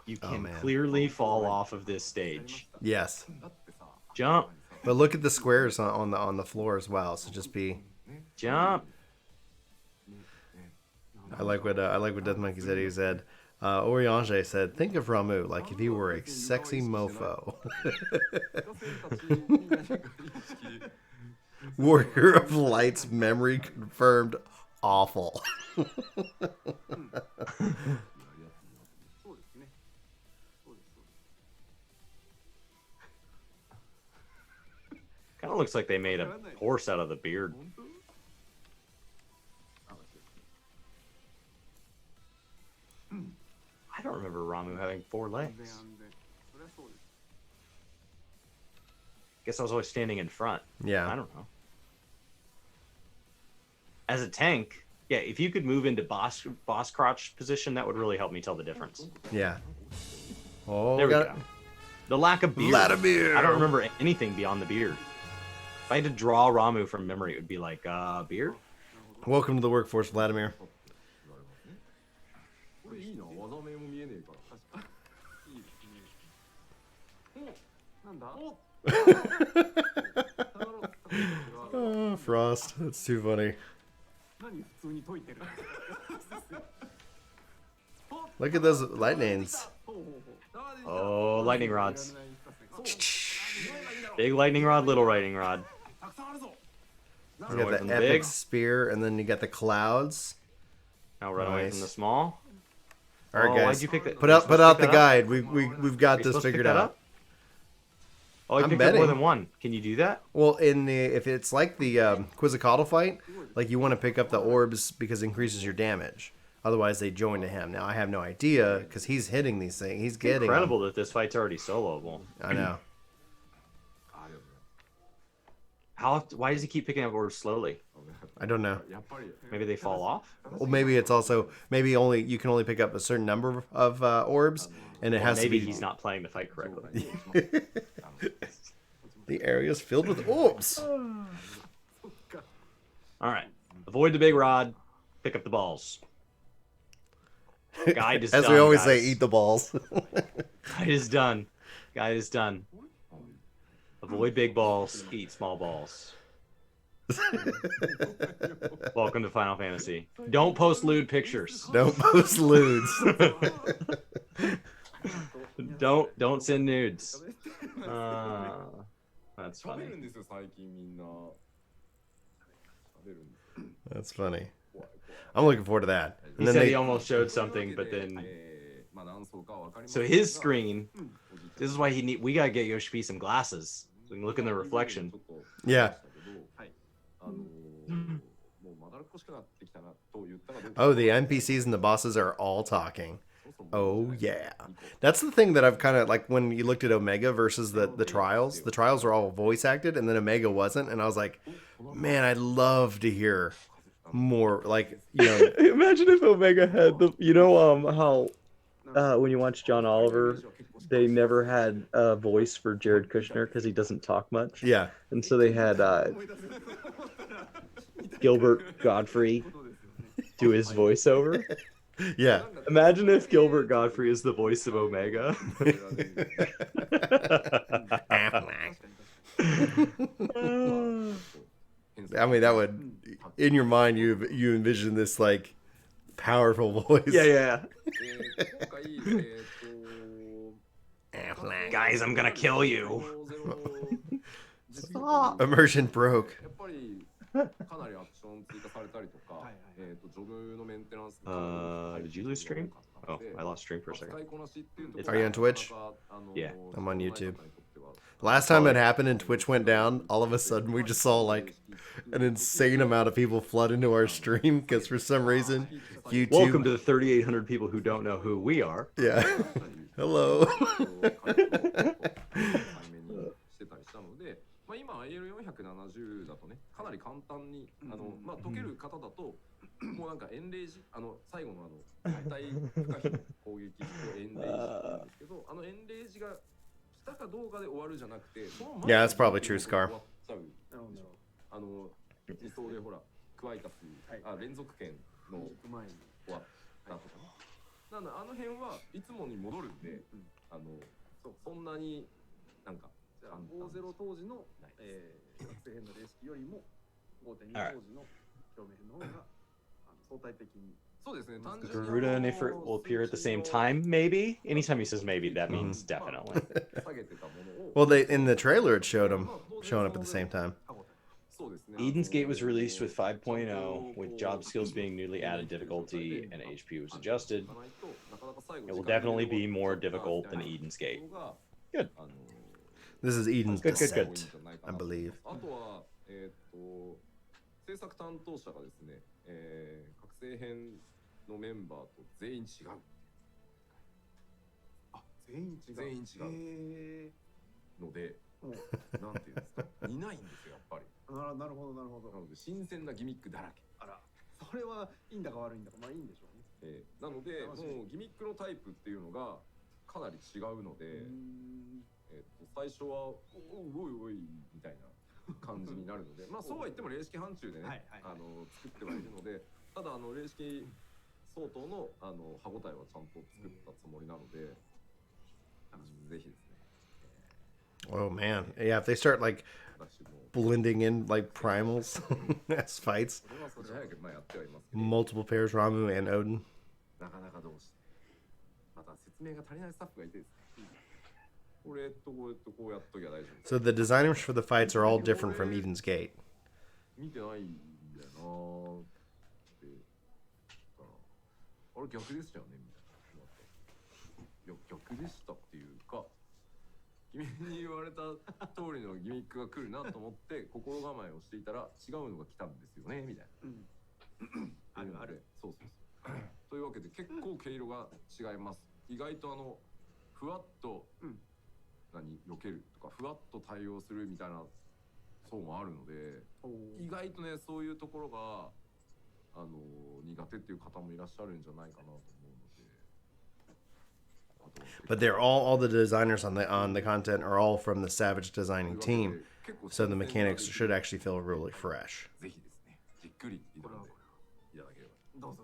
You can clearly fall off of this stage. Yes. Jump. But look at the squares on the floor as well. So just be jump. I like what Death Monkey said. He said, Oriange said, think of Ramu like if he were a sexy mofo. Warrior of Light's memory confirmed awful. Kind of looks like they made a horse out of the beard. I don't remember Ramu having 4 legs. Guess I was always standing in front. Yeah. I don't know. As a tank, yeah, if you could move into boss crotch position, that would really help me tell the difference. Yeah. Oh, there we go. The lack of beard. Vladimir. I don't remember anything beyond the beard. If I had to draw Ramu from memory, it would be like, beard? Welcome to the workforce, Vladimir. Oh, Frost. That's too funny. Look at those lightnings. Oh, lightning rods. Big lightning rod, little lightning rod. You got the epic spear, and then you got the clouds. Now run away from the small. All right, guys. Why'd you pick that? Put out the guide. We've got this figured out. Oh, I picked up more than one. Can you do that? Well, if it's like the Quizzicato fight, like you want to pick up the orbs because it increases your damage. Otherwise, they join to him. Now, I have no idea because he's hitting these things. He's getting incredible that this fight's already soloable. I know. Why does he keep picking up orbs slowly? I don't know. Maybe they fall off? Well, maybe it's also you can only pick up a certain number of orbs, and it has to Maybe be. he's not playing the fight correctly. The area is filled with orbs. All right. Avoid the big rod. Pick up the balls. Guide is As done, we always guys. say, eat the balls. Guide is done. Guide is done. Avoid big balls. Eat small balls. Welcome to Final Fantasy. Don't post lewd pictures. Don't post lewds. Don't send nudes. That's 喋 funny. るんですよ最近みんな。喋るんですよ。 That's funny. 怖い怖い。 I'm looking forward to that. He said he almost showed something, but then まあ何層かは分かります so his screen. This is why we gotta get Yoshi some glasses so we can look in the reflection. Yeah. はい。もうまだらっこしくなってきたなと言ったらどうか。 Oh, the NPCs and the bosses are all talking. Oh yeah, that's the thing that I've kind of like when you looked at Omega versus the trials. The trials were all voice acted, and then Omega wasn't, and I was like, man, I'd love to hear more. Like, you know, Imagine if Omega had the, how when you watch John Oliver, they never had a voice for Jared Kushner because he doesn't talk much, yeah, and so they had Gilbert Godfrey do his voiceover. yeah. Imagine if Gilbert Godfrey is the voice of Omega. I mean, that would in your mind you envision this like powerful voice. Yeah. 今回 Guys, I'm gonna kill you. Immersion broke. やっぱりかなりアクション追加されたりとか、ジョブのメンテナンス Did you lose stream? Oh, I lost stream for a second. Are you on Twitch? Yeah. I'm on YouTube. Last time it happened and Twitch went down, all of a sudden we just saw like an insane amount of people flood into our stream because for some reason YouTube. Welcome to the 3,800 people who don't know who we are. Yeah. Hello. してたりしたので、まあ今 IL470 だとね、かなり簡単にまあ解ける方だともうなんかエンレージ最後の大体不可避の攻撃とエンレージって言うんですけど、エンレージが来たかどうかで終わるじゃなくて、その Yeah, that's probably true, Scar. 終わっちゃう。理想でほらクワイタス連続剣の前に終わったとかね。なので辺はいつもに戻るんで、そんなになんか5-0当時の学生編のレース機よりも 5.2 当時の表面編の方が相対的に。そうですね。単純に Garuda and Ifrit will appear at the same time, maybe? Anytime he says maybe, that means definitely. 下げてたものを Well, in the trailer it showed him showing up at the same time. そうですね。 Eden's Gate was released with 5.0, with job skills being newly added difficulty and HP was adjusted. It will definitely be more difficult than Eden's Gate. Good. This is Eden's Good, good, good. Descent, I believe. あとは制作担当者がですね、覚醒編のメンバーと全員違う。あ、全員違う。全員違う。ので、なんていうんですか、いないんですよやっぱり。なるほどなるほど。なので新鮮なギミックだらけ。あら、それはいいんだか悪いんだか、まあいいんでしょうね。なのでもうギミックのタイプっていうのがかなり違うので、最初はおいおいみたいな感じになるので、まあそうは言っても零式範疇でね、作ってはいるので、ただ零式相当の歯応えはちゃんと作ったつもりなので、ぜひですね。Oh man, yeah. If they start like blending in like primals as fights, multiple pairs, Ramu and Odin. なかなかどうしてまた説明が足りないスタッフがいてですね。これこうやっときゃ大丈夫。 So the designers for the fights are all different from Eden's Gate. 見てないんだよなーって言ったら、あれ逆でしたよねみたいな。いや逆でしたっていうか、君に言われた通りのギミックが来るなと思って心構えをしていたら違うのが来たんですよねみたいな。あるある。そうそうそう。というわけで結構毛色が違います。意外とふわっと、避けるとかふわっと対応するみたいな層もあるので、意外とねそういうところが苦手っていう方もいらっしゃるんじゃないかなと思うので。But they're all the designers on the content are all from the Savage designing team, so the mechanics should actually feel really fresh. ぜひですね、じっくり挑んでいただければ。どうぞ。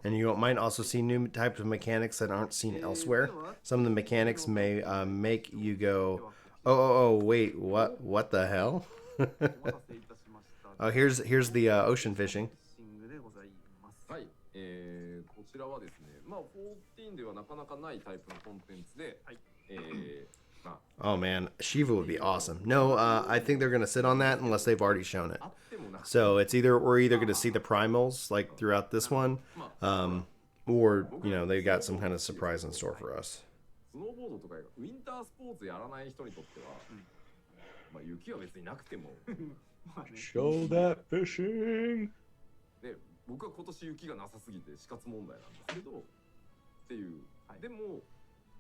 And you might also see new types of mechanics that aren't seen elsewhere. Some of the mechanics may make you go, oh, wait, what the hell? お待たせいたしました。 Oh, here's the ocean fishing. シングでございます。はい、こちらはですね、まあ14ではなかなかないタイプのコンテンツで、まあ Oh man, Shiva would be awesome. No, I think they're gonna sit on that unless they've already shown it. あってもなく So it's we're either gonna see the primals like throughout this one, or they got some kind of surprise in store for us. スノーボードとかウィンタースポーツやらない人にとっては、まあ雪は別になくても、まあね Show that fishing. で僕は今年雪がなさすぎて死活問題なんですけどっていう、でも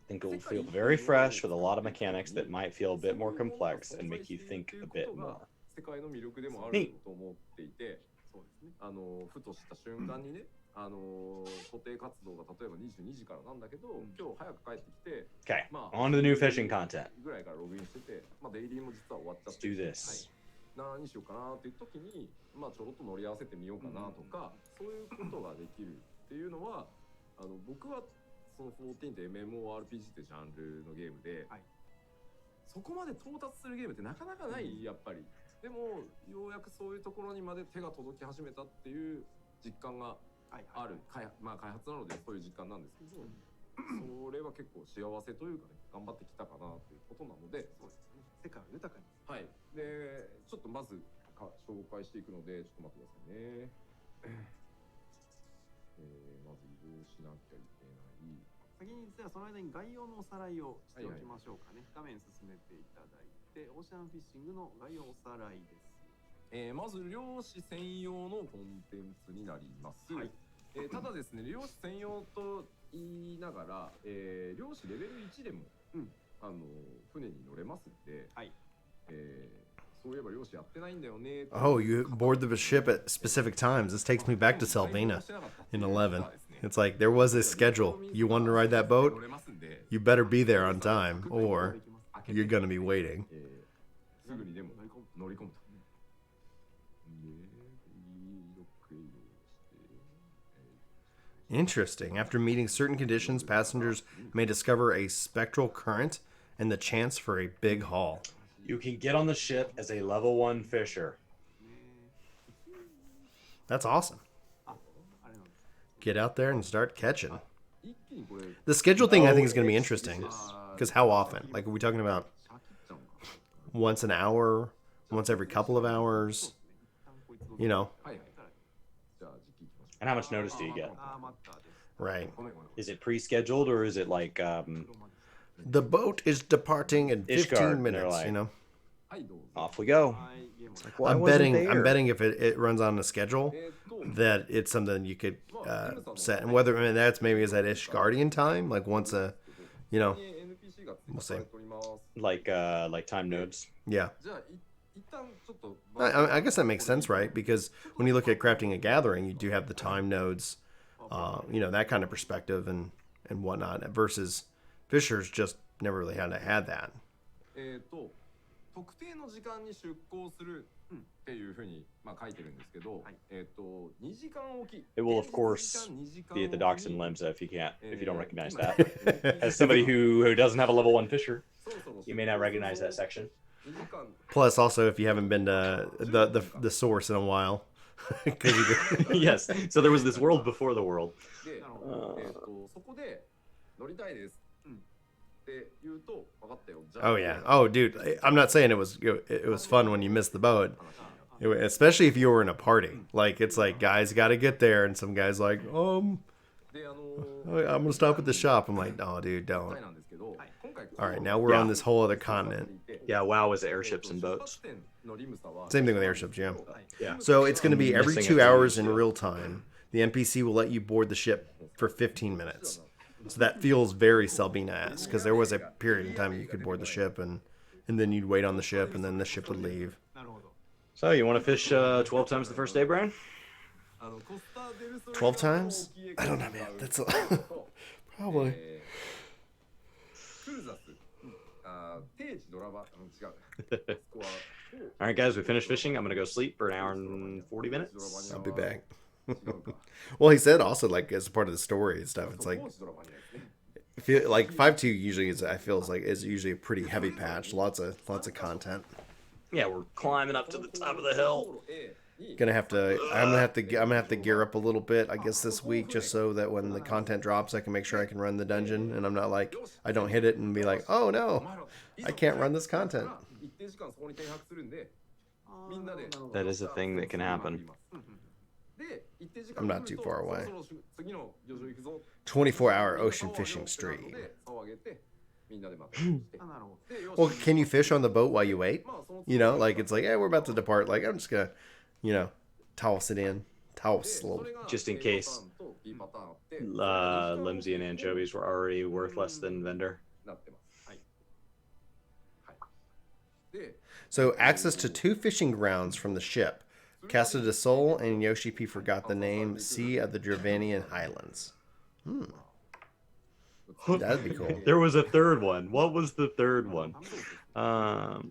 I think it will feel very fresh with a lot of mechanics that might feel a bit more complex and make you think a bit more. 世界の魅力でもあると思っていて、そうですね。ふとした瞬間にね、固定活動が例えば22時からなんだけど、今日早く帰ってきて、 Okay, まあ on to the new fishing content. ぐらいからログインしてて、まあデイリーも実は終わっちゃっ Let's て、 do this. 何しようかなっていう時に、まあちょろっと乗り合わせてみようかなとか、そういうことができるっていうのは、僕はその14って MMORPG ってジャンルのゲームで、そこまで到達するゲームってなかなかない、やっぱり。でもようやくそういうところにまで手が届き始めたっていう実感がある、まあ開発なのでそういう実感なんですけど、それは結構幸せというかね、頑張ってきたかなということなので、そうですね。世界を豊かに。はい。で、ちょっとまず紹介していくので、ちょっと待ってくださいね。まず移動しなきゃいけない。先にではその間に概要のおさらいをしておきましょうかね。画面進めていただいて、オーシャンフィッシングの概要おさらいです。まず漁師専用のコンテンツになります。ただですね、漁師専用と言いながら、漁師レベル1でも、船に乗れますんで、そういえば漁師やってないんだよね。Oh, you board the ship at specific times. This takes me back to Salvina in 11. It's like there was a schedule. You want to ride that boat? You better be there on time, or you're gonna be waiting. すぐにでも乗り込むと。Interesting. After meeting certain conditions, passengers may discover a spectral current and the chance for a big haul. You can get on the ship as a level 1 fisher. That's awesome. Get out there and start catching. The schedule thing I think is going to be interesting. Because how often? Like, are we talking about once an hour? Once every couple of hours? You know? And how much notice do you get? Right. Is it pre-scheduled or is it like The boat is departing in 15 Ishgard, minutes, like- you know? off we go? Well, I I'm wasn't betting there. if it runs on a schedule that it's something you could set, and whether that's maybe is that Ishgardian time, like once a, you know, we'll see. Like time nodes. Yeah, I guess that makes sense, right? Because when you look at crafting a gathering, you do have the time nodes, you know, that kind of perspective and whatnot. Versus Fisher's just never really had that. 特定の時間に出港するっていうふうにまあ書いてるんですけど、2時間おき。 It will of course be at the docks and Lemza if you don't recognize that. As somebody who doesn't have a level 1 fisher, you may not recognize that section. Plus, also if you haven't been to the source in a while, Yes. So there was this world before the world. で、そこで乗りたいです。って言うと分かったよ。 Oh yeah. Oh dude, I'm not saying it was fun when you missed the boat, especially if you were in a party. Like it's like guys got to get there, and some guys like, I'm gonna stop at the shop. I'm like, oh dude, don't. All right, now we're on this whole other continent. Yeah, WoW is airships and boats. Same thing with airships, yeah. Yeah. So it's going to be every Missing 2 it. hours in real time. the NPC will let you board the ship for 15 minutes. So that feels very Selbina-esque, because there was a period in time you could board the ship, and then you'd wait on the ship, and then the ship would leave. So you want to fish 12 times the first day, Brian? 12 times? I don't know, man. That's a probably. All right, guys, we finished fishing. I'm gonna go sleep for an hour and 40 minutes. I'll be back. Well, he said also, like, as part of the story and stuff, it's like, like 5.2 usually is, I feel is usually a pretty heavy patch. Lots of content. Yeah, we're climbing up to the top of the hill. I'm gonna have to gear up a little bit, I guess, this week, just so that when the content drops, I can make sure I can run the dungeon, and I'm not like, I don't hit it and be like, oh no, I can't run this content. That is a thing that can happen. I'm not too far away. 24-hour ocean fishing stream. Well, can you fish on the boat while you wait? You know, like, it's like, hey, we're about to depart. Like, I'm just gonna, toss it in. Toss a little. Just in case Limsey and anchovies were already worth less than vendor. So, access to 2 fishing grounds from the ship. Casa de Sol and Yoshi P forgot the name, Sea of the Dravanian Highlands. That'd be cool. There was a third one. What was the third one? Cool.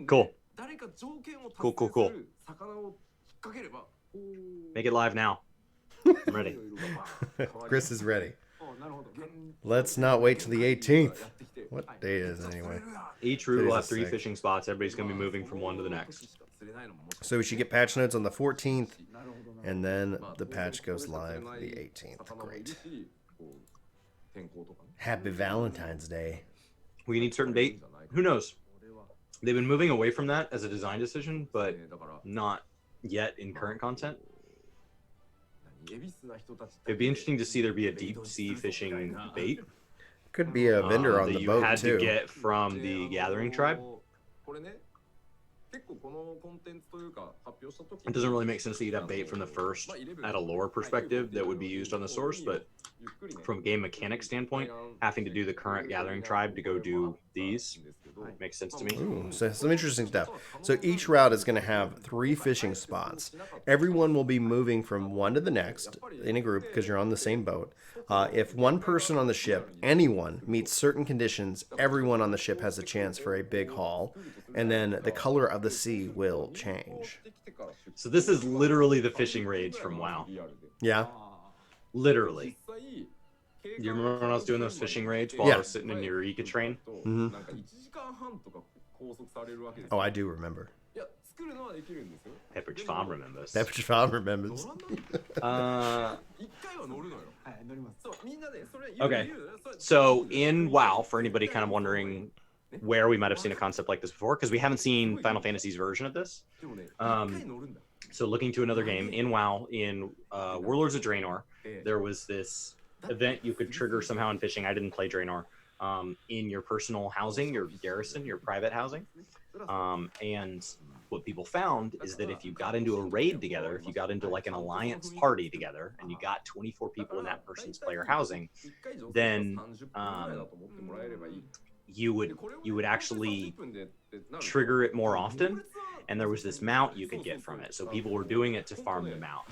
Cool. Make it live now. I'm ready. Chris is ready. Let's not wait till the 18th. What day is it anyway? Each route will have 3 fishing spots. Everybody's going to be moving from one to the next. So we should get patch notes on the 14th, and then the patch goes live the 18th. Great. Happy Valentine's Day. We need certain bait. Who knows? They've been moving away from that as a design decision, but not yet in current content. It'd be interesting to see there be a deep sea fishing bait. Could be a vendor on the boat, you had too. to get from the Gathering Tribe. It doesn't really make sense that you'd have bait from the first at a lore perspective that would be used on the source, but from a game mechanic standpoint, having to do the current Gathering Tribe to go do these makes sense to me. Ooh, so some interesting stuff. So each route is going to have 3 fishing spots. Everyone will be moving from one to the next in a group because you're on the same boat. If one person on the ship, anyone, meets certain conditions, everyone on the ship has a chance for a big haul, and then the color of the sea will change. So this is literally the fishing raids from WoW. Yeah? Literally. You remember when I was doing those fishing raids while I was sitting in Eureka train? Mm-hmm. Oh, I do remember. Pepperidge Farm remembers. Pepperidge Farm remembers. Okay. So in WoW, for anybody kind of wondering where we might have seen a concept like this before, because we haven't seen Final Fantasy's version of this. So looking to another game, in WoW, in Warlords of Draenor, there was this event you could trigger somehow in fishing. I didn't play Draenor. In your personal housing, your garrison, your private housing. And what people found is that if you got into a raid together, if you got into like an alliance party together, and you got 24 people in that person's player housing, then you would actually trigger it more often. And there was this mount you could get from it. So people were doing it to farm the mount.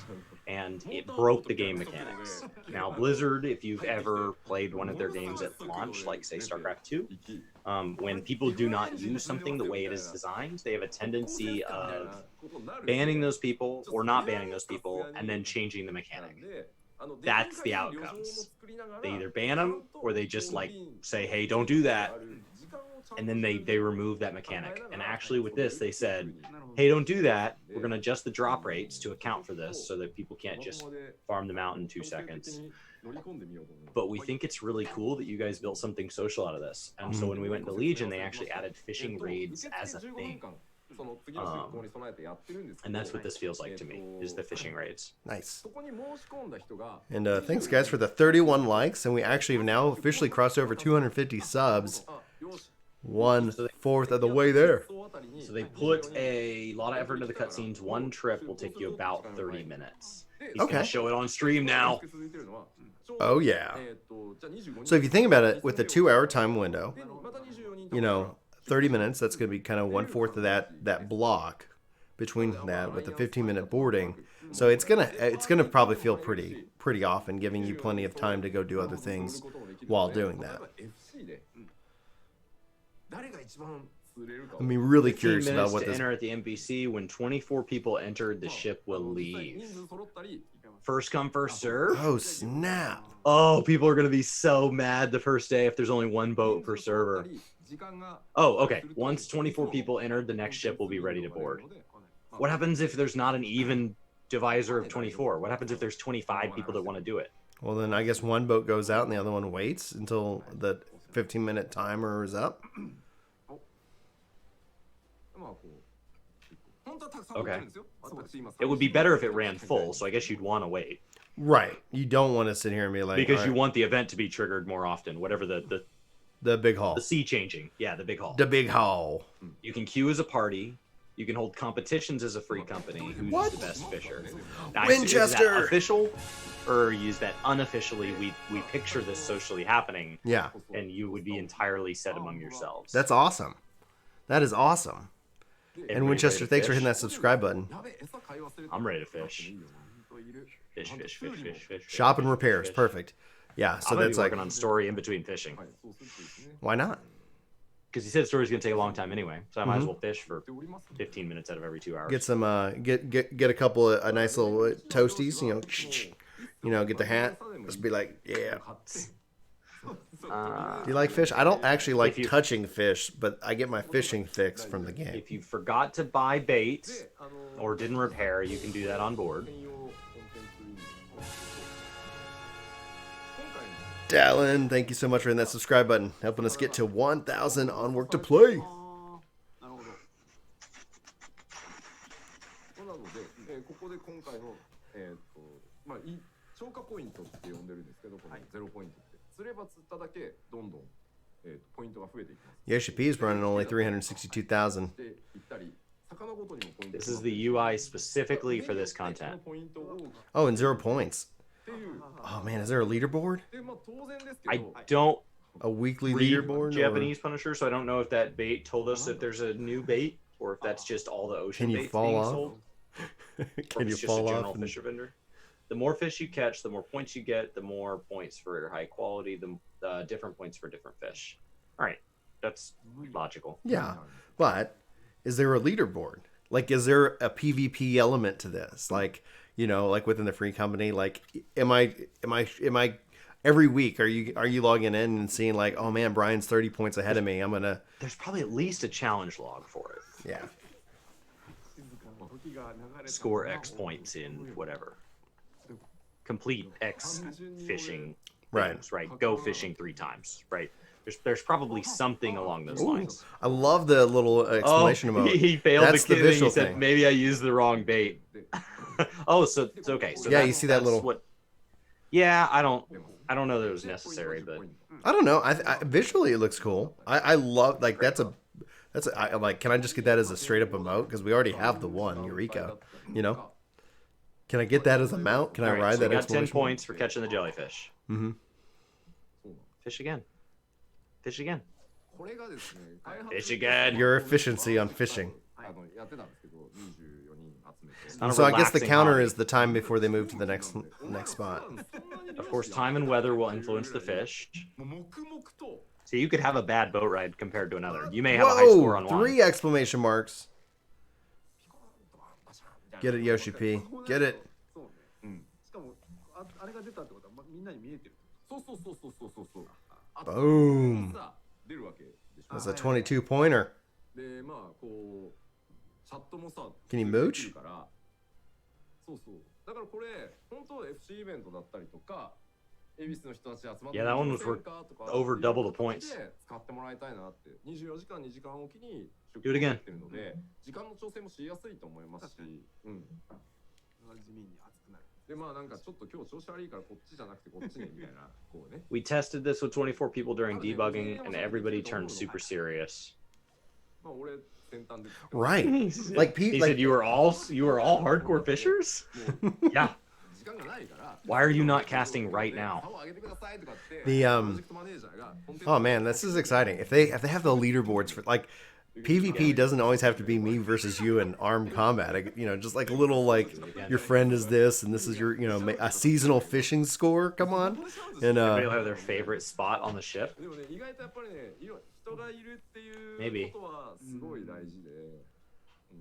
And it broke the game mechanics. Now, Blizzard, if you've ever played one of their games at launch, like, say, StarCraft 2, when people do not use something the way it is designed, they have a tendency of banning those people or not banning those people and then changing the mechanic. That's the outcomes. They either ban them or they just, like, say, hey, don't do that. And then they remove that mechanic. And actually with this, they said, hey, don't do that. We're going to adjust the drop rates to account for this so that people can't just farm them out in 2 seconds. But we think it's really cool that you guys built something social out of this. And so when we went to Legion, they actually added fishing raids as a thing. And that's what this feels like to me, is the fishing raids. Nice. And thanks, guys, for the 31 likes. And we actually have now officially crossed over 250 subs. 1/4 of the way there. So they put a lot of effort into the cutscenes. One trip will take you about 30 minutes. He's Okay. gonna show it on stream now. Oh yeah. So if you think about it, with a 2-hour time window, you know, 30 minutes, that's going to be kind of 1/4 of that block between that with the 15-minute boarding. So it's gonna probably feel pretty often, giving you plenty of time to go do other things while doing that. I'm really 15 curious minutes about what to this. enter at the NPC. When 24 people entered, the ship will leave. First come, first serve. Oh snap! Oh, people are gonna be so mad the first day if there's only one boat per server. Oh, okay. Once 24 people entered, the next ship will be ready to board. What happens if there's not an even divisor of 24? What happens if there's 25 people that want to do it? Well, then I guess one boat goes out and the other one waits until the 15-minute timer is up. Okay. It would be better if it ran full, so I guess you'd want to wait. Right. You don't want to sit here and be like, Because all you right, want the event to be triggered more often, whatever the big haul. sea changing. Yeah, the big haul. The big haul. You can queue as a party. You can hold competitions as a free company. Who's the best fisher? Now, Winchester! Is that official, or is that unofficially? We picture this socially happening, Yeah. and you would be entirely set among yourselves. That's awesome. That is awesome. Everybody And Winchester, ready to thanks for fish? hitting that subscribe button. I'm ready to fish. Fish, fish, fish, fish, fish. Shop and fish, repairs. fish. Perfect. Yeah, so I'm gonna that's be like, working on story in between fishing. why not? Because he said the story's gonna take a long time anyway, so I might as well fish for 15 minutes out of every 2 hours. Get some, get a couple of nice little toasties, you know, get the hat. Just be like, yeah. Do you like fish? I don't actually like touching fish, but I get my fishing fix from the game. If you forgot to buy bait or didn't repair, you can do that on board. Dallin, thank you so much for hitting that subscribe button, helping us get to 1,000 on Work to Play. 超過ポイントって呼んでるんですけど、このゼロポイントって釣れば釣っただけどんどんポイントが増えていきます。 Yoshi P is running only 362,000. This is the UI specifically for this content. Oh, and 0 points. Oh man, is there a leaderboard? I don't A weekly read leaderboard? Japanese Punisher, so I don't know if that bait told us if there's a new bait or if that's just all the ocean Can you baits fall being off? sold. Can you It's just a fall general off? fisher vendor. The more fish you catch, the more points you get, the more points for high quality, the different points for different fish. All right, that's logical. Yeah, but is there a leaderboard? Like, is there a PvP element to this? Like, you know, like within the free company, like, am I every week? Are you logging in and seeing like, oh man, Brian's 30 points ahead of me. I'm gonna. There's probably at least a challenge log for it. Yeah. Score X points in whatever. Complete X fishing things, right? Go fishing 3 times, right? There's probably something along those lines. I love the little exclamation emote. He failed That's the the kid. visual He said thing. maybe I used the wrong bait. Oh, so it's okay. So Yeah, you see that little. Yeah, I don't know that it was necessary, but I don't know. I visually it looks cool. I love like I'm like, can I just get that as a straight up emote? Because we already have the one Eureka, you know. Can I get that as a mount? Can I All right, ride so that? we got 10 exclamation points for catching the jellyfish. Mm-hmm. Fish again. Fish again. これがですね、 Fish again. Your efficiency on fishing. やってたんですけど、24人集めて。 On a So I guess the relaxing counter hobby. is the time before they move to the next spot. Of course, time and weather will influence the fish. 黙々と So you could have a bad boat ride compared to another. You may have a high score on Whoa! one. 3 exclamation marks. Get it, Yoshi P. Get it. そうね。しかもあれが出たってことはみんなに見えてる。そうそうそうそうそうそう。 Boom. さ出るわけでしょ。 That's a 22 pointer. でまあこうチャットもさ Can you で mooch? きるからそうそうだからこれ本当 FC イベントだったりとか恵比寿の人たち集まって Yeah, that one was worth over double the points. 使ってもらいたいなって24時間2時間おきに Do it again. ってるので時間の調整もしやすいと思いますし、うん、地味に熱くなる。We tested this with 24 people during debugging, and everybody turned super serious. Right. He said you were all hardcore fishers? Yeah. Why are you not casting right now? Oh man, this is exciting. If they have the leaderboards for like PvP doesn't always have to be me versus you in armed combat. Just like a little like your friend is this and this is your a seasonal fishing score. Come on, and everybody have their favorite spot on the ship. Maybe.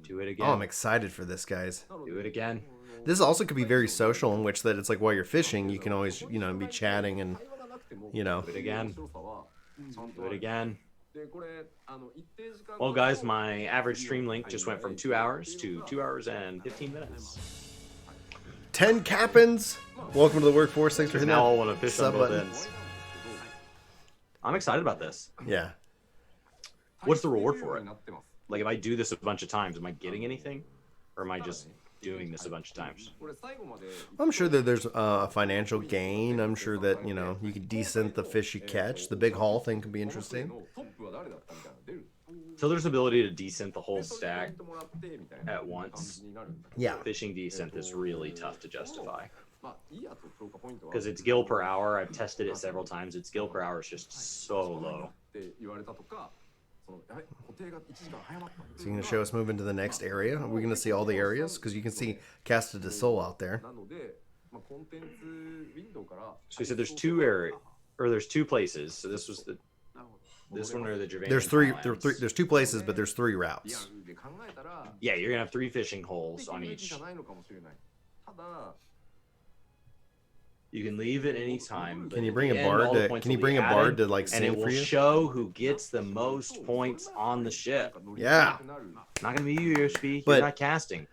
Do it again. Oh, I'm excited for this, guys. Do it again. This also could be very social, in which that it's like while you're fishing, you can always be chatting and Do it again. Do it again. Well, guys, my average stream length just went from 2 hours to 2 hours and 15 minutes. 10 Capins! Welcome to the workforce. Thanks for hitting now that I want to fish on both button. ends. I'm excited about this. Yeah. What's the reward for it? Like, if I do this a bunch of times, am I getting anything? Or am I just doing this a bunch of times? I'm sure that there's a financial gain. I'm sure that, you can descent the fish you catch. The big haul thing could be interesting. So there's ability to descent the whole stack at once. Yeah. Fishing descent is really tough to justify. Because its gill per hour, I've tested it several times, its gill per hour is just so low. So you're going to show us moving to the next area? Are we going to see all the areas? Because you can see Casta de Sol out there. So he said there's there's two places. So this was this one or the Gervanian There's two places, but there's 3 routes. Yeah, you're going to have 3 fishing holes on each. You can leave at any time. Can you bring a bard to? Can you bring a bard to like sing for you? And it will show who gets the most points on the ship. Yeah. Not gonna be you, USP. You're not casting.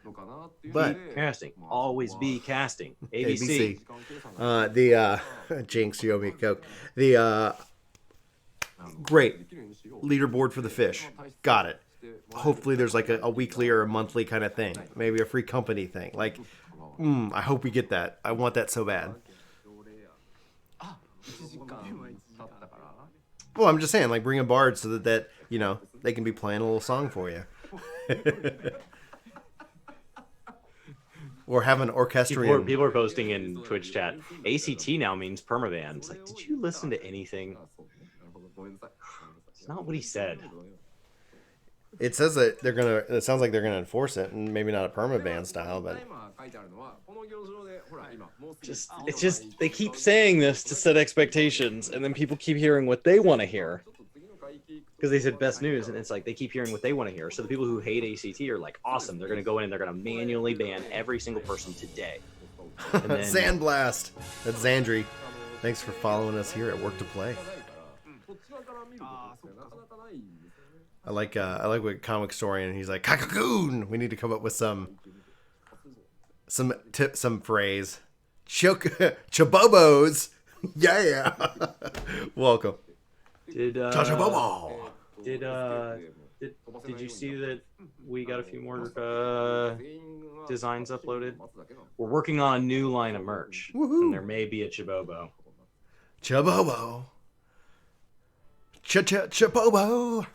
But casting. Always be casting. ABC. The Jinx, you owe me a Coke. The great leaderboard for the fish. Got it. Hopefully there's like a weekly or a monthly kind of thing. Maybe a free company thing. Like, I hope we get that. I want that so bad. Well, I'm just saying, like, bring a bard so that they can be playing a little song for you. Or have an orchestrion. People are posting in Twitch chat. ACT now means permaban. It's like, did you listen to anything? It's not what he said. It says that it sounds like they're gonna enforce it, and maybe not a permaban style, but it's just they keep saying this to set expectations, and then people keep hearing what they want to hear. Because they said best news, and it's like they keep hearing what they want to hear. So the people who hate ACT are like, awesome. They're gonna go in and they're gonna manually ban every single person today. And then, Sandblast. That's Xandrii. Thanks for following us here at Work to Play. I like what Comic Historian. He's like, Kakakoon. We need to come up with some phrase. Chabobos. Yeah. Welcome. Did you see that we got a few more designs uploaded? We're working on a new line of merch. Woohoo. And there may be a Chabobo. Chabobo. Chabobo.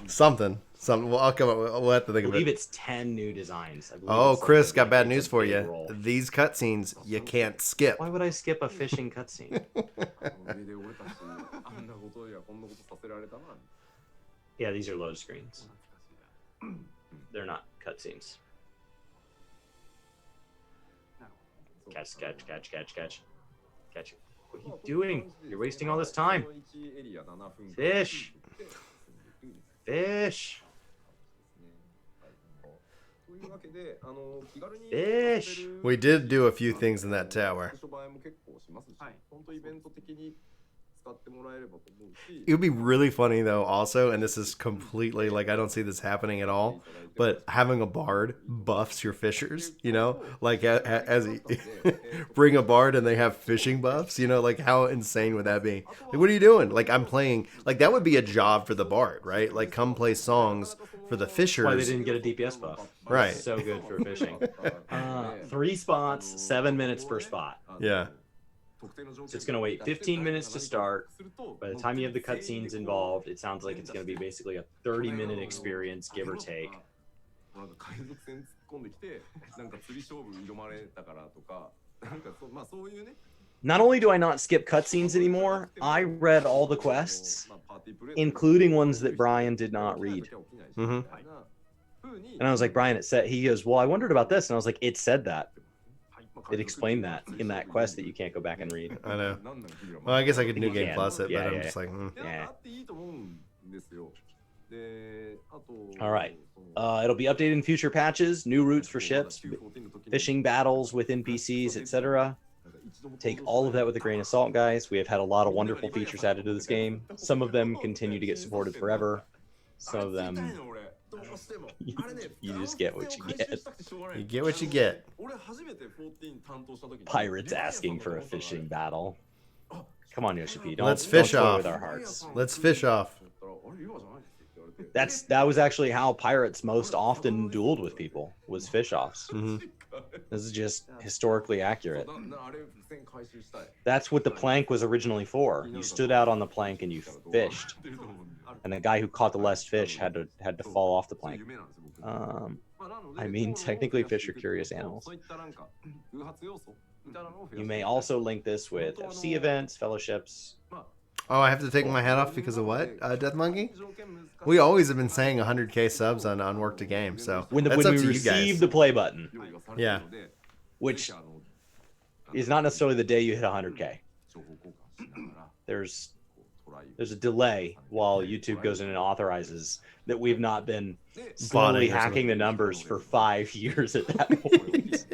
Something. Well, I'll come up. We'll have to think I of it. believe it's 10 new designs. Oh, Chris, got bad news for you. Roll. These cutscenes you can't skip. Why would I skip a fishing cutscene? Yeah, these are load screens. They're not cutscenes. Catch. What are you doing? You're wasting all this time. Fish. Fish. We did do a few things in that tower. It would be really funny though also, and this is completely like I don't see this happening at all, but having a bard buffs your fishers, like as bring a bard and they have fishing buffs, like how insane would that be? Like, what are you doing? Like, I'm playing, like that would be a job for the bard, right? Like, come play songs for the fishers. Why they didn't get a DPS buff? Right. So good for fishing. 3 spots, 7 minutes per spot. Yeah. So it's going to wait 15 minutes to start. By the time you have the cutscenes involved, it sounds like it's going to be basically a 30-minute experience, give or take. Not only do I not skip cutscenes anymore, I read all the quests, including ones that Brian did not read. Mm-hmm. And I was like, Brian, it said, he goes, well, I wondered about this. And I was like, it said that. It explained that in that quest that you can't go back and read. I know. Well, I guess I could New You Game can. Plus it, Yeah, but I'm yeah, just like, Yeah. All right. It'll be updated in future patches, new routes for ships, fishing battles with NPCs, etc. Take all of that with a grain of salt, guys. We have had a lot of wonderful features added to this game. Some of them continue to get supported forever. Some of them, you just get what you get. you get what you get. Pirates asking for a fishing battle. Come on, Yoshi P. Let's fish don't toy off. with our hearts. Let's fish off. That was actually how pirates most often dueled with people, was fish offs. Mm-hmm. This is just historically accurate. That's what the plank was originally for. You stood out on the plank and you fished, and the guy who caught the less fish had to fall off the plank. I mean, technically, fish are curious animals. You may also link this with FC events, fellowships. Oh, I have to take my hat off because of what? Death Monkey? We always have been saying 100K subs on Work to Game, so When that's we up to you receive guys. the play button, Yeah. which is not necessarily the day you hit 100K. There's a delay while YouTube goes in and authorizes that we've not been slowly Botting or hacking something. the numbers for 5 years at that point.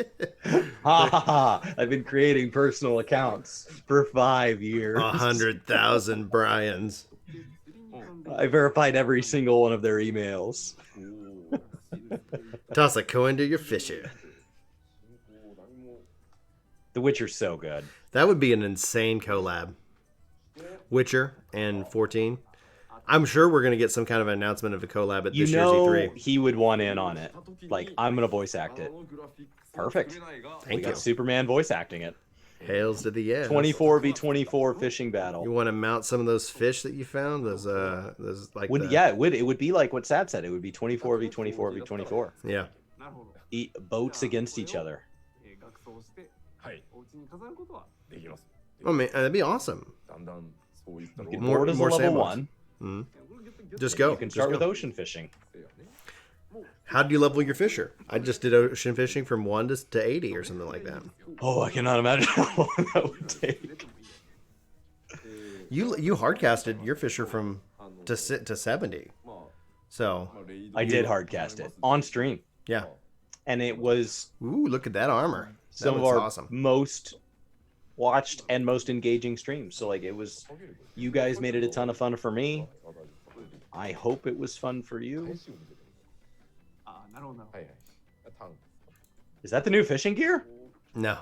Ha ha ha! I've been creating personal accounts for 5 years. 100,000 Bryans. I verified every single one of their emails. Toss a coin to your fisher. The Witcher's so good. That would be an insane collab. Witcher and 14. I'm sure we're going to get some kind of announcement of a collab at You this year's know E3. he would want in on it. Like, I'm going to voice act it. Perfect. We Thank you. got Superman voice acting it. Hails to the yeah. 24v24 fishing battle. You want to mount some of those fish that you found? Those like Yeah, it would be like what Sad said. It would be 24v24v24. Yeah. Boats against each other. Oh man, that'd be awesome. Get More- bored as a more level sandbox. 1. Just go. You can Just start go. with ocean fishing. How do you level your fisher? I just did ocean fishing from 1 to 80 or something like that. Oh, I cannot imagine how long that would take. You hardcasted your fisher from to 70. So I did hardcast it on stream, yeah. and it was Ooh, look at that armor. That some of looks our awesome. most watched and most engaging streams. So like, it was, you guys made it a ton of fun for me. I hope it was fun for you. Is that the new fishing gear? No.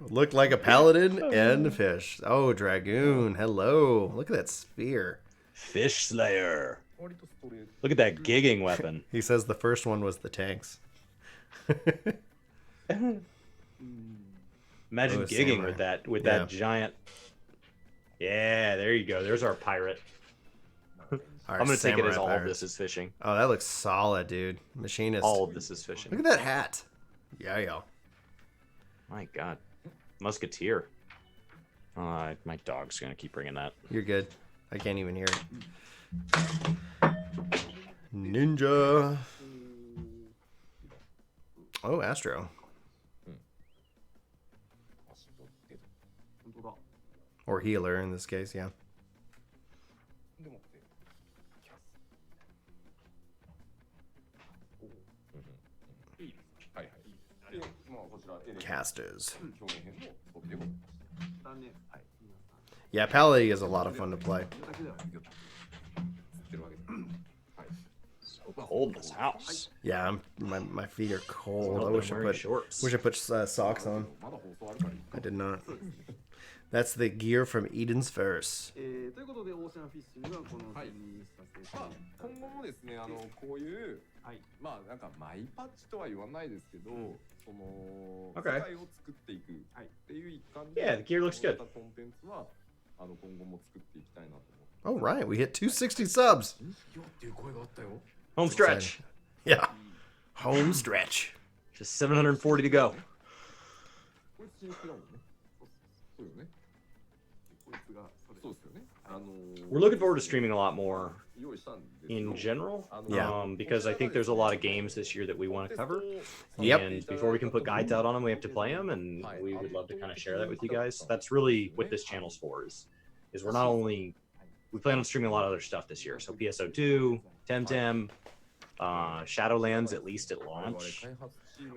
Looked like a paladin and a fish. Oh, dragoon. Hello. Look at that spear. Fish Slayer. Look at that gigging weapon. He says the first one was the tanks. Imagine Oh, gigging samurai. with Yeah. that giant. Yeah, there you go. There's our pirate. Our I'm gonna take it as samurai all of pirates. this is fishing. Oh, that looks solid, dude. Machinist. All of this is fishing. Look at that hat. Yeah. My God, musketeer. My dog's gonna keep bringing that. You're good. I can't even hear it. Ninja. Oh, Astro. Or healer in this case, yeah. Casters. Yeah, Pally is a lot of fun to play. So cold in this house. Yeah, my feet are cold. Oh, I wish I'm I wearing put shorts. socks on. I did not. That's the gear from Eden's Verse. ということでオーシャンフィッシングはこの辺にさせまあ今後もですねこういうはいまあなんかマイパッチとは言わないですけど、その Okay. 世界を作っていくっていう一環で Yeah, the gear looks good. こういったコンテンツは今後も作っていきたいなと思って。 All right, we hit 260 subs. よっていう声があったよ。 Home stretch. Yeah, home stretch. Just 740 to go. これ新規だもんね。そうよね。こいつがそれそうですよね。We're looking forward to streaming a lot more 用意したんですよ in general. Yeah. Because I think there's a lot of games this year that we want to cover. Yep. And before we can put guides out on them, we have to play them, and we would love to kind of share that with you guys. That's really what this channel's for. Is we're not only we plan on streaming a lot of other stuff this year. So PSO2, Temtem, Shadowlands at least at launch.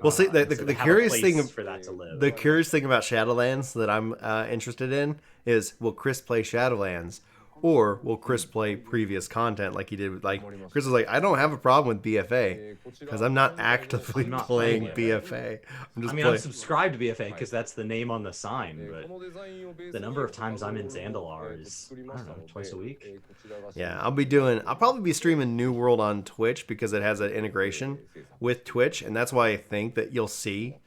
Well, see, the So to have a curious thing place for that to live. the curious thing about Shadowlands that I'm interested in is, will Chris play Shadowlands, or will Chris play previous content like he did with, like, Chris was like, I don't have a problem with BFA because I'm not actively I'm not playing playing BFA. I'm just I mean, playing. I'm subscribed to BFA because that's the name on the sign, but the number of times I'm in Zandalar is, I don't know, twice a week. Yeah, I'll probably be streaming New World on Twitch because it has an integration with Twitch, and that's why I think that you'll see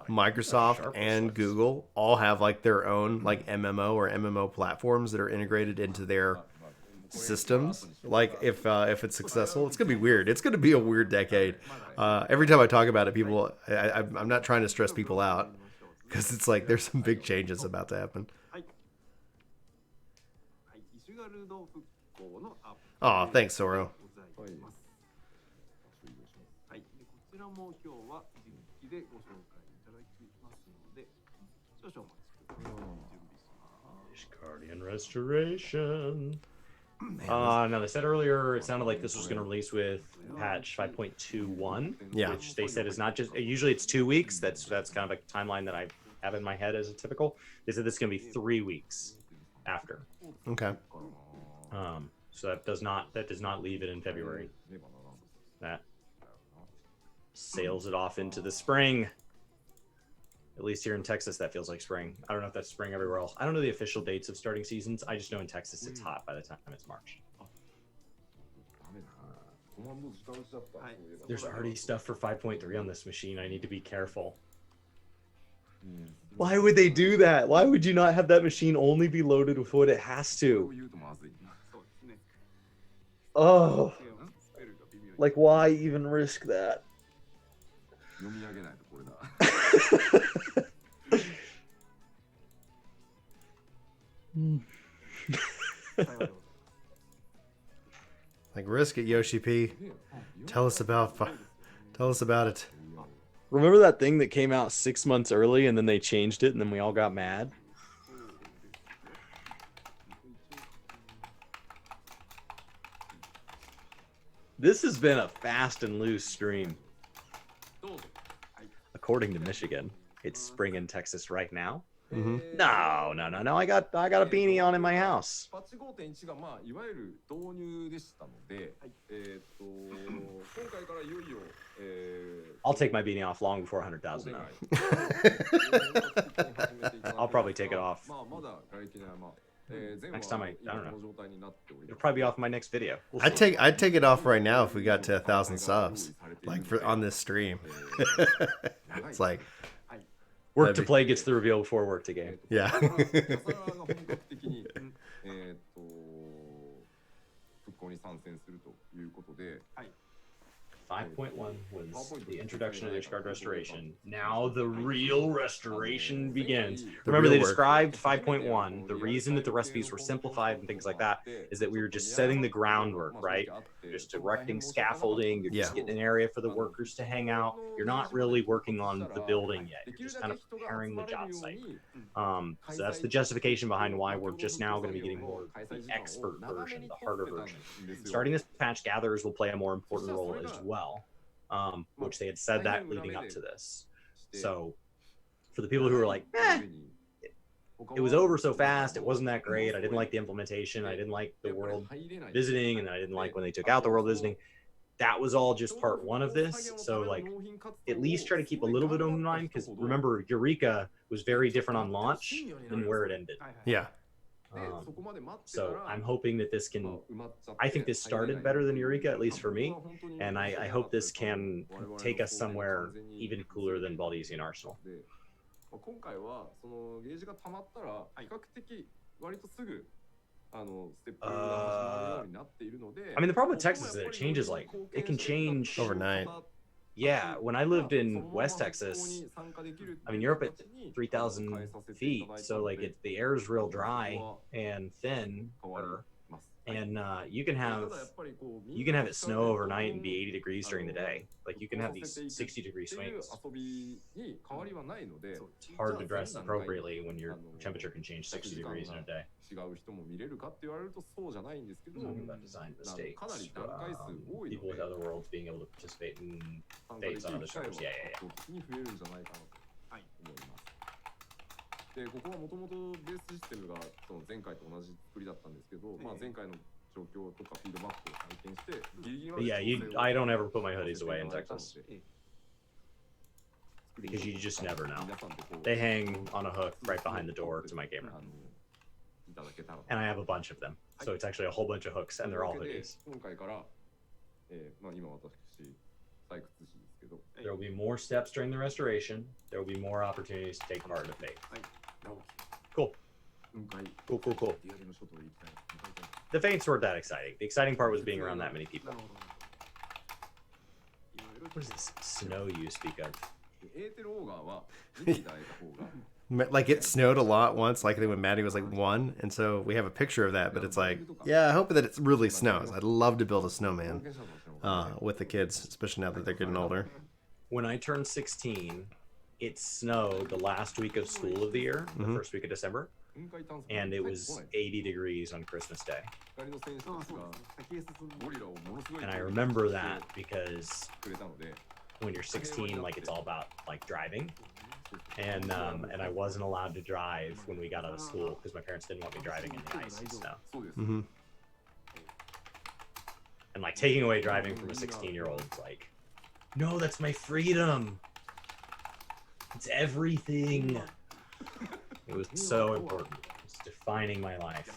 Microsoft and Google all have like their own like MMO or MMO platforms that are integrated into their systems. Like if it's successful, it's gonna be weird. It's gonna be a weird decade. Every time I talk about it, people, I'm not trying to stress people out because it's like there's some big changes about to happen. はいイシュガルド復興のアップ Oh, thanks, Soro. ございますはいでこちらも今日は実機でご紹介いただきますので少々お待ちください準備します Guardian Restoration. Now they said earlier it sounded like this was going to release with patch 5.21, Yeah. which they said is not just usually it's 2 weeks. That's kind of a timeline that I have in my head as a typical. They said this is going to be 3 weeks after. Okay. So that does not leave it in February. That sails it off into the spring. At least here in Texas, that feels like spring. I don't know if that's spring everywhere else. I don't know the official dates of starting seasons. I just know in Texas it's hot by the time it's March. There's already stuff for 5.3 on this machine. I need to be careful. Why would they do that? Why would you not have that machine only be loaded with what it has to? そうですね Oh, スペルが微妙に like why even risk that? 読み上げないとこれだ。 Like, risk it, Yoshi P. Tell us about it. Remember that thing that came out 6 months early and then they changed it and then we all got mad? This has been a fast and loose stream. According to Michigan, it's spring in Texas right now. Mm-hmm. No. I got a beanie on in my house. パッチ5.1がまあいわゆる導入でしたので、今回からいよいよ、I'll take my beanie off long before 100,000 now. I'll probably take it off. まあまだ瓦礫の山。 Next time I don't know. この状態になっております It'll probably be off my next video. We'll I'd see. take it off right now if we got to 1,000 subs, like on this stream. It's like, Work to play gets the reveal before work to game. yeah. 笠原が本格的に復興に参戦するということで、 5.1 was the introduction of the Ishgard Restoration. Now the real restoration begins. Remember, real they work. described 5.1. The reason that the recipes were simplified and things like that is that we were just setting the groundwork, right? Just erecting scaffolding. You're just Yeah. getting an area for the workers to hang out. You're not really working on the building yet. You're just kind of preparing the job site. So that's the justification behind why we're just now going to be getting more of the expert version, the harder version. Starting this patch, gatherers will play a more important role as well, which they had said that leading up to this. So for the people who were like, it was over so fast, it wasn't that great, I didn't like the implementation, I didn't like the world visiting, and I didn't like when they took out the world visiting, that was all just part one of this. So like, at least try to keep a little bit in mind, because remember, Eureka was very different on launch than where it ended. Yeah. So I'm hoping that this can. I think this started better than Eureka, at least for me, and I hope this can take us somewhere even cooler than Baldesian Arsenal. 今回はそのゲージが溜まったら比較的割とすぐステップが始まるようになっているので I mean, the problem with Texas is that it changes like it can change Overnight. Yeah, when I lived in West Texas, I mean, you're up at 3,000 feet, so like the air is real dry and thin, and you can have it snow overnight and be 80 degrees during the day. Like you can have these 60-degree swings. It's hard to dress appropriately when your temperature can change 60 degrees in a day. 違う人も見れるかって言われるとそうじゃないんですけど、 Talking about design mistakes, かなり段階数多いの people with で other worlds being able to participate in 参加で fates き on る other 機会は servers. Yeah, yeah, yeah. 圧倒的に増えるんじゃないかなと思います。で、ここはもともとベースシステムがその前回と同じ作りだったんですけど、まあ前回の状況とかフィードバックを体験してギリギリま But で yeah, I don't ever put my hoodies away in Texas because you just never know. 皆さんでこう They hang on a hook right behind the door to my gamer, いただけたら and I have a bunch of them. So it's actually a whole bunch of hooks, and they're all というわけで hoodies. 今回からまあ今私採掘士ですけど There will be more steps during the restoration. There will be more opportunities to take part in the fate. 直樹 Cool. 雲海 Cool, cool, cool. ディアリの諸島へ行きたい向かいたい The fates weren't that exciting. The exciting part was being around that many people. なるほど。いろいろ What is this snow you speak of? エーテルオーガーは見ていただいた方が Like it snowed a lot once, like when Maddie was like 1, and so we have a picture of that. But it's like, yeah, I hope that it really snows. I'd love to build a snowman with the kids, especially now that they're getting older. When I turned 16, it snowed the last week of school of the year, the first week of December, 雲海探索 and it 入って was こない 80 degrees on Christmas Day. 光の戦士たちが先へ進んでゴリラをものすごい And I remember that because くれたので when you're 16, like it's all about like driving, and I wasn't allowed to drive when we got out of school because my parents didn't want me driving in the ice and snow. そうです Hmm. And like taking away driving from a 16-year-old is like, no, that's my freedom. It's everything. It was so important. It's defining my life.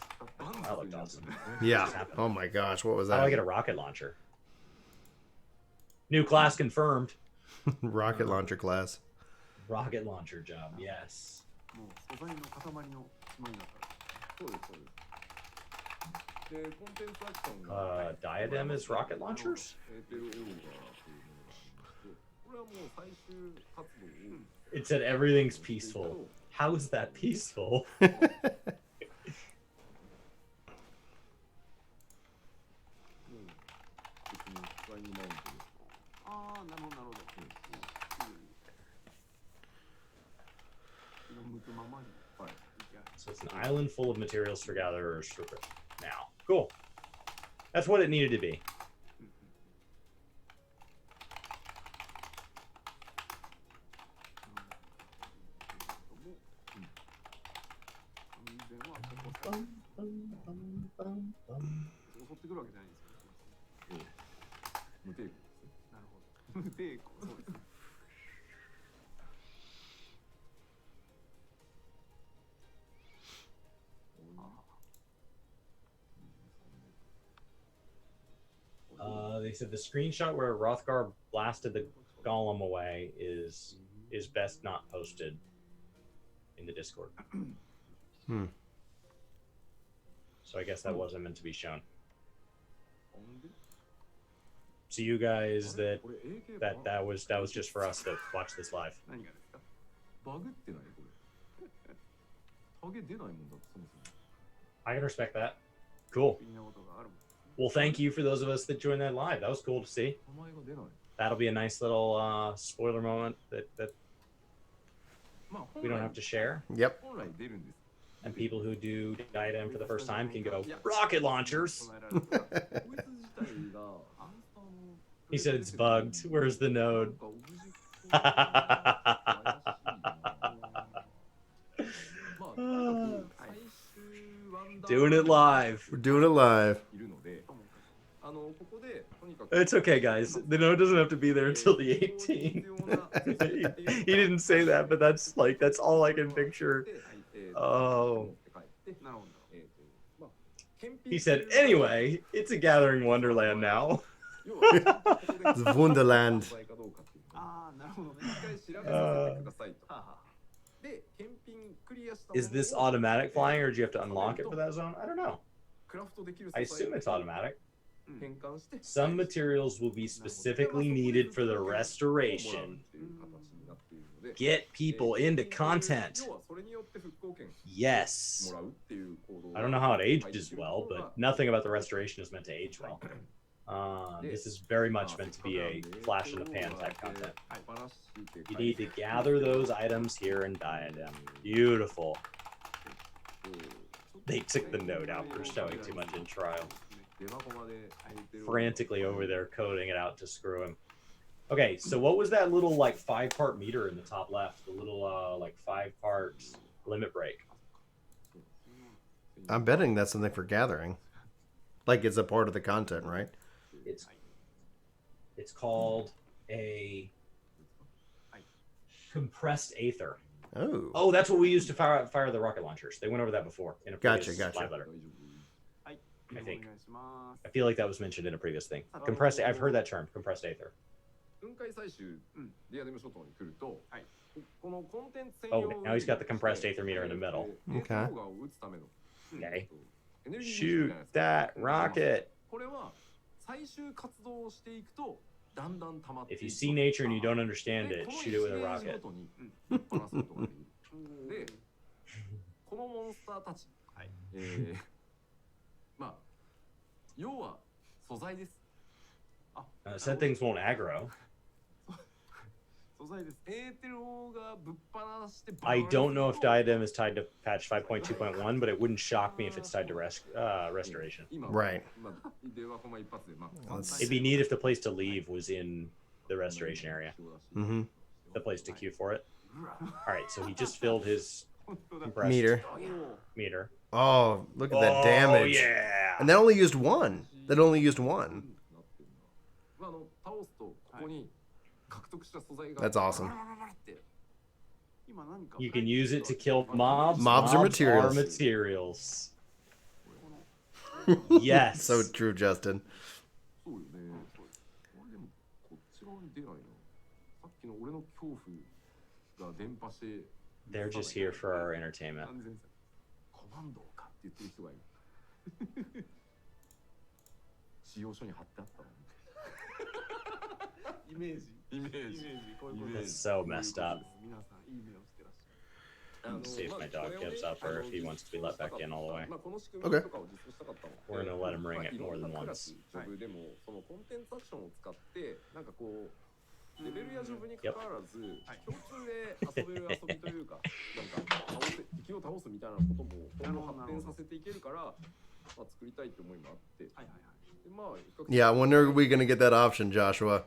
That looked awesome. Yeah. Oh my gosh, what was How do I get that? a rocket launcher? New class confirmed. Rocket launcher class. Rocket launcher job, yes. もう素材の塊の島になったら。そうですそうですでコンテンツアクションが Diadem is rocket launchers? エーテルオーガーというものがありましてこれはもう最終活動を It said everything's peaceful. How is that peaceful? 別にフライングマウントでああ、なるほど、なるほど。気の向くままに。はい So it's an island full of materials for gatherers for now. Cool. That's what it needed to be. 安全はここから襲ってくるわけじゃないんですけど。無抵抗ですねなるほど。無抵抗、そうですね。They said the screenshot where Rothgar blasted the golem away is best not posted in the Discord. Hmm. So I guess that wasn't meant to be shown. So you guys that was just for us to watch this live. 何がですか？バグってないこれハゲ出ないもんだってそもそも I can respect that. Cool. 不思議なことがあるもん。 Well, thank you for those of us that joined that live. That was cool to see. 名前が出ない That'll be a nice little spoiler moment that まあ we don't have to share. Yep. 本来出るんです And people who do Diadem for the first time can go, rocket launchers! 唱えられるから。こいつ自体がアンスターの He said it's bugged. Where's the なん node? かオブジェクト怪しいなまあとにかく最終ワンダー Doing it live. We're doing it live. いるのでここでとにかく It's okay, guys. The node doesn't have to be there until the 18th. he didn't say that, but that's all I can picture. Oh. なるほど。He said, anyway, it's a gathering wonderland now. It's Wonderland. ああ、なるほどね。一回調べさせてくださいと。はあはあ。で、検品クリアした Is this automatic flying, or do you have to unlock it for that zone? I don't know. クラフトできる I assume it's automatic. 変換して Some materials will be specifically needed for the restoration. Get people into content. 要はそれによって復興権 Yes. もらうっていう行動 I don't know how it ages well, but nothing about the restoration is meant to age well. This is very much meant to be a flash in the pan type content. You need to gather those items here in Diadem. Beautiful. They took the note out for showing too much in trial. Frantically over there coding it out to screw him. Okay, so what was that little like 5-part meter in the top left? The little like 5-part limit break. I'm betting that's something for gathering. Like it's a part of the content, right? It's called a compressed aether. Oh. Oh, that's what we used to fire the rocket launchers. They went over that before in a previous Gotcha. live letter. I think. お願いします。 I feel like that was mentioned in a previous thing. Compressed. I've heard that term. Compressed aether. 分解採集ディアデム諸島に来ると、はい、このコンテンツ専 Oh, 用 now he's got the compressed aether meter in the middle. Okay. Okay. Shoot that rocket. これは最終活動をしていくとだんだん溜まって If you see nature and you don't understand it, shoot it with a rocket. で、このモンスターたち、まあ要は素材です。 Said things won't aggro. 素材です。エーテルオがぶっ放して I don't know if Diadem is tied to patch 5.2.1, but it wouldn't shock me if it's tied to restoration. Right. It'd be neat if the place to leave was in the restoration area. Mm-hmm. The place to queue for it. All right, so he just filled his compressed meter. Oh, look at that damage. Yeah. And that only used one. That only used one. That's awesome. You can use it to kill mobs. Mobs are materials. Materials. Yes. So true, Justin. They're just here for our entertainment. 使用書に貼ってあったの。イメージ。こういうことで That's す。 so messed up. 皆さんいい目をしてらっしゃる。 Let's see if my dog gives up or if he wants to be let back in all the way. Okay. We're gonna let him ring it more than once. でもそのコンテンツアクションを使ってなんかこうレベルやジョブに関わらず共通で遊べる遊びというかなんか敵を倒すみたいなことも今後発展させていけるからまあ作りたいって思いもあって。はいはいはい。 Yeah, when are we going to get that option, Joshua?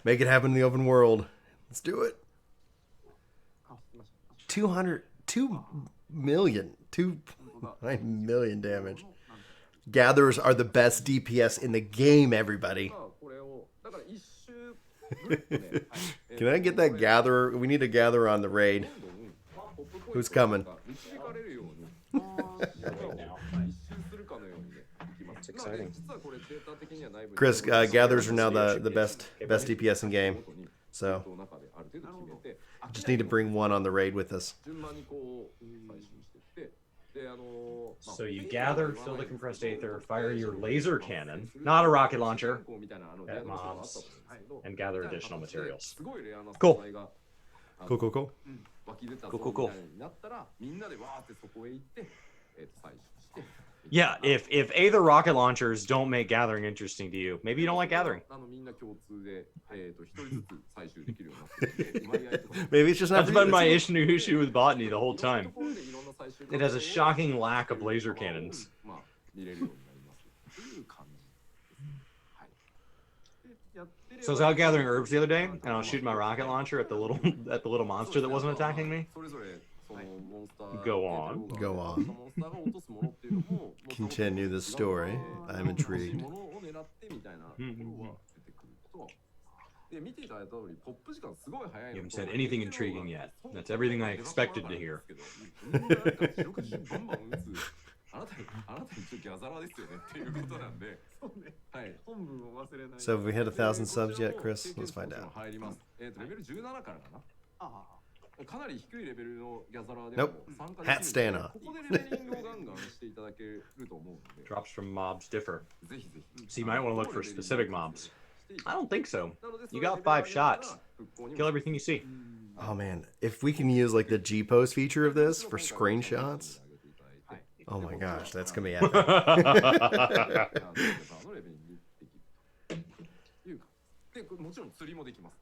Make it happen in the open world. Let's do it. 2 million. 2.9 million damage. Gatherers are the best DPS in the game, everybody. Can I get that gatherer? We need a gatherer on the raid. Who's coming? It's exciting. Chris, gatherers are now the best DPS in game. So just need to bring one on the raid with us. So you gather, fill the compressed aether, fire your laser cannon, not a rocket launcher, at mobs, and gather additional materials. Cool. Cool. Yeah, if aether rocket launchers don't make gathering interesting to you, maybe you don't like gathering. Maybe it's just not. That's been my issue with botany the whole time. It has a shocking lack of laser cannons. So I was out gathering herbs the other day, and I was shooting my rocket launcher at the little monster that wasn't attacking me. Go on. Continue the story. I'm intrigued. You haven't said anything intriguing yet. That's everything I expected to hear. So have we hit 1,000 subs yet, Chris? Let's find out. レベル17からかな。かなり低いレベルのギャザラーで Nope. も参加 Hat でき stand るの on. で、ここでレベリングをガンガンしていただけると思うので、 Drops from mobs differ. ぜひぜひ。 So you might want to look for specific mobs. I don't think so. You got 5 shots. Kill everything you see. Oh man, if we can use like the G pose feature of this for screenshots, oh my gosh, that's gonna be epic. で、もちろん釣りもできます。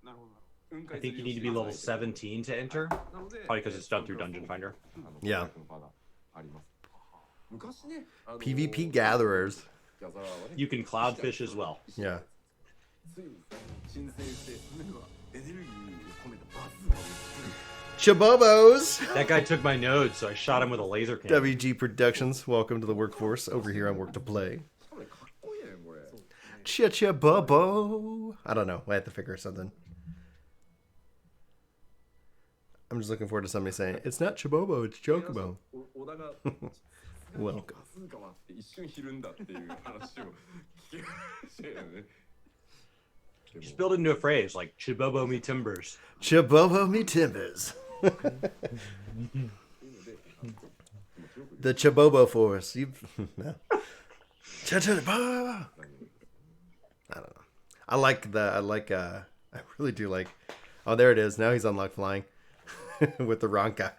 なるほど。 I think you need to be level 17 to enter. Probably because it's done through Dungeon Finder. Yeah. 昔ね、PvP gatherers. ギャザラーはね、 You can cloudfish as well. Yeah. ついに申請して、エネルギーを込めたバズーカを作る。 Chabobos! That guy took my node, so I shot him with a laser cannon. WG Productions, welcome to the workforce over here on Work to Play. しかもね、かっこいいね、これ。 Chabobo! I don't know. I have to figure something. I'm just looking forward to somebody saying, it's not Chabobo, it's Chocobo. 小田が Welcome. バズーカはって一瞬ひるんだっていう話を聞きましたよね。 Just build it into a phrase like Chibobo me timbers. Chabobo me timbers. The Chabobo Force. You no. Chabobo. I don't know. I really do like. Oh, there it is. Now he's unlocked flying with the Ronka.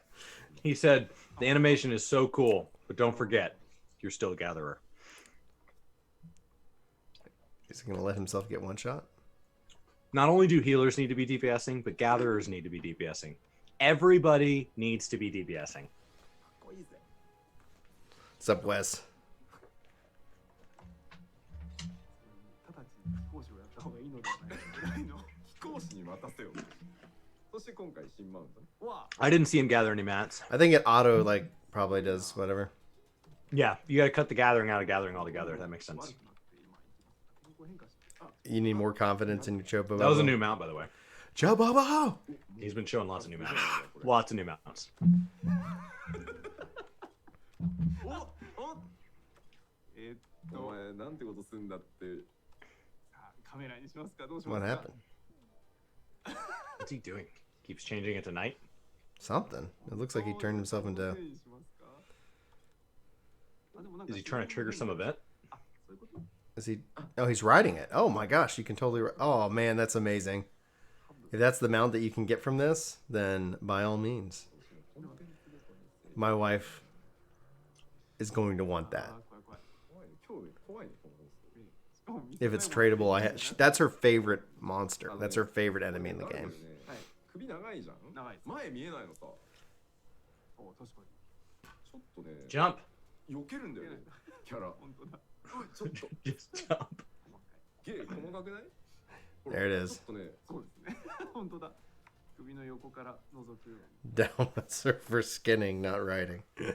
He said, the animation is so cool, but don't forget, you're still a gatherer. Is he gonna let himself get one shot? Not only do healers need to be DPSing, but gatherers need to be DPSing. Everybody needs to be DPSing. What's up, Wes? 直ちに飛行士をやった方がいいのではないの。飛行士に待たせよう。そして今回新マウントね。 I didn't see him gather any mats. I think it auto like probably does whatever. Yeah, you gotta cut the gathering out of gathering altogether. That makes sense. You need more confidence in your Chobobo. That was a new mount, by the way. Chobobo! He's been showing lots of new mounts. Lots of new mounts. お前なんてことすんだって。カメラにしますかどうします What か happened? What's he doing? Keeps changing it to night? Something. It looks like he turned himself into. Is he trying to trigger some event? Is he? Oh, he's riding it. Oh my gosh, you can totally. Oh man, that's amazing. If that's the mount that you can get from this, then by all means. My wife is going to want that. If it's tradable, that's her favorite monster. That's her favorite enemy in the game. 首長いじゃん。長いです。前見えないのさ。お確かに。ちょっとね、 Jump. 避けるんだよね。キャラ。本当だ。ちょっと Just jump. ゲー細かくない？ There it is. ちょっとね、そうですね。本当だ。首の横から覗くように。 Down for skinning, not riding. I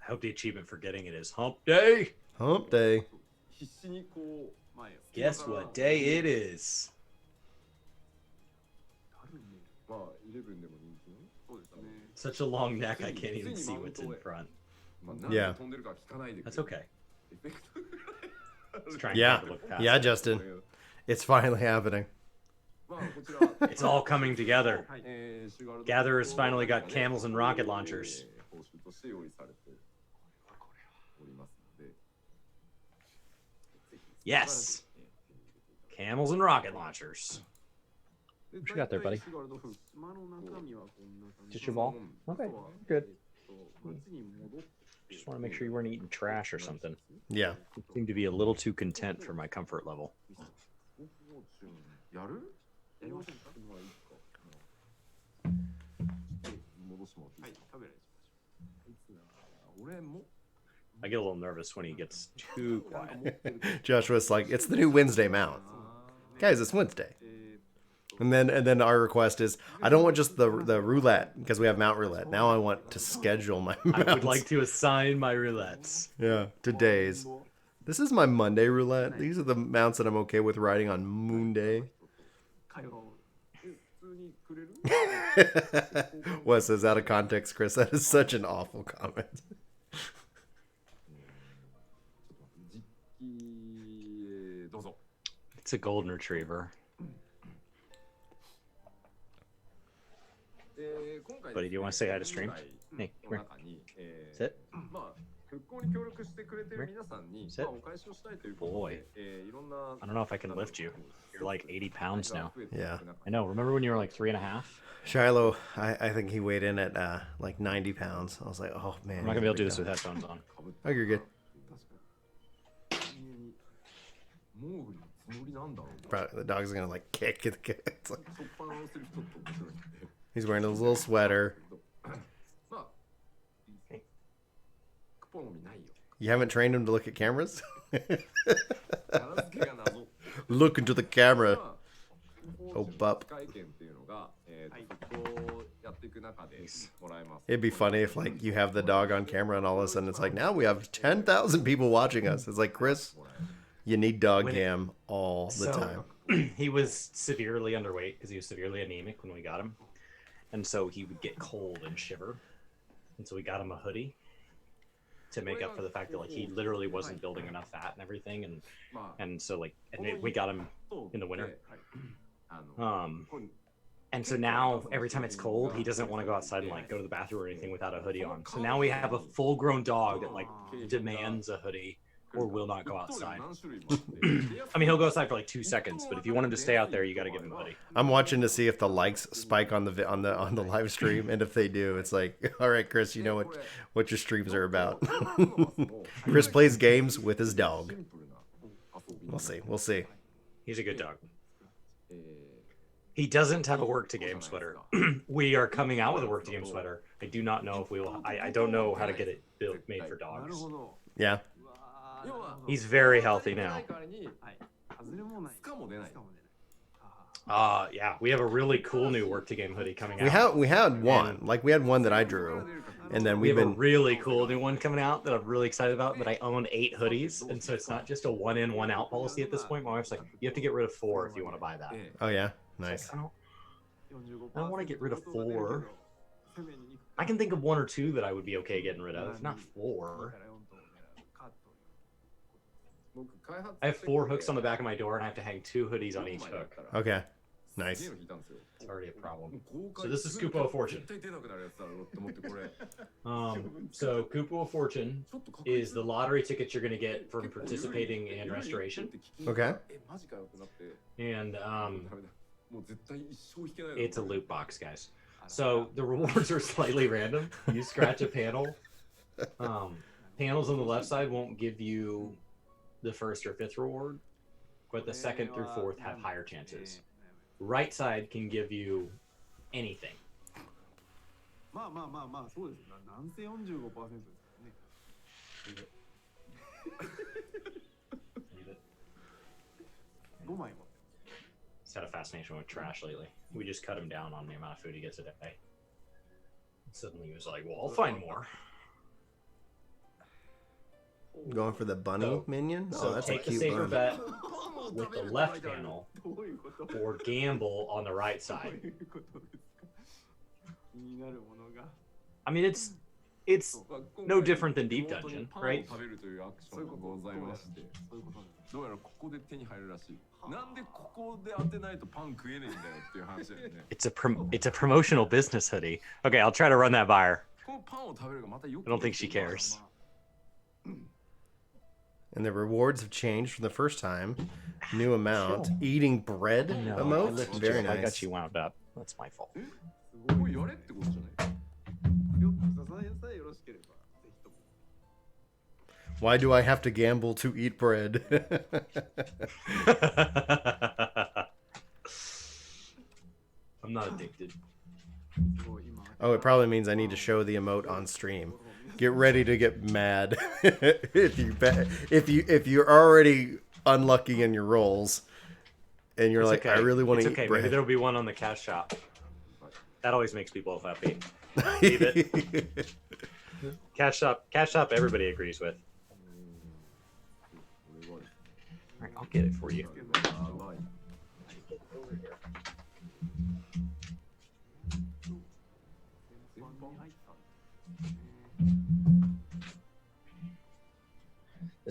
hope the achievement for getting it is Hump Day. Hump day. 必死にこう前を。 Guess what day it is? まあ11でも人気の。そうですね。 Such a long neck, I can't even see what's in front. まあ何で飛んでるか聞かないでくれ。 That's okay. エフェクトぐらい。 Let's try and Yeah. take a look past Yeah, it. Justin. It's finally happening. まあこちら。 It's all coming together. シュガルド Gatherers finally got camels and rocket launchers. 報酬として用意されておりますので。 Yes. Camels and rocket launchers. What you got there, buddy? Just your ball? Okay, good. Just want to make sure you weren't eating trash or something. Yeah. You seem to be a little too content for my comfort level. やる？やりませんか？まあいいか。戻してもらっていいですか？食べられし俺も I get a little nervous when he gets too quiet. Joshua's like, it's the new Wednesday mount. Guys, it's Wednesday. And then our request is, I don't want just the roulette because we have mount roulette. Now I want to schedule my mounts. I would like to assign my roulettes. Yeah, to days. This is my Monday roulette. These are the mounts that I'm okay with riding on Moon Day. Wes says out of context, Chris. That is such an awful comment. 実機どうぞ。 It's a golden retriever. Buddy, do you want to say hi to stream? Hey, come here. Sit. Sit. Boy. I don't know if I can lift you. You're like 80 pounds now. Yeah. I know. Remember when you were like 3.5? Shiloh, I think he weighed in at like 90 pounds. I was like, oh man. I'm not gonna be able to do this with headphones on. Oh, you're good. Probably, the dog's gonna like kick it. It's like, he's wearing his little sweater. You haven't trained him to look at cameras? Look into the camera. Oh, pup. It'd be funny if like you have the dog on camera and all of a sudden it's like, now we have 10,000 people watching us. It's like, Chris, you need dog cam all the time. He was severely underweight because he was severely anemic when we got him. And so he would get cold and shiver. And so we got him a hoodie to make up for the fact that like he literally wasn't building enough fat and everything. And so like, we got him in the winter. And so now every time it's cold, he doesn't want to go outside and like go to the bathroom or anything without a hoodie on. So now we have a full grown dog that like demands a hoodie or will not go outside. I mean, he'll go outside for like 2 seconds, but if you want him to stay out there, you got to give him a hoodie. I'm watching to see if the likes spike on the live stream, and if they do, it's like, all right, Chris, you know what your streams are about. Chris plays games with his dog. We'll see. He's a good dog. He doesn't have a work to game sweater. We are coming out with a work to game sweater. I do not know if we will. I don't know how to get it made for dogs. Yeah. He's very healthy now. Yeah, we have a really cool new work to game hoodie coming out. We had one. Like we had one that I drew, and then we have a really cool new one coming out that I'm really excited about. That I own 8 hoodies, and so it's not just a 1 in 1 out policy at this point. My wife's like, you have to get rid of 4 if you want to buy that. Oh yeah, nice. Like, I don't want to get rid of 4. I can think of 1 or 2 that I would be okay getting rid of, not 4. I have 4 hooks on the back of my door, and I have to hang 2 hoodies on each hook. Okay, nice. It's already a problem. So this is Kupo of Fortune. So Kupo of Fortune is the lottery tickets you're going to get from participating in restoration. Okay. And it's a loot box, guys. So the rewards are slightly random. You scratch a panel. Panels on the left side won't give you the 1st or 5th reward, but the 2nd through 4th have higher chances. Right side can give you anything. He's had a fascination with trash lately. We just cut him down on the amount of food he gets a day. Suddenly he was like, well, I'll find more. Going for the bunny minion? So that's take a cute the safer bunny. bet with the left panel, or gamble on the right side. I mean, it's no different than Deep Dungeon, right? It's a promotional business hoodie. Okay, I'll try to run that by her. I don't think she cares. And the rewards have changed from the first time. New amount. Eating bread emote. Very nice. I got you wound up. That's my fault. Why do I have to gamble to eat bread? I'm not addicted. Oh, it probably means I need to show the emote on stream. Get ready to get mad if you're already unlucky in your rolls, and you're like, I really want to eat bread. Maybe there'll be one on the cash shop. That always makes people happy. Leave it. Cash shop. Everybody agrees with. All right, I'll get it for you.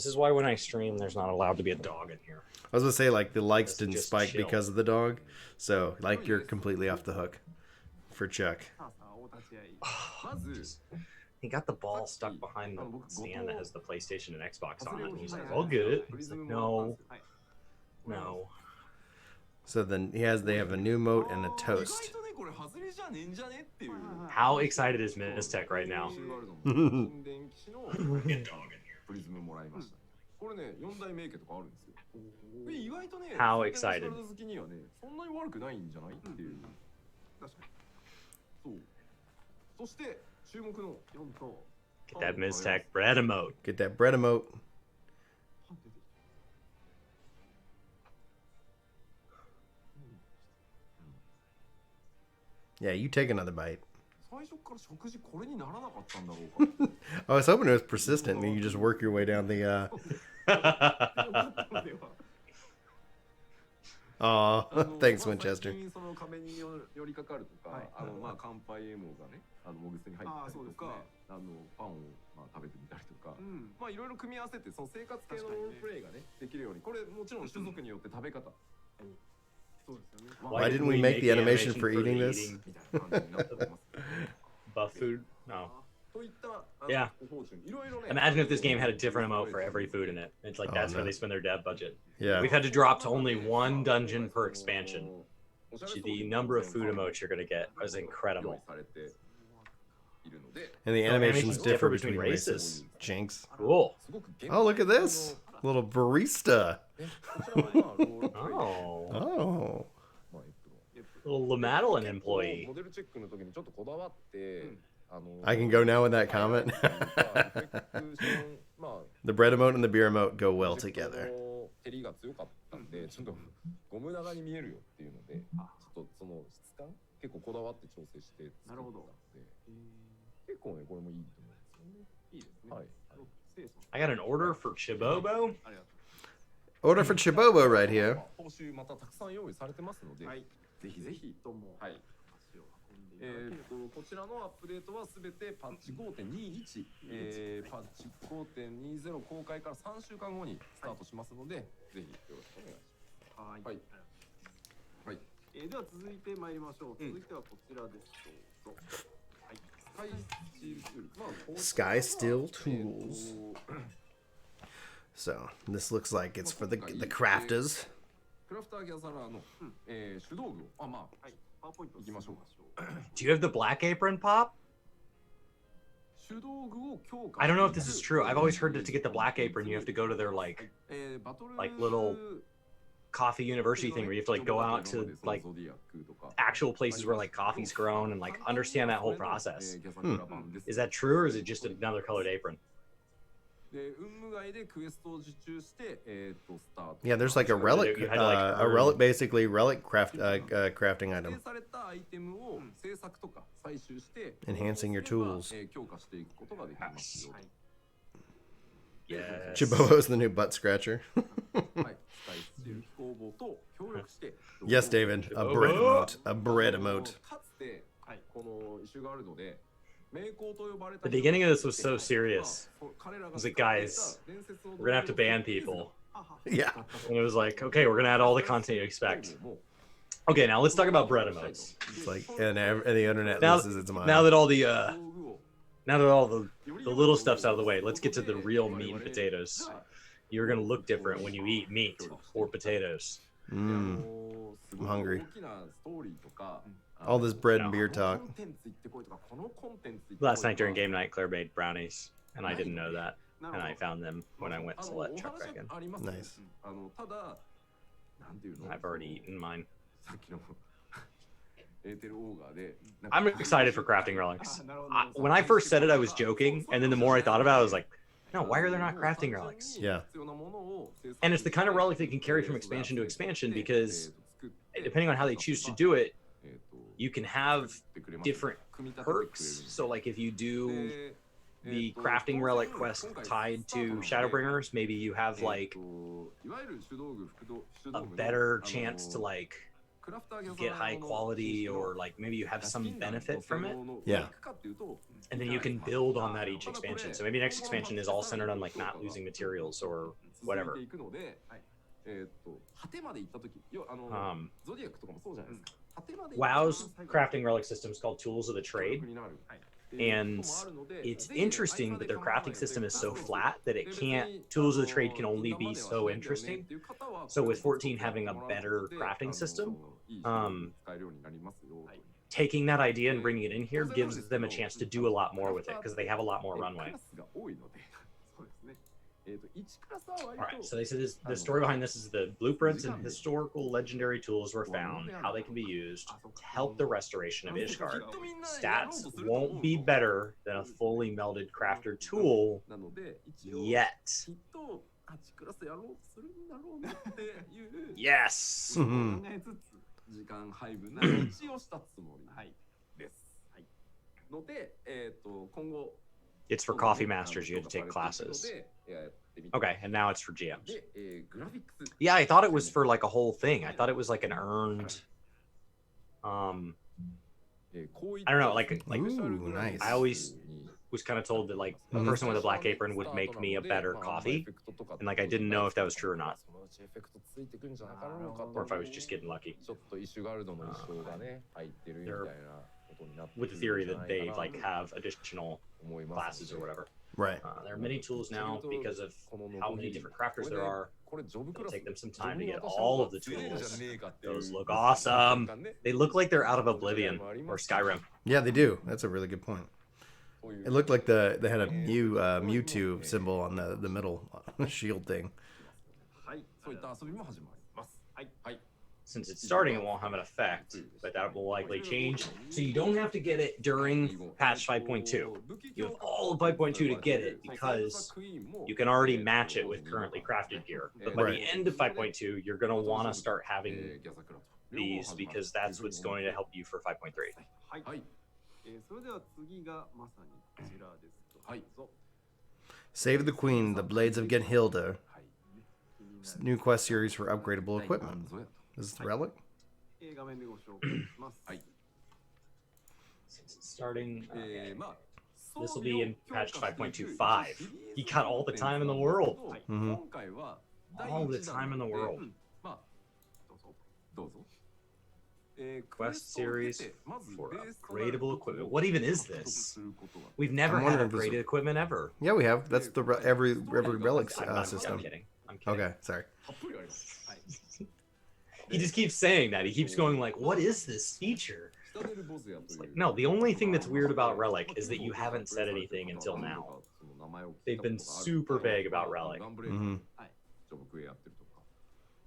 This is why when I stream, there's not allowed to be a dog in here. I was gonna say like the likes Just didn't just spike chill. because of the dog, so like you're completely off the hook for Chuck. さあさあお立ち会い。まず He got the ball stuck behind the stand that has the PlayStation and Xbox on it. And he's like, I'll get it. He's like, no, はい。 no. So then they have a new moat and a 意外 toast. とねこれ外れじゃねえんじゃねっていう How excited is Mistech right now? シルバールドの神殿騎士のプリズムもらいました。これね4大名家とかあるんですよ。で意外とね How スタ excited? ルド好きにはねそんなに悪くないんじゃないっていう。確かそう。そして注目のに。4と。 Get that Mistech bread emote. Get that bread emote. は出てきた。 Yeah, you take another bite. 最初から食事これにならなかったんだろうか。 I was hoping it was persistent and you just work your way down the. よかったのでは。 Aw, あの thanks まあ Winchester. 最近その壁に寄りかかるとか、はいまあ乾杯エモがね、モグスに入ったりとか、パンをまあ食べてみたりとか、うん。まあいろいろ組み合わせてその生活系のロールプレイがねできるように、これもちろん種族によって食べ方そうですよね。 Why didn't we make the animation for eating this? みたいな感じになってます。 Buff food? No. といった Yeah. ごフォーチュンいろいろね。 Imagine if this game had a different emote for every food in it. It's like Oh, that's no. where they spend their dev budget. Yeah. We've had to drop to only one dungeon per expansion. The number of food emotes you're gonna get is incredible. 用意されているので、 And the So animations animations differ differ between between races. races. Jinx. Cool. すごく Oh, look at this. Little barista. こちらはまあロールプレイ Oh. Oh. まあLittle Lamadeline employee. モデルチェックの時にちょっとこだわって、I can go now with that comment. The bread emote and the beer emote go well together. 照りが強かったんで、ちょっとゴム長に見えるよっていうので、ちょっとその質感結構こだわって調整して作ったので、結構ねこれもいいと思うんですよね。いいですね。はい。清楚。 I got an order for Chibobo. ありがと Order for Chibobo right here. 報酬またたくさん用意されてますので、う。はい。ぜひぜひ。ともはい。足を運んでいただければ。こちらのアップデートはすべてパッチ5.21、パッチ5.20公開から3週間後にスタートしますので、ぜひよろしくお願いしはい。はいはい。では続いて参りましょう。続いてはこちらです。どうぞ。はい。ます。Sky Steel Sky Steel Tools. え So this looks like it's for the crafters. クラフターギャザラーの、手道具を、まあ、はい。パワーポイント行きましょう。 Do you have the black apron pop? 手道具を強化 I don't know if this is true. I've always heard that to get the black apron, you have to go to their like little coffee university thing where you have to like go out to like actual places where like coffee's grown and like understand that whole process. Is that true or is it just another colored apron? Yeah, there's like a relic, You had to, like, a relic, basically relic crafting item. Enhancing your tools. Yes. Chibobo's the new butt scratcher. Yes, David. A bread emote. A bread emote. The beginning of this was so serious. It was like, guys, we're gonna have to ban people. Yeah. And it was like, okay, we're gonna add all the content you expect. Okay, now let's talk about bread emotes. It's like, and the internet Now, loses its mind. now that all the little stuff's out of the way, let's get to the real meat and potatoes. You're gonna look different when you eat meat or potatoes. I'm hungry. All this bread and beer talk. Last night during game night, Claire made brownies, and I didn't know that, and I found them when I went to let Chuck back in. Nice. I've already eaten mine. I'm excited for crafting relics. When I first said it, I was joking, and then the more I thought about it, I was like, no, why are there not crafting relics? Yeah. And it's the kind of relic they can carry from expansion to expansion because depending on how they choose to do it, you can have different perks. So like if you do the crafting relic quest tied to Shadowbringers, maybe you have like a better chance to like get high quality, or like maybe you have some benefit from it. Yeah. And then you can build on that each expansion. So maybe next expansion is all centered on like not losing materials or whatever. WoW's crafting relic system is called Tools of the Trade, and it's interesting, but their crafting system is so flat that it can't. Tools of the Trade can only be so interesting. So with 14 having a better crafting system, taking that idea and bringing it in here gives them a chance to do a lot more with it because they have a lot more runway. All right, so they said the story behind this is the blueprints and historical legendary tools were found, how they can be used to help the restoration of Ishgard. Stats won't be better than a fully melded crafter tool yet. Yes. It's for coffee masters. You had to take classes. Okay, and now it's for GMs. Yeah, I thought it was for like a whole thing. I thought it was like an earned. I don't know, like Ooh, nice. I always was kind of told that like a person with a black apron would make me a better coffee, and like I didn't know if that was true or not, or if I was just getting lucky. With the theory that they like have additional classes or whatever. Right. There are many tools now because of how many different crafters there are. It'll take them some time to get all of the tools. Those look awesome. They look like they're out of Oblivion or Skyrim. Yeah, they do. That's a really good point. It looked like they had a Mewtwo symbol on the middle shield thing. Since it's starting, it won't have an effect, but that will likely change. So you don't have to get it during patch 5.2. You have all of 5.2 to get it because you can already match it with currently crafted gear. But by the end of 5.2, you're going to want to start having these because that's what's going to help you for 5.3. Save the Queen, the Blades of Genhilda. New quest series for upgradable equipment. This is the relic? Since it's starting, this will be in patch 5.25. He got all the time in the world. Mm-hmm. All the time in the world. Quest series for upgradable equipment. What even is this? We've never had upgraded equipment ever. Yeah, we have. That's the every relic I'm system. kidding. I'm kidding. Okay, sorry. He just keeps saying that. He keeps going like, what is this feature? It's like, no, the only thing that's weird about Relic is that you haven't said anything until now. They've been super vague about Relic. Mm-hmm.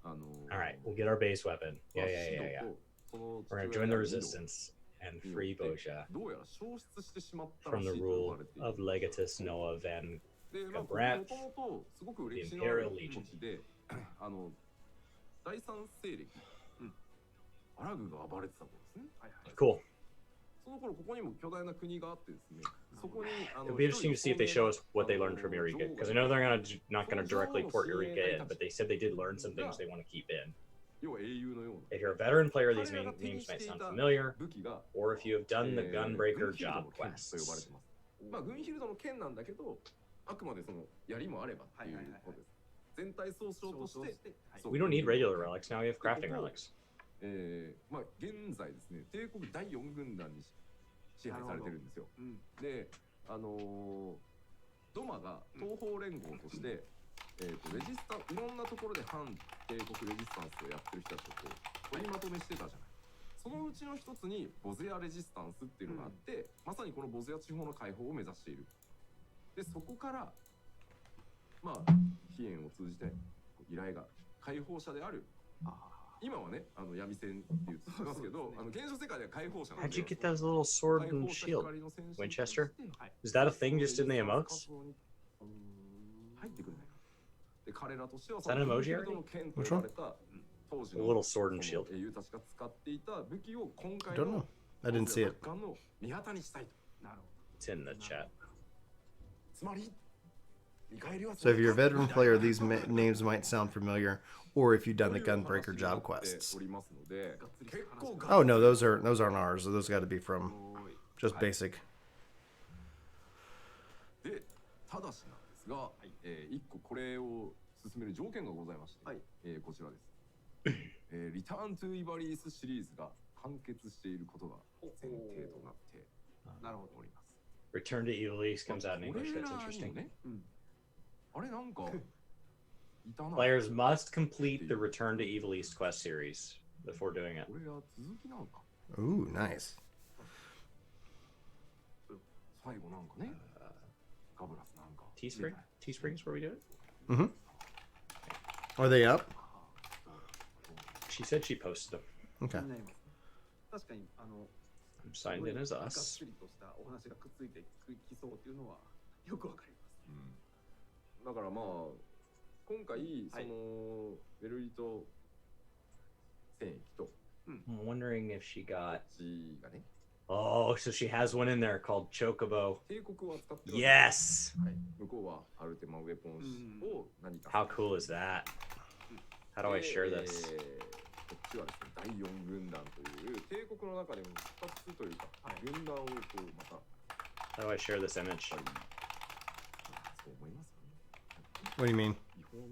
All right, we'll get our base weapon. Yeah. We're going to join the Resistance and free Boja from the rule of Legatus Noah Van Gabranth, the Imperial Legion. Cool. It'll be interesting to see if they show us what they learned from Eureka, because I know they're not gonna directly port Eureka in, but they said they did learn some things they want to keep in. If you're a veteran player, these names might sound familiar, or if you have done the Gunbreaker job quests. We don't need regular relics now, we have crafting relics. 現在ですね、帝国第4軍団に支配されてるんですよ。で、ドマが東方連合として、レジスタンいろんなところで反帝国レジスタンスをやってる人たちを取りまとめしてたじゃない。そのうちの一つにボゼアレジスタンスっていうのがあって、まさにこのボゼア地方の解放を目指している。で、そこからまあ飛燕を通じて依頼が解放者である。今はね、闇戦って言ってますけど、現実世界では解放者なんで。 How'd you get that little sword and shield? Winchester? Is that a thing just in the emotes? Is that an emoji already? Which one? A little sword and shield. I don't know. I didn't see it. It's in the chat. So if you're a veteran player, these names might sound familiar, or if you've done the Gunbreaker job quests. Oh no, those aren't ours. Those got to be from just basic. で、ただしなんですが、1個これを進める条件がございまして、こちらです。リターントゥイバリースシリーズが完結していることが前提となっております。Return to Evil East comes out in English. That's interesting. あれなんか Players must complete the Return to Evil East quest series before doing it. これは続きなのか。 Ooh, nice. 最後なんかね。ガブラスなんか。Teespring? Teespring's where we do it? Mm-hmm. Are they up? She said she posted them. Okay. 確かにI'm signed in as がっ us. つりとしたお話がくっついてきそうっていうのはよくわかります。だからまあ今回そのベルリと戦役と I'm wondering if she got. 血がね。 Oh, so she has one in there called Chocobo. 帝国を扱ってる。 Yes! はい。向こうはアルテマウェポンを何か。 How cool is that? How do I share this? こっちはですね、第4軍団という帝国の中でも2つというか、軍団をこうまた。 How do I share this image? そう思いますかね。 What do you mean? 違法の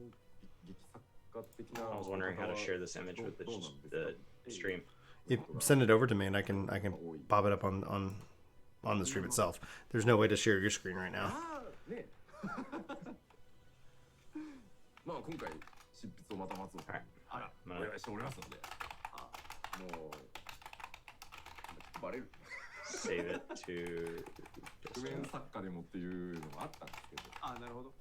劇作家的な。 I was wondering how to share this image with the stream. You send it over to me, and I can pop it up on the stream itself. There's no way to share your screen right now. ね。まあ今回執筆をまた待つので、お願いしておりますので、もうバレる。 Save it to. 譜面作家でもっていうのがあったんですけど。あ、なるほど。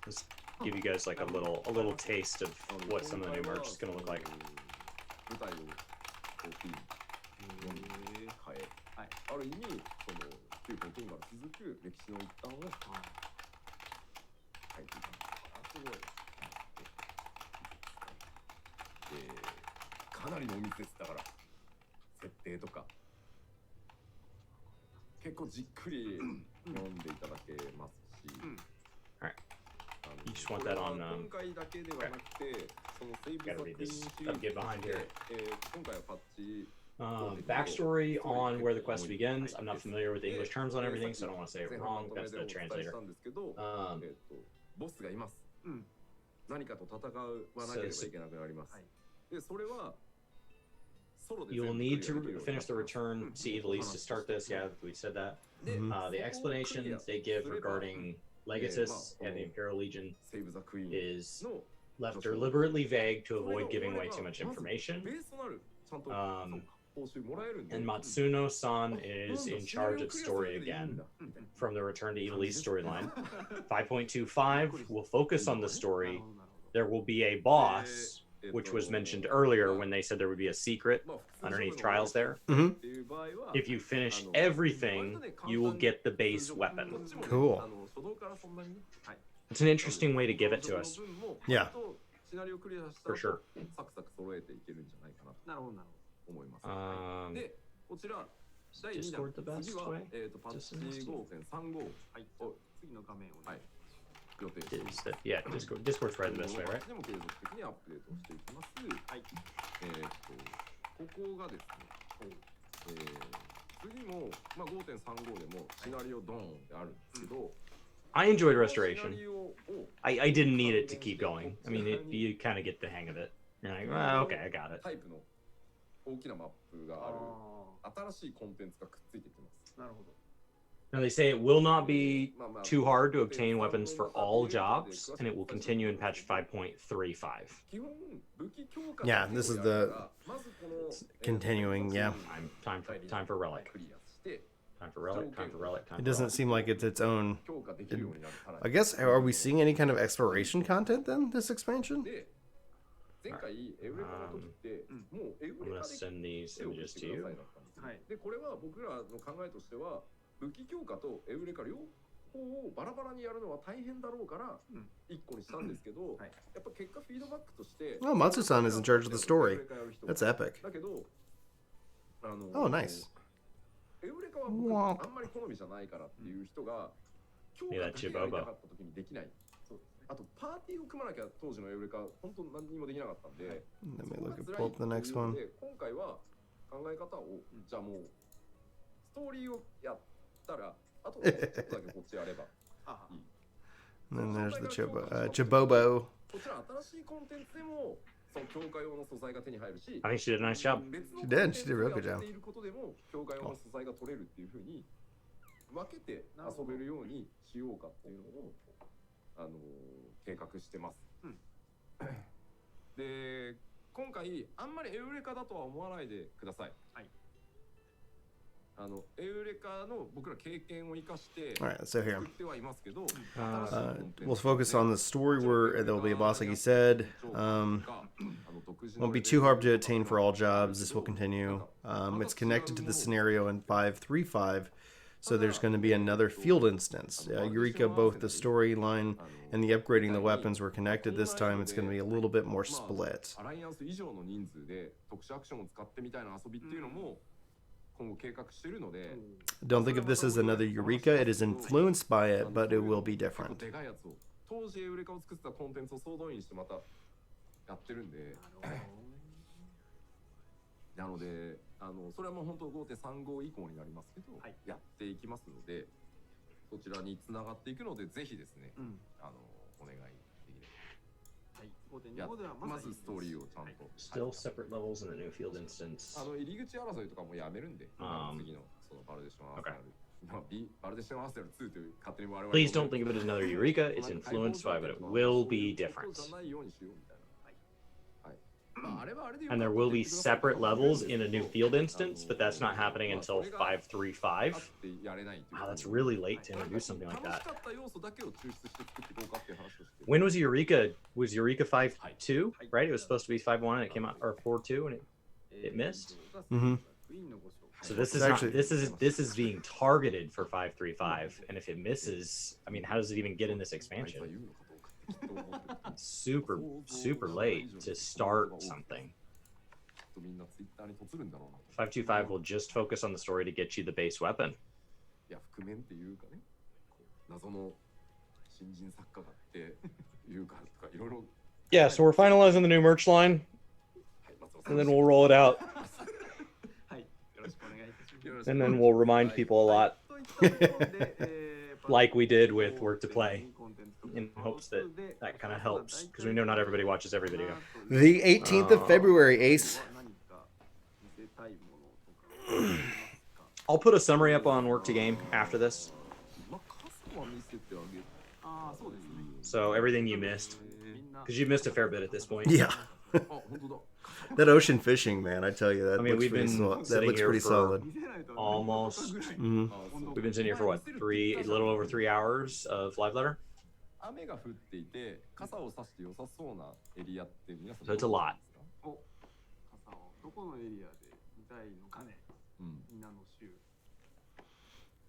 Just give you guys like a little taste of what some of the new merch is gonna look like. 舞台をこうフィルムに変え、ある意味その旧古今から続く歴史の一端を書いていたのかな。すごい。かなりのお密ですだから設定とか結構じっくり読んでいただけますし。You just want that on. 今回だけではなくて、そのセーブ Gotta 作 read 品 this. シ Gotta リ get ー behind ズ here. で、今回はパッチ Backstory on where the quest begins. I'm not familiar with the English terms on everything, so I don't want to say it wrong. That's the translator. ボスがいます。何かと戦わなければいけなくなります。で、それは You'll need to finish the return to Evil East to start this. Yeah, we said that. The explanation they give regarding Legatus and the Imperial Legion is left deliberately vague to avoid giving away too much information. And Matsuno-san is in charge of story again from the Return to Evil East storyline. 5.25 will focus on the story. There will be a boss, which was mentioned earlier when they said there would be a secret underneath Trials there. If you finish everything, you will get the base weapon. Cool. It's an interesting way to give it to us. Yeah. For sure. Discord the best way? Is that, yeah, Discord's probably the best way, right? でも継続的にアップデートをしていきます。はい。ここがですね、次も、まあ、5.35 でもシナリオドーンってあるんですけど、I enjoyed Restoration. I didn't need it to keep going. I mean, you kind of get the hang of it. You're like, well, okay, I got it. タイプの大きなマップがある新しいコンテンツがくっついてきます。なるほど。Now they say it will not be too hard to obtain weapons for all jobs, and it will continue in patch 5.35. Yeah, this is the continuing. Yeah. Time for relic. Time for relic. Time for relic. Time. It doesn't seem like it's its own. I guess, are we seeing any kind of exploration content then? This expansion? I'm gonna send these images to you. でこれは僕らの考えとしては武器強化とエウレカ両方をバラバラにやるのは大変だろうから1個にしたんですけど、やっぱ結果フィードバックとして Oh, Matsu-san is in charge of the story. That's epic. だけどOh, nice. エウレカは僕あんまり好みじゃないからっていう人が強化だけやりたかった時にできない。あとパーティーを組まなきゃ当時のエウレカ本当何にもできなかったんで、 Let me look at pull up the next one. 今回は考え方をじゃあもうストーリーをやったらあとはちょっとだけこっちやればいい。 And then there's the Chabobo. こちら新しいコンテンツでもその強化用の素材が手に入るし、 I think she did a nice job. She did. She did a real good job. 別のコンテンツをやっていることでも強化用の素材が取れるっていう風に分けて遊べるようにしようかっていうのを計画してます。で、今回あんまりエウレカだとは思わないでください。はい。エウレカの僕ら経験を生かして All right, so here. 作ってはいますけど、 We'll focus on the story where there will be a boss, like you said. Won't be too hard to attain for all jobs. This will continue. It's connected to the scenario in 5.3.5, so there's going to be another field instance. Eureka, both the storyline and the upgrading the weapons were connected. This time it's going to be a little bit more split. アライアンス以上の人数で特殊アクションを使ってみたいな遊びっていうのも今後計画してるので、 Don't think of this as another Eureka. It is influenced by it, but it will be different. でかいやつを当時エウレカを作ってたコンテンツを総動員してまたやってるんで、なのでそれはもう本当 5.35 以降になりますけど、やっていきますので、そちらにつながっていくのでぜひですね、お願いできれば。まずストーリーをちゃんと Still separate levels in the new field instance. 入り口争いとかもやめるんで、次のそのバルデションアーセナル、バルデションアーセナル2という勝手に我々 Please don't think of it as another Eureka. It's influenced by, but it will be different. And there will be separate levels in a new field instance, but that's not happening until 5.3.5. Wow, that's really late to introduce something like that. When was Eureka? Was Eureka 5.2, right? It was supposed to be 5.1 and it came out, or 4.2 and it missed. Mm-hmm. So this is Actually- not, this is being targeted for 5.3.5, and if it misses, I mean, how does it even get in this expansion? Super late to start something. 5.2.5 will just focus on the story to get you the base weapon. いや覆面っていうかね、謎の新人作家がっていうかとかいろいろ。 Yeah, so we're finalizing the new merch line, and then we'll roll it out. And then we'll remind people a lot, like we did with Work to Play, in hopes that that kind of helps, because we know not everybody watches every video. The 18th of February, Ace. I'll put a summary up on Work to Game after this. So everything you missed, because you've missed a fair bit at this point. Yeah. That ocean fishing, man, I tell you, that I mean, looks we've pretty, been that sitting looks here pretty for solid. almost. Mhm. We've been sitting here for what, a little over 3 hours of live letter. 雨が降っていて傘を差して良さそうなエリアって皆さん So it's a lot. どこのエリアで見たいのかね。みんなの州。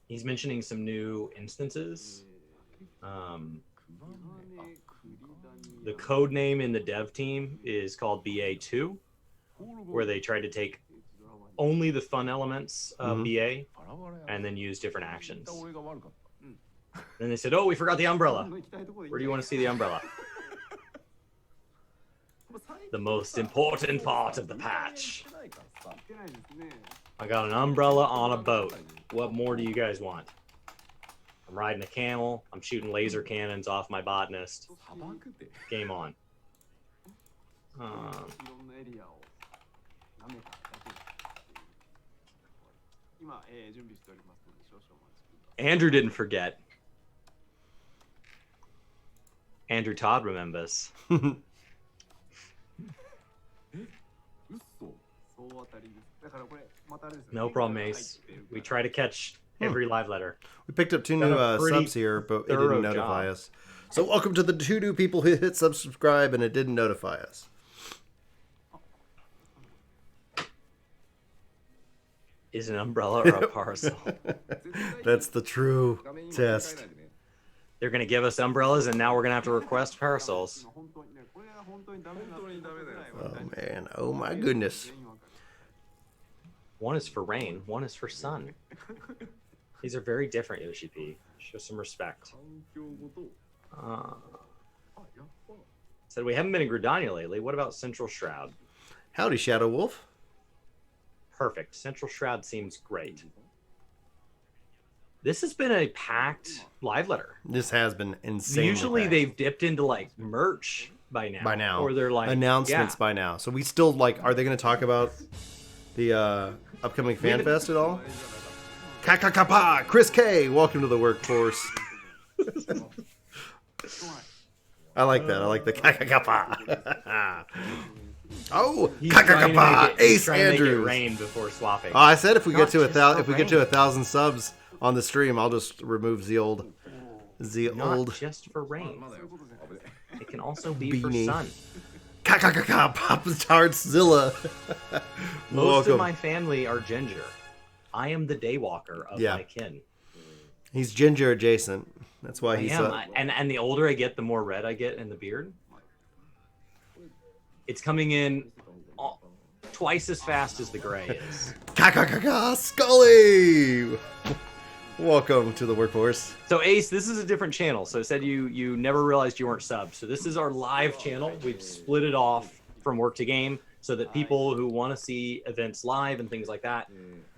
He's mentioning some new instances. The code name in the dev team is called BA2, where they tried to take only the fun elements of BA and then use different actions. Then they said, oh, we forgot the umbrella. Where do you want to see the umbrella? The most important part of the patch. I got an umbrella on a boat. What more do you guys want? I'm riding a camel. I'm shooting laser cannons off my botanist. Game on. Andrew didn't forget. Andrew Todd remembers. No problem, Ace. We try to catch every live letter. We picked up 2 Done new a pretty subs here, but it thorough didn't notify job. us. So welcome to the 2 new people who hit subscribe and it didn't notify us. Is an umbrella or a parcel? That's the true test. They're gonna give us umbrellas, and now we're gonna have to request parasols. Oh man, oh my goodness. One is for rain, one is for sun. These are very different, Yoshi P. Show some respect. Said we haven't been in Gridania lately. What about Central Shroud? Howdy, Shadow Wolf. Perfect. Central Shroud seems great. This has been a packed live letter. This has been insane. Usually they've dipped into like merch by now. By now. Or they're like announcements by now. So we still like, are they going to talk about the upcoming Fan Fest at all? Kakakapa! Chris K, welcome to the workforce. I like that. I like the kakakapa. Oh, kakakapa! Ace Andrews. Rain before swapping. Oh, I said if we get to 1,000 subs on the stream, I'll just remove the old. Not just for rain. It can also be Beanie. for sun. Kakakaka! Pop-Tartzilla. Most of my family are ginger. I am the daywalker of my kin. He's ginger adjacent. That's why he's. And the older I get, the more red I get in the beard. It's coming in twice as fast as the gray is. Kakakaka! Scully! Welcome to the workforce. So Ace, this is a different channel. So it said you never realized you weren't subbed. So this is our live channel. We've split it off from Work to Game so that people who want to see events live and things like that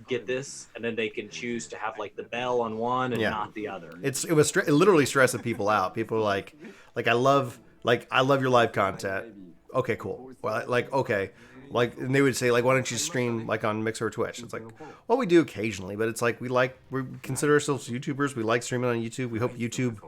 get this, and then they can choose to have like the bell on one and not the other. It literally stressing people out. People are like I love your live content. Okay, cool. Well, like okay. Like, and they would say, like, why don't you stream, like, on Mixer or Twitch? It's like, well, we do occasionally, but it's like, we consider ourselves YouTubers. We like streaming on YouTube. We hope YouTube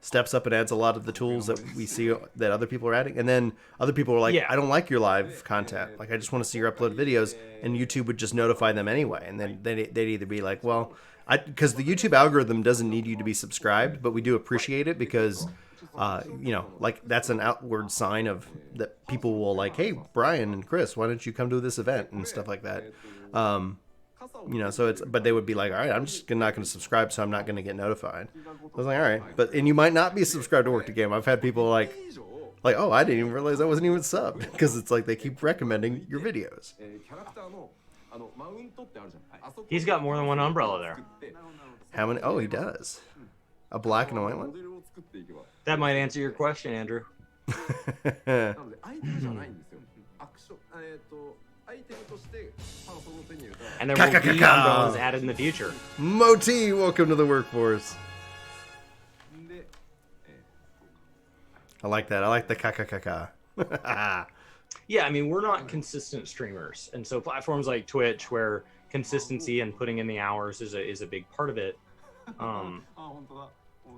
steps up and adds a lot of the tools that we see that other people are adding. And then other people are like, I don't like your live content. Like, I just want to see your uploaded videos. And YouTube would just notify them anyway. And then they'd either be like, well, because the YouTube algorithm doesn't need you to be subscribed, but we do appreciate it because... like that's an outward sign of that people will like, hey, Brian and Chris, why don't you come to this event and stuff like that. So it's, but they would be like, all right, I'm just not going to subscribe, so I'm not going to get notified. I was like, all right, and you might not be subscribed to Work to Game. I've had people like, oh, I didn't even realize I wasn't even subbed because it's like they keep recommending your videos. He's got more than one umbrella there. How many? Oh, he does. A black and a white one? That might answer your question, Andrew. And there will be umbrellas added in the future. Moti, welcome to the workforce. I like that. I like the kakakaka. Yeah, I mean, we're not consistent streamers. And so platforms like Twitch, where consistency and putting in the hours is a big part of it,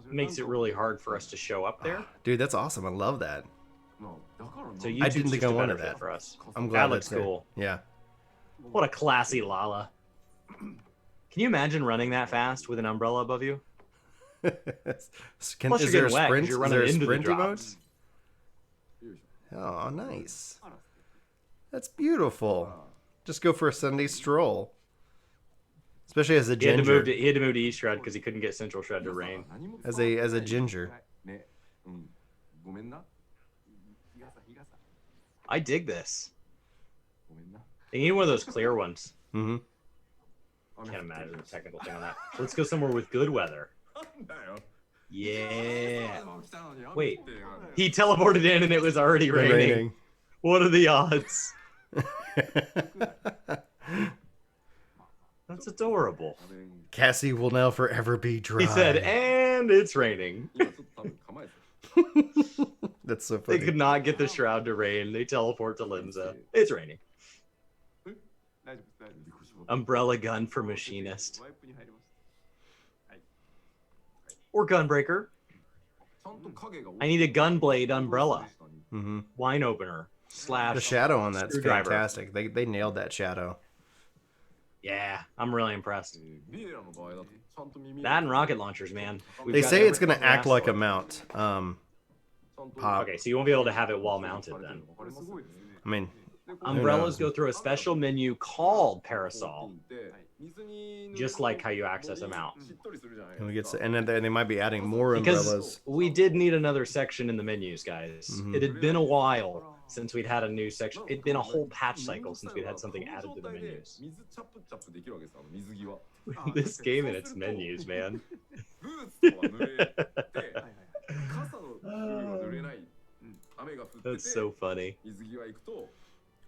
makes it really hard for us to show up there. Dude, that's awesome. I love that. So YouTube's I didn't think I wanted that for us. I'm glad that looks cool. Yeah. What a classy Lala. Can you imagine running that fast with an umbrella above you? Plus is there a sprint? You're running into the drops. Oh, nice. That's beautiful. Just go for a Sunday stroll. Especially as a ginger. He had to move to East Shred because he couldn't get Central Shred to rain. As a ginger. I dig this. They need one of those clear ones. Mm-hmm. I can't imagine the technical thing on that. Let's go somewhere with good weather. Yeah. Wait. He teleported in and it was already raining. What are the odds? That's adorable. Cassie will now forever be dry. He said, and it's raining. That's so funny. They could not get the shroud to rain. They teleport to Limsa. It's raining. Umbrella gun for machinist. Or gunbreaker. I need a gunblade umbrella. Mm-hmm. Wine opener. / the shadow on that's fantastic. They nailed that shadow. Yeah, I'm really impressed. That and rocket launchers, man. They say it's going to act like a mount. Pop. Okay, so you won't be able to have it wall mounted then. I mean, umbrellas go through a special menu called Parasol, just like how you access a mount. And then they might be adding more umbrellas. Because we did need another section in the menus, guys. Mm-hmm. It had been a while since we'd had a new section. It'd been a whole patch cycle since we'd had something added to the menus. This game and its menus, man. That's so funny.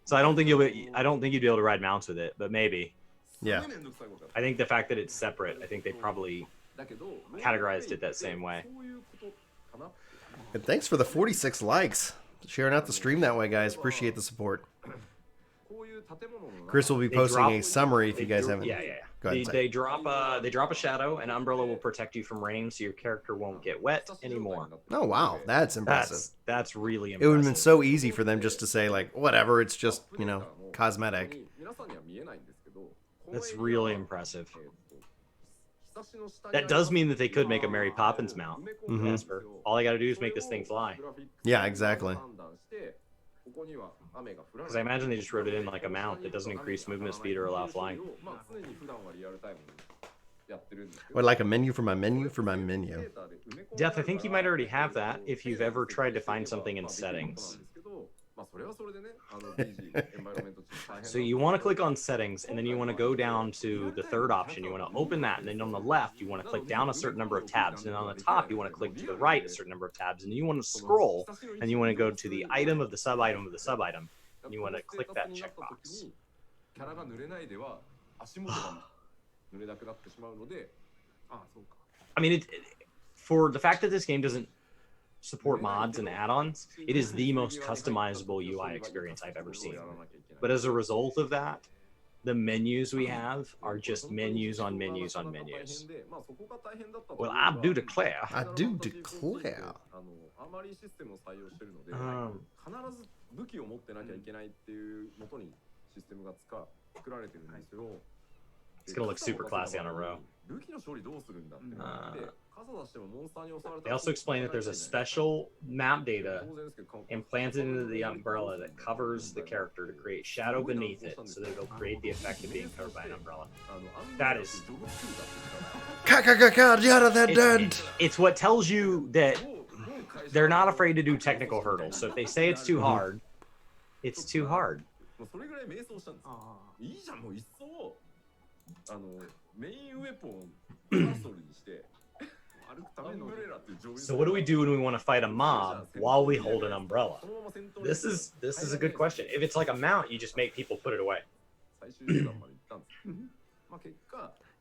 So I don't think you'd be able to ride mounts with it, but maybe. Yeah. I think the fact that it's separate, I think they probably categorized it that same way. And thanks for the 46 likes. Sharing out the stream that way, guys. Appreciate the support. Chris will be posting a summary if you guys haven't. Yeah. Go ahead. They drop a shadow, and Umbrella will protect you from rain, so your character won't get wet anymore. Oh wow, that's impressive. That's really impressive. It would have been so easy for them just to say like, whatever, it's just cosmetic. That's really impressive. That does mean that they could make a Mary Poppins mount. Mhm. Esper. All I got to do is make this thing fly. Yeah, exactly. Because I imagine they just wrote it in like a mount that doesn't increase movement speed or allow flying. What, like a menu for my menu for my menu? Death, I think you might already have that if you've ever tried to find something in settings. So you want to click on settings, and then you want to go down to the third option. You want to open that, and then on the left, you want to click down a certain number of tabs. And on the top, you want to click to the right a certain number of tabs. And you want to scroll, and you want to go to the item of the sub-item of the sub-item. And you want to click that checkbox. I mean, for the fact that this game doesn't support mods and add-ons, it is the most customizable UI experience I've ever seen. But as a result of that, the menus we have are just menus on menus on menus. Well, I do declare. I do declare. It's gonna look super classy on a row. They also explain that there's a special map data implanted into the umbrella that covers the character to create shadow beneath it, so that it'll create the effect of being covered by an umbrella. That is... It's what tells you that they're not afraid to do technical hurdles. So if they say it's too hard, it's too hard. So what do we do when we want to fight a mob while we hold an umbrella? This is a good question. If it's like a mount, you just make people put it away.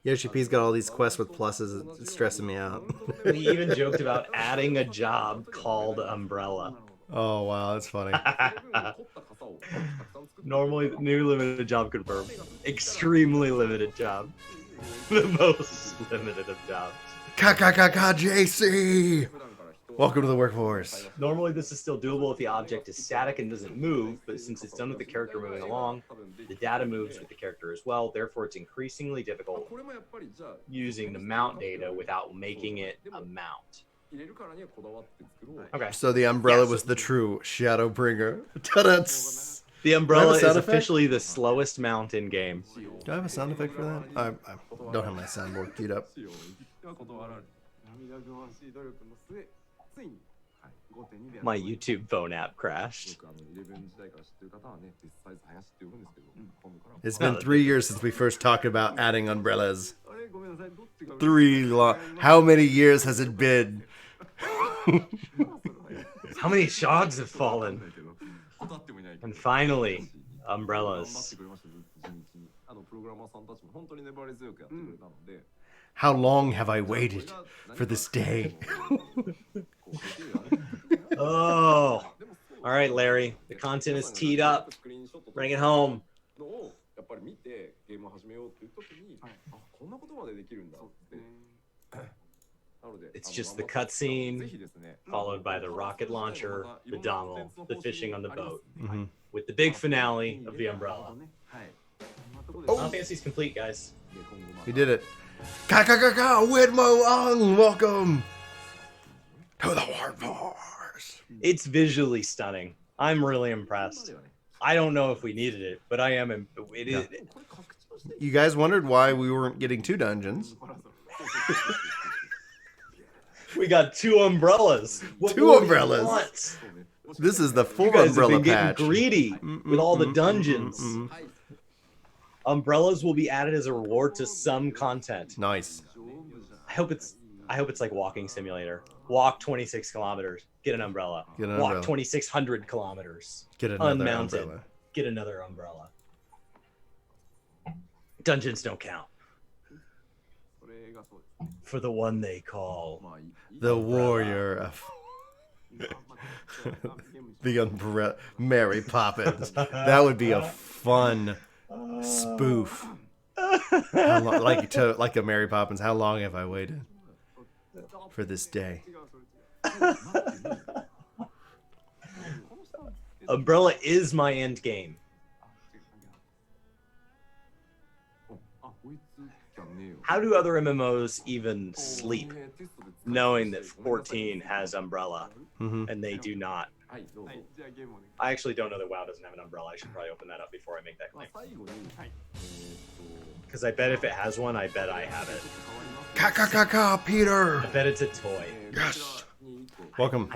Yoshi P's got all these quests with pluses. It's stressing me out. We even joked about adding a job called Umbrella. Oh wow, that's funny. Normally, new limited job confirmed. Extremely limited job. The most limited of jobs. JC! Welcome to the workforce. Normally, this is still doable if the object is static and doesn't move, but since it's done with the character moving along, the data moves with the character as well. Therefore, it's increasingly difficult using the mount data without making it a mount. Okay. So the umbrella was the true Shadowbringer. Ta-da! The umbrella is officially the slowest mount in game. Do I have a sound effect for that? I don't have my soundboard queued up. My YouTube phone app crashed. It's been 3 years since we first talked about adding umbrellas. 3 long. How many years has it been? How many shards have fallen? And finally, umbrellas. How long have I waited for this day? Oh. All right, Larry. The content is teed up. Bring it home. It's just the cutscene, followed by the rocket launcher, the dongle, the fishing on the boat, with the big finale of the umbrella. Final Fantasy's complete, guys. We did it. Widmo, welcome to the workforce. It's visually stunning. I'm really impressed. I don't know if we needed it, but I am. You guys wondered why we weren't getting 2 dungeons. We got 2 umbrellas. What 2 umbrellas. Want? This is the full you guys umbrella have been patch. Getting greedy with all the dungeons. Umbrellas will be added as a reward to some content. Nice. I hope it's like walking simulator. Walk 26 kilometers. Get an umbrella. Get an Walk umbrella. 2,600 kilometers. Get another Unmounted. umbrella. Get another umbrella. Dungeons don't count. それがそうですね。 For the one they call まあいい The warrior of まあゲームに the umbrella. Mary Poppins. That would be a fun spoof. How long, like a Mary Poppins. How long have I waited for this day? 違うそれ違う。 Umbrella is my end game. あこいつじゃねえよ How do other MMOs even sleep, knowing that 14 has umbrella Mm-hmm. and they do not? はいどうぞ はい、じゃあゲームお願いし I actually don't know that WoW doesn't have an umbrella. I should probably open that up before I make that まあ claim. 最後にはい。 Because I bet if it has one, I bet I have it. Ka Peter. I bet it's a toy. Yes. に一個 Welcome.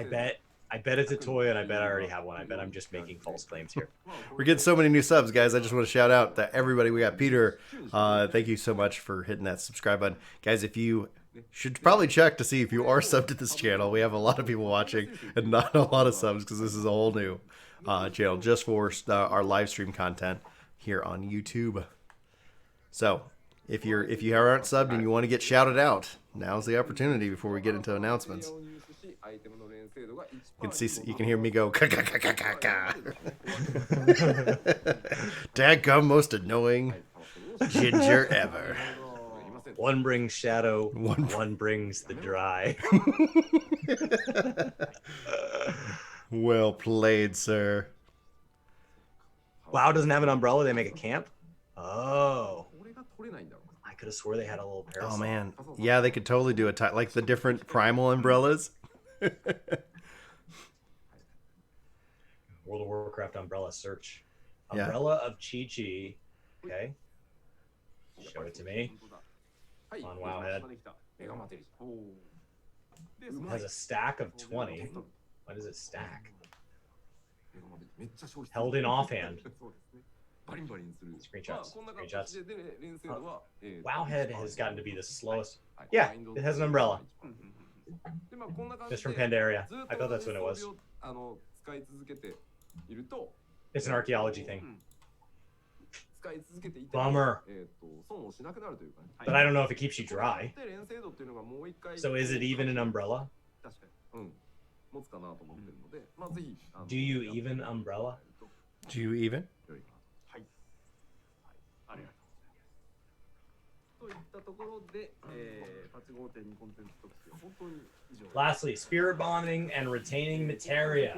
I bet it's a toy, and I bet I already have one. I bet I'm just making false claims here. We're getting so many new subs, guys. I just want to shout out to everybody. We got Peter. Thank you so much for hitting that subscribe button. Guys, if you should probably check to see if you are subbed to this channel. We have a lot of people watching and not a lot of subs because this is a whole new channel just for our live stream content here on YouTube. So if you aren't subbed and you want to get shouted out, now's the opportunity before we get into announcements. を入手しアイテムの連成度が You can hear me go ka ka ka ka ka ka. Dadgum, most annoying ginger ever. One brings shadow, One- one brings the dry. Well played, sir. WoW doesn't have an umbrella. They make a camp. Oh, これが取れないんだろう I could have swore they had a little parasol. Oh man, yeah, they could totally do like the different primal umbrellas. World of Warcraft umbrella search. Yeah. Umbrella of Chi Chi. Okay. Show it to me. はい On ます。 Wowhead. できた。メガマテリおお。で、そ It の has a stack of 20. Why does it stack? メガマテリめっちゃ消費 Held in offhand. そうですね。バリンバリンする Screenshots. こんな Screenshots. 形で連成度は Wowhead has gotten to be the slowest. はい Yeah, it has an umbrella. うんうんうん。でまあこんな感じ Just from で Pandaria. ずっ I と thought that's what it was. あの使い続けていると It's an archaeology thing. 使い続けていて Bummer. 損をしなくなるというかね But I don't know if it keeps you dry. で連成度っていうのがもう一回 So is it even an umbrella? 確かに。うん持つかなと思ってるのでまあぜひ Do you even umbrella? Do you even? 良いかなはい。ありがとうございます。といったところで、パチ5.2コンテンツ特集は本当に以上。 Lastly, spirit bonding and retaining materia.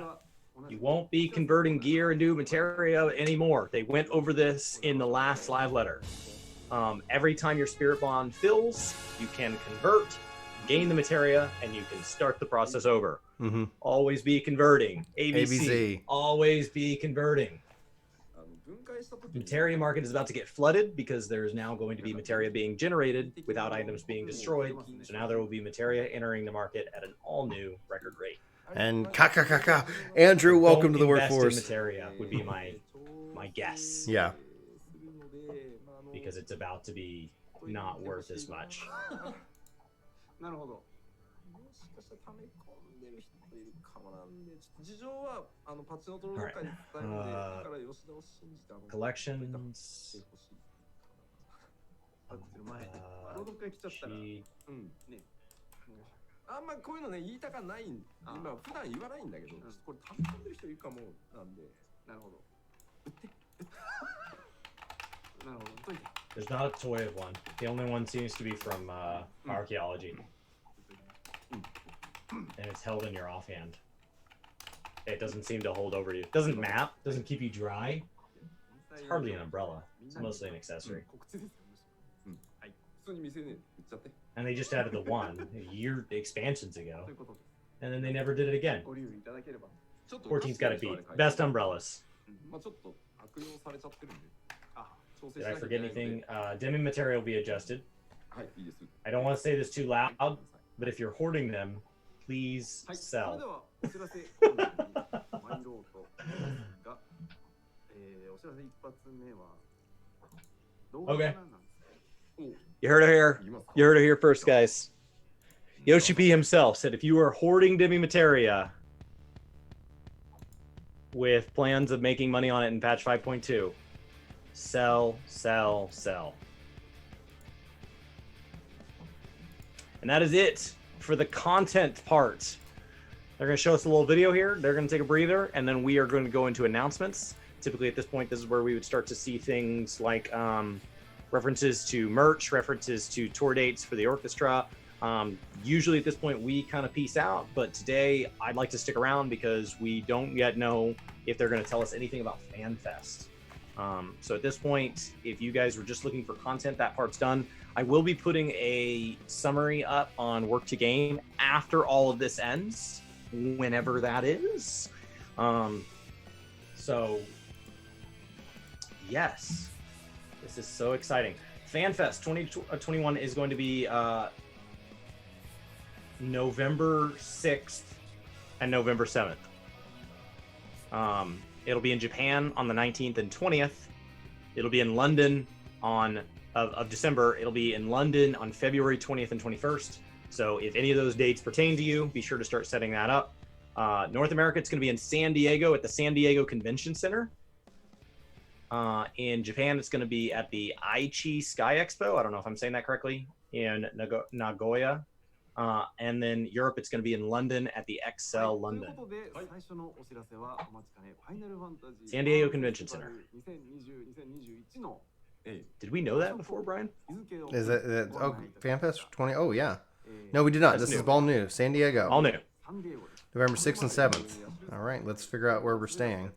You won't be converting gear into materia anymore. They went over this in the last live letter. Every time your spirit bond fills, you can convert, gain the materia, and you can start the process over. Mm-hmm. Always be converting. ABC. ABC. Always be converting. あの分解した時に Materia market is about to get flooded because there's now going to be materia being generated without items being destroyed. So now there will be materia entering the market at an all new record rate. And ka. Andrew, welcome to the Don't invest in workforce. materia would be my guess. Yeah. Because it's about to be not worth as much. なるほど。もしかしたら溜め込んでる人いるかもなんでちょっと事情はあのパチの登録会に伝えるので、 Alright. だから吉田を信じてCollections. してほしいだって前、朗読会来ちゃったら、 She- うんね。あんまこういうのね言いたかない今普段言わないんだけど、ちょっとこれ溜め込んでる人いるかもなんでなるほど。なるほど。といて。 There's not a toy of one. The only one seems to be from archaeology. And it's held in your offhand. It doesn't seem to hold over you. Doesn't map, doesn't keep you dry. It's hardly an umbrella. It's mostly an accessory. 告知ですよむしろうんはい普通に店に売っちゃって And they just added the one year expansions ago. ということで、 And then they never did it again. ご留意いただければ。ちょっと 14's got to beat. Best umbrellas. まあちょっと悪用されちゃってるんであ、調整 Did し I なきゃい forget けないので anything? Demi material will be adjusted. はいいいです I don't want to say this too loud, but if you're hoarding them, please はい、それ sell. ではお知らせコーナーに参ろうと思いますが、お知らせ一発目は動画 Okay. からなんです。 You heard it here. 言いますか You heard it here first, guys. Yoshi P himself said if you are hoarding Demi Materia, with plans of making money on it in patch 5.2. Sell, sell, sell. And that is it for the content part. They're going to show us a little video here. They're going to take a breather, and then we are going to go into announcements. Typically at this point, this is where we would start to see things like references to merch, references to tour dates for the orchestra. Usually at this point, we kind of peace out, but today I'd like to stick around because we don't yet know if they're going to tell us anything about FanFest. So at this point, if you guys were just looking for content, that part's done. I will be putting a summary up on Work to Game after all of this ends, whenever that is. So yes, this is so exciting. FanFest 2021 is going to be November 6th and November 7th. It'll be in Japan on the 19th and 20th. It'll be in London of December. It'll be in London on February 20th and 21st. So if any of those dates pertain to you, be sure to start setting that up. North America, it's going to be in San Diego at the San Diego Convention Center. In Japan, it's going to be at the Aichi Sky Expo. I don't know if I'm saying that correctly. In Nagoya. And then Europe, it's going to be in London at the XL London. San Diego Convention Center. Did we know that before, Brian? Is that oh, FanFest 20? Oh, yeah. No, we did not. This is all new. San Diego. All new. November 6th and 7th. All right, let's figure out where we're staying.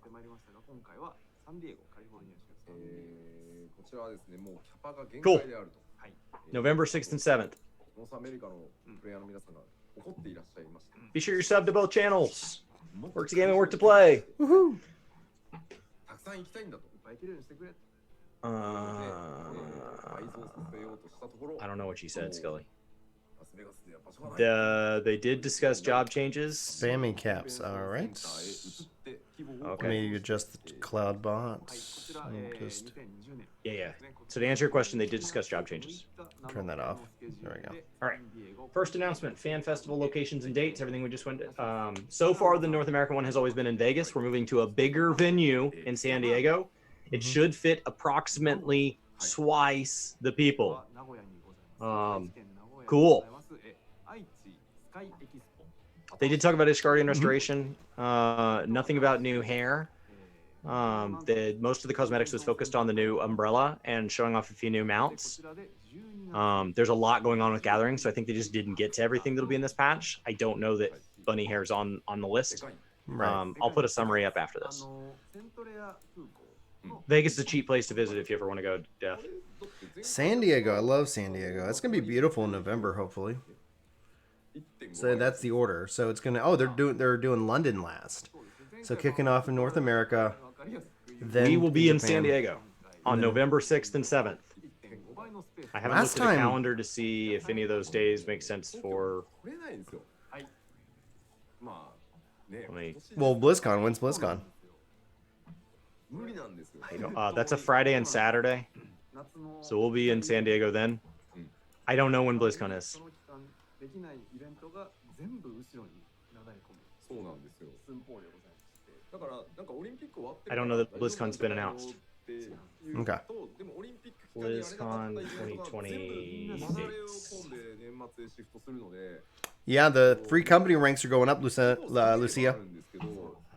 Cool. November 6th and 7th. Be sure you're subbed to both channels. Work to game and work to play. Woohoo! I don't know what you said, Scully. They did discuss job changes. Spammy caps. All right. Okay. Maybe adjust the cloud bot. Just Yeah. So to answer your question, they did discuss job changes. turn that off. There we go. All right. First announcement: fan festival locations and dates. Everything we just went. So far, the North American one has always been in Vegas. We're moving to a bigger venue in San Diego. It should fit approximately twice the people. Cool. They did talk about Ishgardian restoration. Nothing about new hair. Most of the cosmetics was focused on the new umbrella and showing off a few new mounts. There's a lot going on with gathering, so I think they just didn't get to everything that'll be in this patch. I don't know that bunny hair's on the list. Right. I'll put a summary up after this. Vegas is a cheap place to visit if you ever want to go, Def. San Diego. I love San Diego. It's gonna be beautiful in November, hopefully. So that's the order. So it's gonna. Oh, they're doing London last. So kicking off in North America. Then We will be in Japan. San Diego on November 6th and 7th. I haven't Last looked at the time- calendar to see if any of those days make sense for. Let me. Well, BlizzCon. When's BlizzCon? That's a Friday and Saturday, so we'll be in San Diego then. I don't know when BlizzCon is. I don't know that BlizzCon's been announced. Okay. BlizzCon 2020 dates. Yeah, the free company ranks are going up, Lucia,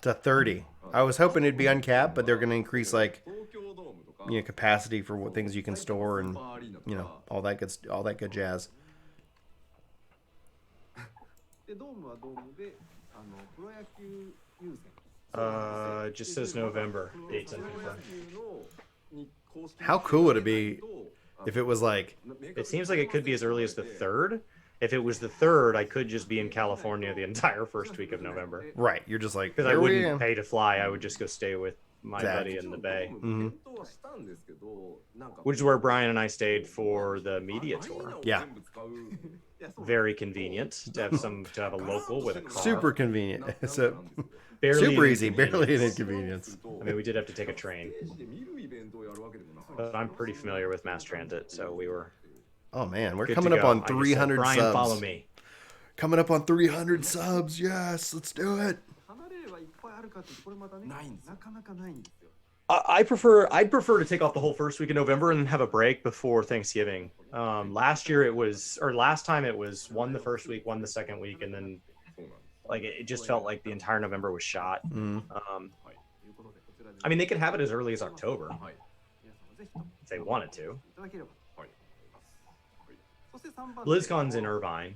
to 30. I was hoping it'd be uncapped, but they're going to increase capacity for what things you can store and all that good jazz. It just says November dates unconfirmed. How cool would it be if it was like? It seems like it could be as early as the 3rd. If it was the 3rd, I could just be in California the entire first week of November. Right, you're just like, Because I "Here we wouldn't are." pay to fly. I would just go stay with my Zach. buddy in the Bay, Mhm. which is where Brian and I stayed for the media tour. Yeah, Very convenient to have a local with a car. super convenient. So Barely super an easy, barely an inconvenience. inconvenience. I mean, we did have to take a train, but I'm pretty familiar with mass transit, so we were Oh man, we're good coming to up go. on I just said, 300 Brian, subs. follow me. Coming up on 300 subs. Yes, let's do it. I'd prefer to take off the whole first week of November and have a break before Thanksgiving. Last time it was one the first week, one the second week, and then like it just felt like the entire November was shot. I mean, they could have it as early as October if they wanted to. BlizzCon's in Irvine.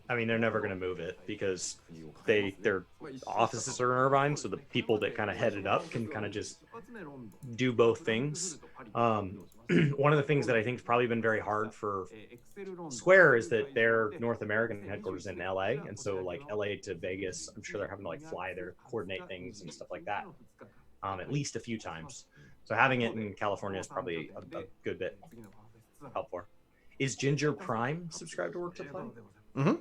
I mean, they're never going to move it because their offices are in Irvine, so the people that kind of head it up can kind of just do both things. One of the things that I think has probably been very hard for Square is that their North American headquarters is in LA, and so like LA to Vegas, I'm sure they're having to like fly there, coordinate things and stuff like that, at least a few times. So having it in California is probably a good bit helpful. Is Ginger Prime subscribed to Work to Play? Mm-hmm.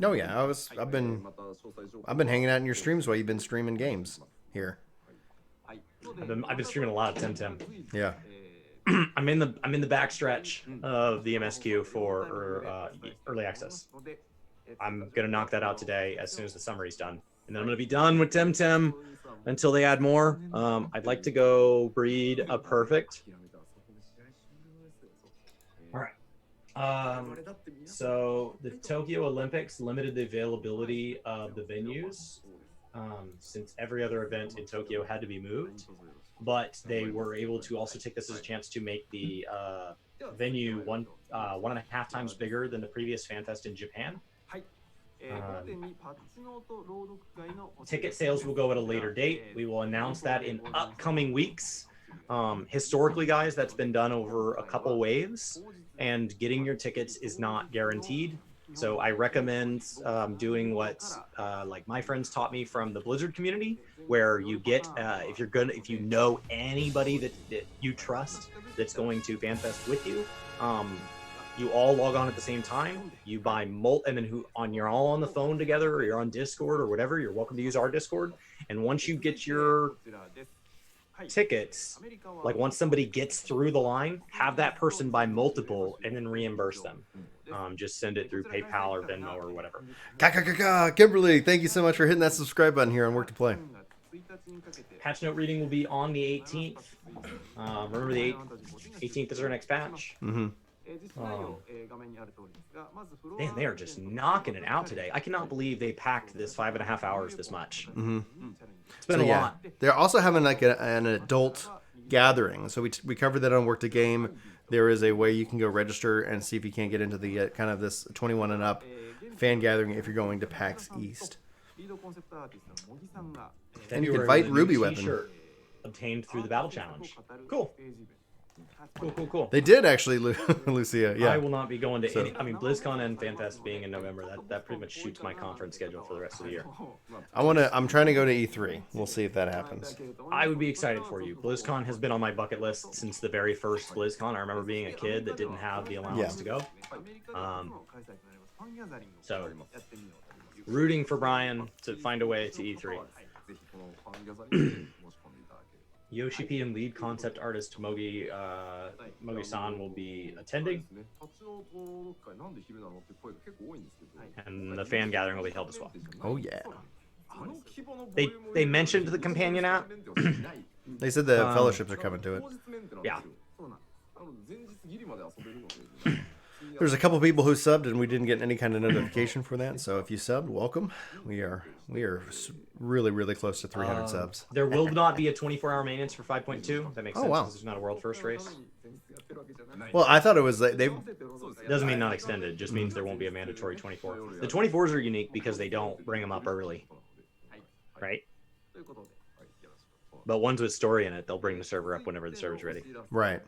Oh yeah, I've been hanging out in your streams while you've been streaming games here. I've been streaming a lot of Temtem. Yeah. I'm in the backstretch of the MSQ for early access. I'm gonna knock that out today as soon as the summary's done, and then I'm gonna be done with Temtem until they add more. I'd like to go breed a perfect. All right. So the Tokyo Olympics limited the availability of the venues since every other event in Tokyo had to be moved, but they were able to also take this as a chance to make the venue 1.5 times bigger than the previous FanFest in Japan. Ticket sales will go at a later date. We will announce that in upcoming weeks. Historically, guys, that's been done over a couple waves, and getting your tickets is not guaranteed. So I recommend doing what like my friends taught me from the Blizzard community, where you get if you know anybody that you trust that's going to FanFest with you, you all log on at the same time. You buy and then you're all on the phone together, or you're on Discord or whatever. You're welcome to use our Discord. And once you get your tickets, like once somebody gets through the line, have that person buy multiple and then reimburse them. Just send it through PayPal or Venmo or whatever. Kimberly, thank you so much for hitting that subscribe button here on Work to Play. Patch note reading will be on the 18th. Remember the 18th is our next patch. Mm-hmm. Man, they are just knocking it out today. I cannot believe they packed this 5.5 hours this much. Mm-hmm. It's been a lot. They're also having like an adult gathering. So we covered that on Work to Game. There is a way you can go register and see if you can't get into the kind of this 21 and up fan gathering if you're going to PAX East. And you can fight Ruby Weapon. Obtained through the Battle Challenge. Cool. Cool. They did actually, Lucia. Yeah. I will not be going to any. I mean, BlizzCon and FanFest being in November, that pretty much shoots my conference schedule for the rest of the year. I'm trying to go to E3. We'll see if that happens. I would be excited for you. BlizzCon has been on my bucket list since the very first BlizzCon. I remember being a kid that didn't have the allowance to go. So, rooting for Brian to find a way to E3. Yoshi P and lead concept artist Mogi-san will be attending, and the fan gathering will be held as well. Oh yeah. They mentioned the companion app. They said the fellowships are coming to it. Yeah. There's a couple people who subbed and we didn't get any kind of notification for that. So if you subbed, welcome. We are really, really close to 300 subs. There will not be a 24-hour maintenance for 5.2. That makes sense because there's not a world first race. Well, I thought it was they. Doesn't mean not extended. It just means there won't be a mandatory 24. The 24s are unique because they don't bring them up early, right? But ones with story in it, they'll bring the server up whenever the server's ready. Right.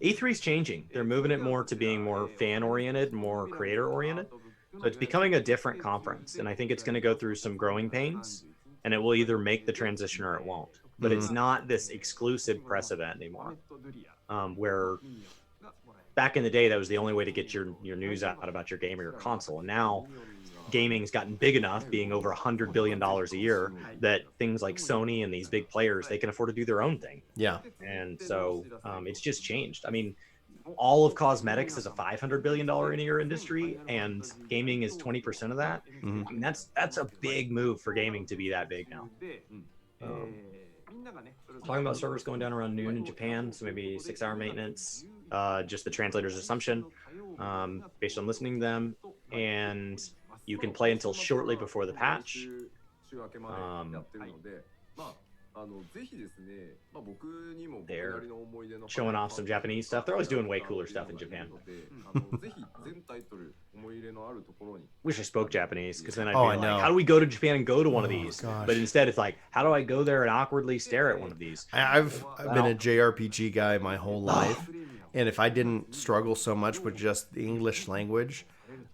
E3's changing. They're moving it more to being more fan-oriented, more creator-oriented. So it's becoming a different conference, and I think it's going to go through some growing pains, and it will either make the transition or it won't. But it's not this exclusive press event anymore, where back in the day, that was the only way to get your news out about your game or your console. And now gaming's gotten big enough, being over $100 billion a year, that things like Sony and these big players, they can afford to do their own thing. Yeah. And so it's just changed. I mean, all of cosmetics is a $500 billion in a year industry, and gaming is 20% of that. Mhm. I mean, that's a big move for gaming to be that big now. Talking about servers going down around noon in Japan, so maybe 6-hour maintenance. Just the translator's assumption, based on listening to them, and you can play until shortly before the patch. They're showing off some Japanese stuff. They're always doing way cooler stuff in Japan. Wish I spoke Japanese, because then I'd be I like, know. how do we go to Japan and go to one of these? Gosh. But instead it's like, how do I go there and awkwardly stare at one of these? I've been a JRPG guy my whole life, and if I didn't struggle so much with just the English language,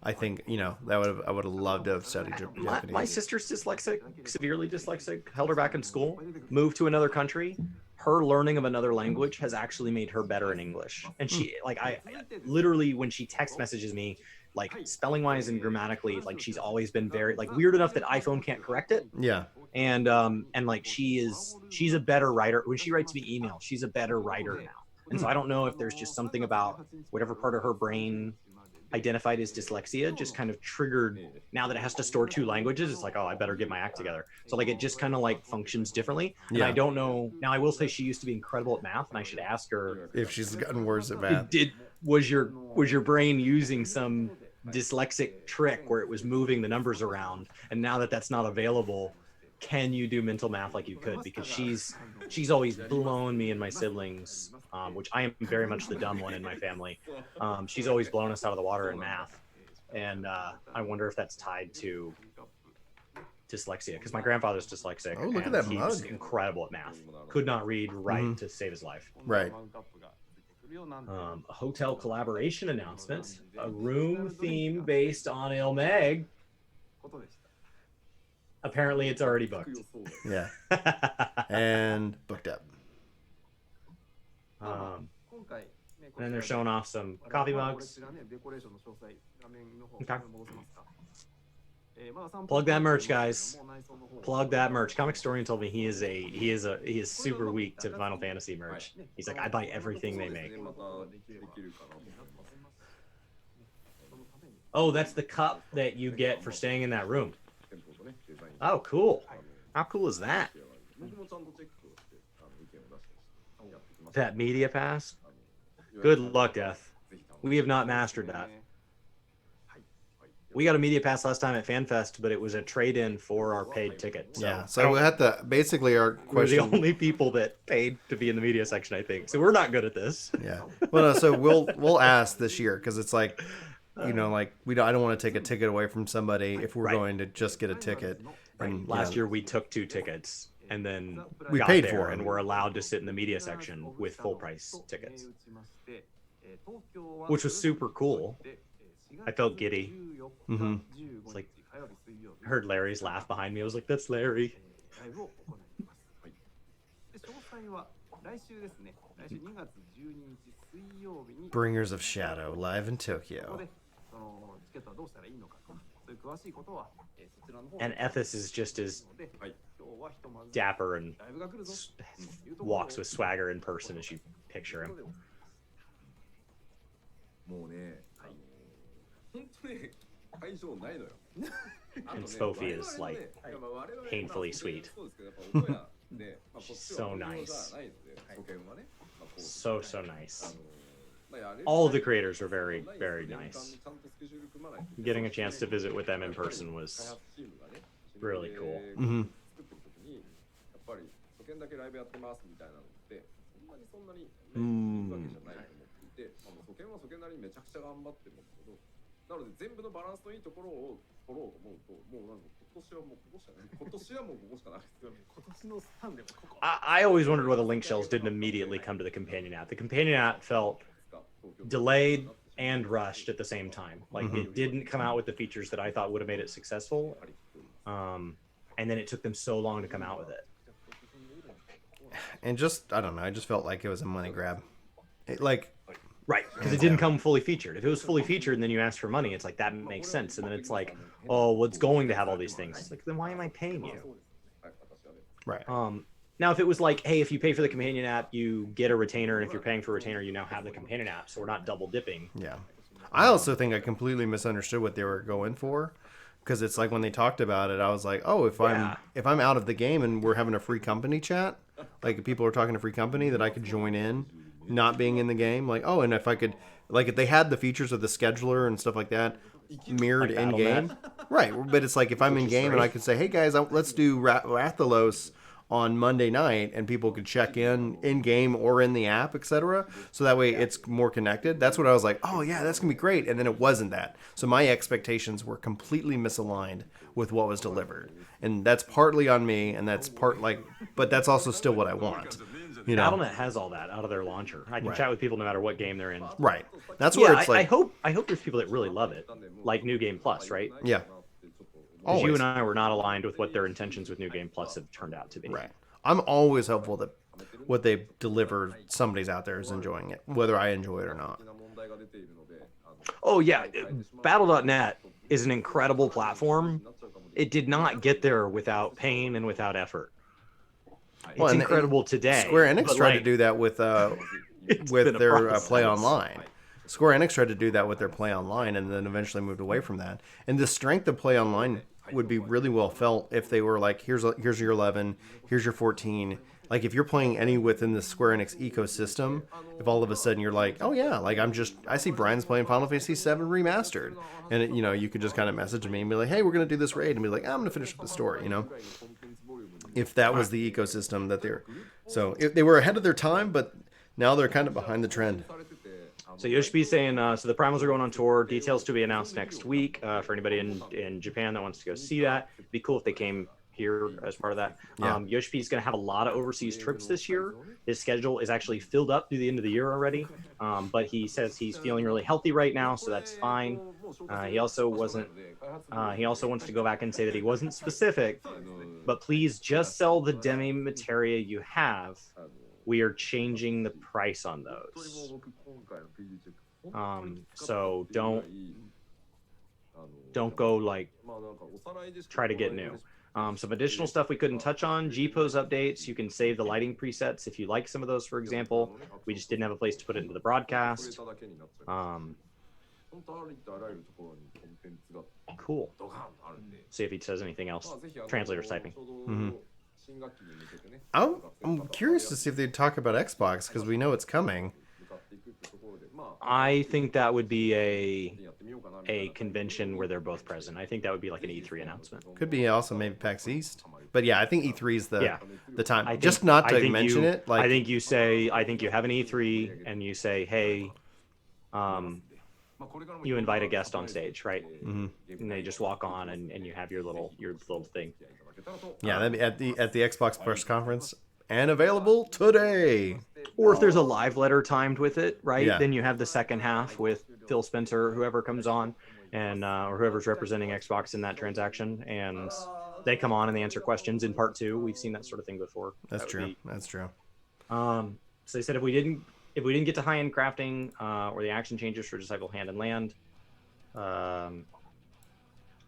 I think, you know, I would have loved to have studied Japanese. My sister's dyslexic, severely dyslexic, held her back in school, moved to another country. Her learning of another language has actually made her better in English. And she, like, I literally, when she text messages me, like, spelling wise and grammatically, like, she's always been very, like, weird enough that iPhone can't correct it. Yeah. And like, she's a better writer. When she writes me email, she's a better writer now. And so I don't know if there's just something about whatever part of her brain identified as dyslexia just kind of triggered. Now that it has to store 2 languages, it's like, oh, I better get my act together. So like, it just kind of like functions differently. And Yeah. I don't know. Now I will say she used to be incredible at math, and I should ask her If she's gotten worse at math. was your brain using some dyslexic trick where it was moving the numbers around, and now that that's not available, can you do mental math like you could? Because she's always blown me and my siblings, which I am very much the dumb one in my family. She's always blown us out of the water in math, and I wonder if that's tied to dyslexia, because my grandfather's dyslexic. Oh, look at and that he's mug. incredible at math. Could not read, write to save his life. Right. A hotel collaboration announcement, a room theme based on Il Meg. Apparently it's already booked. Yeah. And booked up. And then they're showing off some coffee mugs. Okay. Plug that merch, guys. Plug that merch. Comic Historian told me he is super weak to Final Fantasy merch. He's like, I buy everything they make. Oh, that's the cup that you get for staying in that room. Oh, cool. How cool is that? That media pass? Good luck, Death. We have not mastered that. We got a media pass last time at FanFest, but it was a trade-in for our paid ticket. So Yeah. So we had to basically our we're the question. only people that paid to be in the media section, I think. So we're not good at this. Yeah. Well, no, so we'll ask this year, because it's like, you know, like I don't want to take a ticket away from somebody if we're Right. going to just get a ticket. And Last year we took 2 tickets, and then We got paid there for 'em. and we're allowed to sit in the media section with full price tickets, which was super cool. I felt giddy. Mm-hmm. It's like, I heard Larry's laugh behind me. I was like, that's Larry. Bringers of Shadow live in Tokyo. And Ethis is just as dapper and walks with swagger in person as you picture him. And Spofi is like painfully sweet. She's so nice. So nice. All of the creators were very, very nice. Getting a chance to visit with them in person was really cool. Mm-hmm. I always wondered why the link shells didn't immediately come to the companion app. The companion app felt delayed and rushed at the same time. Like it didn't come out with the features that I thought would have made it successful. And then it took them so long to come out with it. And just, I don't know, I just felt like it was a money grab. Right, because it didn't come fully featured. If it was fully featured and then you asked for money, it's like, that makes sense. And then it's like, oh, well, it's going to have all these things. It's like, then why am I paying you? Right. No, Now, if it was like, hey, if you pay for the companion app, you get a retainer, and if you're paying for a retainer, you now have the companion app, so we're not double dipping. Yeah. I also think I completely misunderstood what they were going for, because it's like when they talked about it, I was like, oh, if I'm out of the game and we're having a free company chat, like if people are talking to free company, that I could join in, not being in the game. Like, oh, and if I could, like if they had the features of the scheduler and stuff like that mirrored Like in game, right? But it's like if I'm in game and I could say, hey guys, let's do Rathalos on Monday night, and people could check in game or in the app, etc. So that way it's more connected. That's what I was like, oh yeah, that's gonna be great. And then it wasn't that. So my expectations were completely misaligned with what was delivered, and that's partly on me, and that's but that's also still what I want. You know, Battle.net has all that out of their launcher. I can chat with people no matter what game they're in. Right. That's where it's like. I hope there's people that really love it, like New Game Plus, right? Yeah. Because you and I were not aligned with what their intentions with New Game Plus have turned out to be. Right. I'm always hopeful that what they deliver, somebody's out there is enjoying it, whether I enjoy it or not. Oh yeah, Battle.net is an incredible platform. It did not get there without pain and without effort. It's incredible today. Square Enix tried to do that with their Play Online. Square Enix tried to do that with their Play Online, and then eventually moved away from that. And the strength of Play Online would be really well felt if they were like, here's your 11, here's your 14. Like if you're playing any within the Square Enix ecosystem, if all of a sudden you're like, oh yeah, like I see Brian's playing Final Fantasy VII Remastered, and you could just kind of message me and be like, hey, we're gonna do this raid, and be like, I'm gonna finish up the story, If that was the ecosystem that they were ahead of their time, but now they're kind of behind the trend. So Yoshi's saying, so the Primals are going on tour. Details to be announced next week. For anybody in Japan that wants to go see that, it'd be cool if they came here as part of that. Yeah. Yoshi's going to have a lot of overseas trips this year. His schedule is actually filled up through the end of the year already. But he says he's feeling really healthy right now, so that's fine. He also wants to go back and say that he wasn't specific, but please just sell the demi materia you have. We are changing the price on those. So don't go like try to get new. Some additional stuff we couldn't touch on. G-pose updates. You can save the lighting presets if you like some of those, for example. We just didn't have a place to put it into the broadcast. Cool. See if he says anything else. Translator's typing. Mm-hmm. I'm curious to see if they'd talk about Xbox, because we know it's coming. I think that would be a convention where they're both present. I think that would be like an E3 announcement. Could be also maybe PAX East. But yeah, I think E3 is the time. I think, just not to mention it. Like, I think you have an E3 and you say, hey, you invite a guest on stage, right? Mm-hmm. And they just walk on and you have your little thing. Yeah, that'd be at the Xbox press conference, and available today. Or if there's a live letter timed with it, right? Yeah. Then you have the second half with Phil Spencer, whoever comes on, and or whoever's representing Xbox in that transaction, and they come on and they answer questions in part 2. We've seen that sort of thing before. That's true. That's true. So they said if we didn't get to high-end crafting or the action changes for Disciple Hand and Land,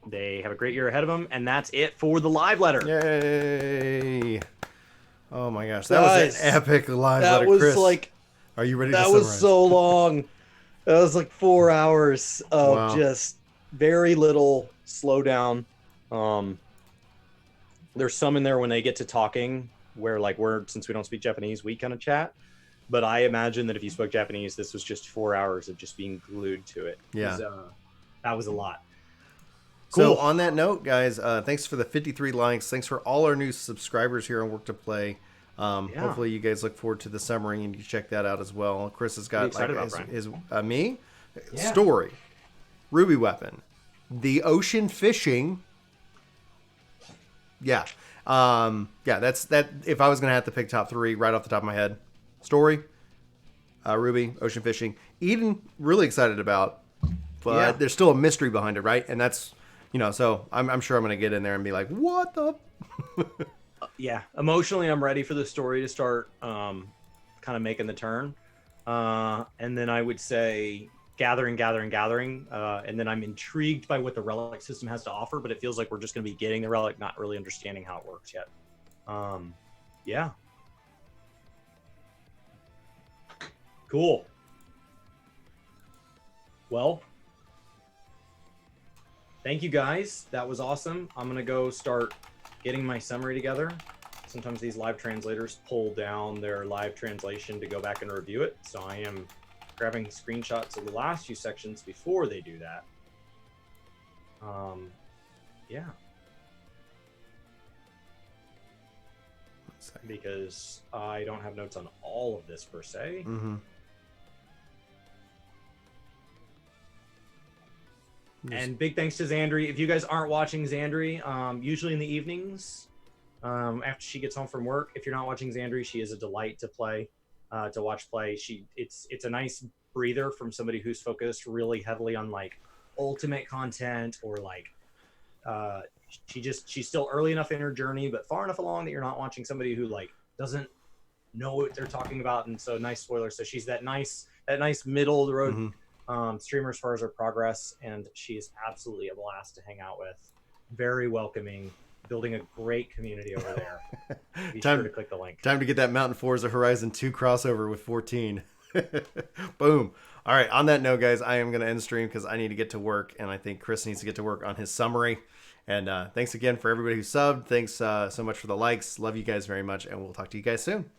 they have a great year ahead of them, and that's it for the live letter. Yay! Oh my gosh, that was an epic live letter, was Chris. Like, are you ready to that summarize? was so long. That was like 4 hours of just very little slowdown. There's some in there when they get to talking where since we don't speak Japanese, we kind of chat. But I imagine that if you spoke Japanese, this was just 4 hours of just being glued to it. Yeah. That was a lot. Cool. So on that note, guys, thanks for the 53 likes. Thanks for all our new subscribers here on Work to Play. Hopefully you guys look forward to the summary and you check that out as well. Chris has got his story, Ruby Weapon, the ocean fishing. Yeah. That's that. If I was going to have to pick top 3 right off the top of my head, story, Ruby, ocean fishing, Eden, really excited about, but there's still a mystery behind it. Right. And that's, so I'm sure I'm going to get in there and be like, what the? Yeah. Emotionally, I'm ready for the story to start kind of making the turn. And then I would say gathering. And then I'm intrigued by what the relic system has to offer, but it feels like we're just going to be getting the relic, not really understanding how it works yet. Cool. Well, thank you guys. That was awesome. I'm going to go start getting my summary together. Sometimes these live translators pull down their live translation to go back and review it. So I am grabbing screenshots of the last few sections before they do that. Yeah. Because I don't have notes on all of this per se. Mm-hmm. And big thanks to Xandrii. If you guys aren't watching Xandrii, usually in the evenings, after she gets home from work, if you're not watching Xandrii, she is a delight to play, to watch play. It's a nice breather from somebody who's focused really heavily on like ultimate content or like she's still early enough in her journey, but far enough along that you're not watching somebody who like doesn't know what they're talking about. And so nice spoilers. So she's that nice middle of the road streamer as far as her progress, and she's absolutely a blast to hang out with. Very welcoming, building a great community over there. Be sure to click the link. Time to get that Mountain Forza Horizon 2 crossover with 14. Boom. All right, on that note, guys, I am going to end the stream because I need to get to work, and I think Chris needs to get to work on his summary. And thanks again for everybody who subbed. Thanks so much for the likes. Love you guys very much, and we'll talk to you guys soon.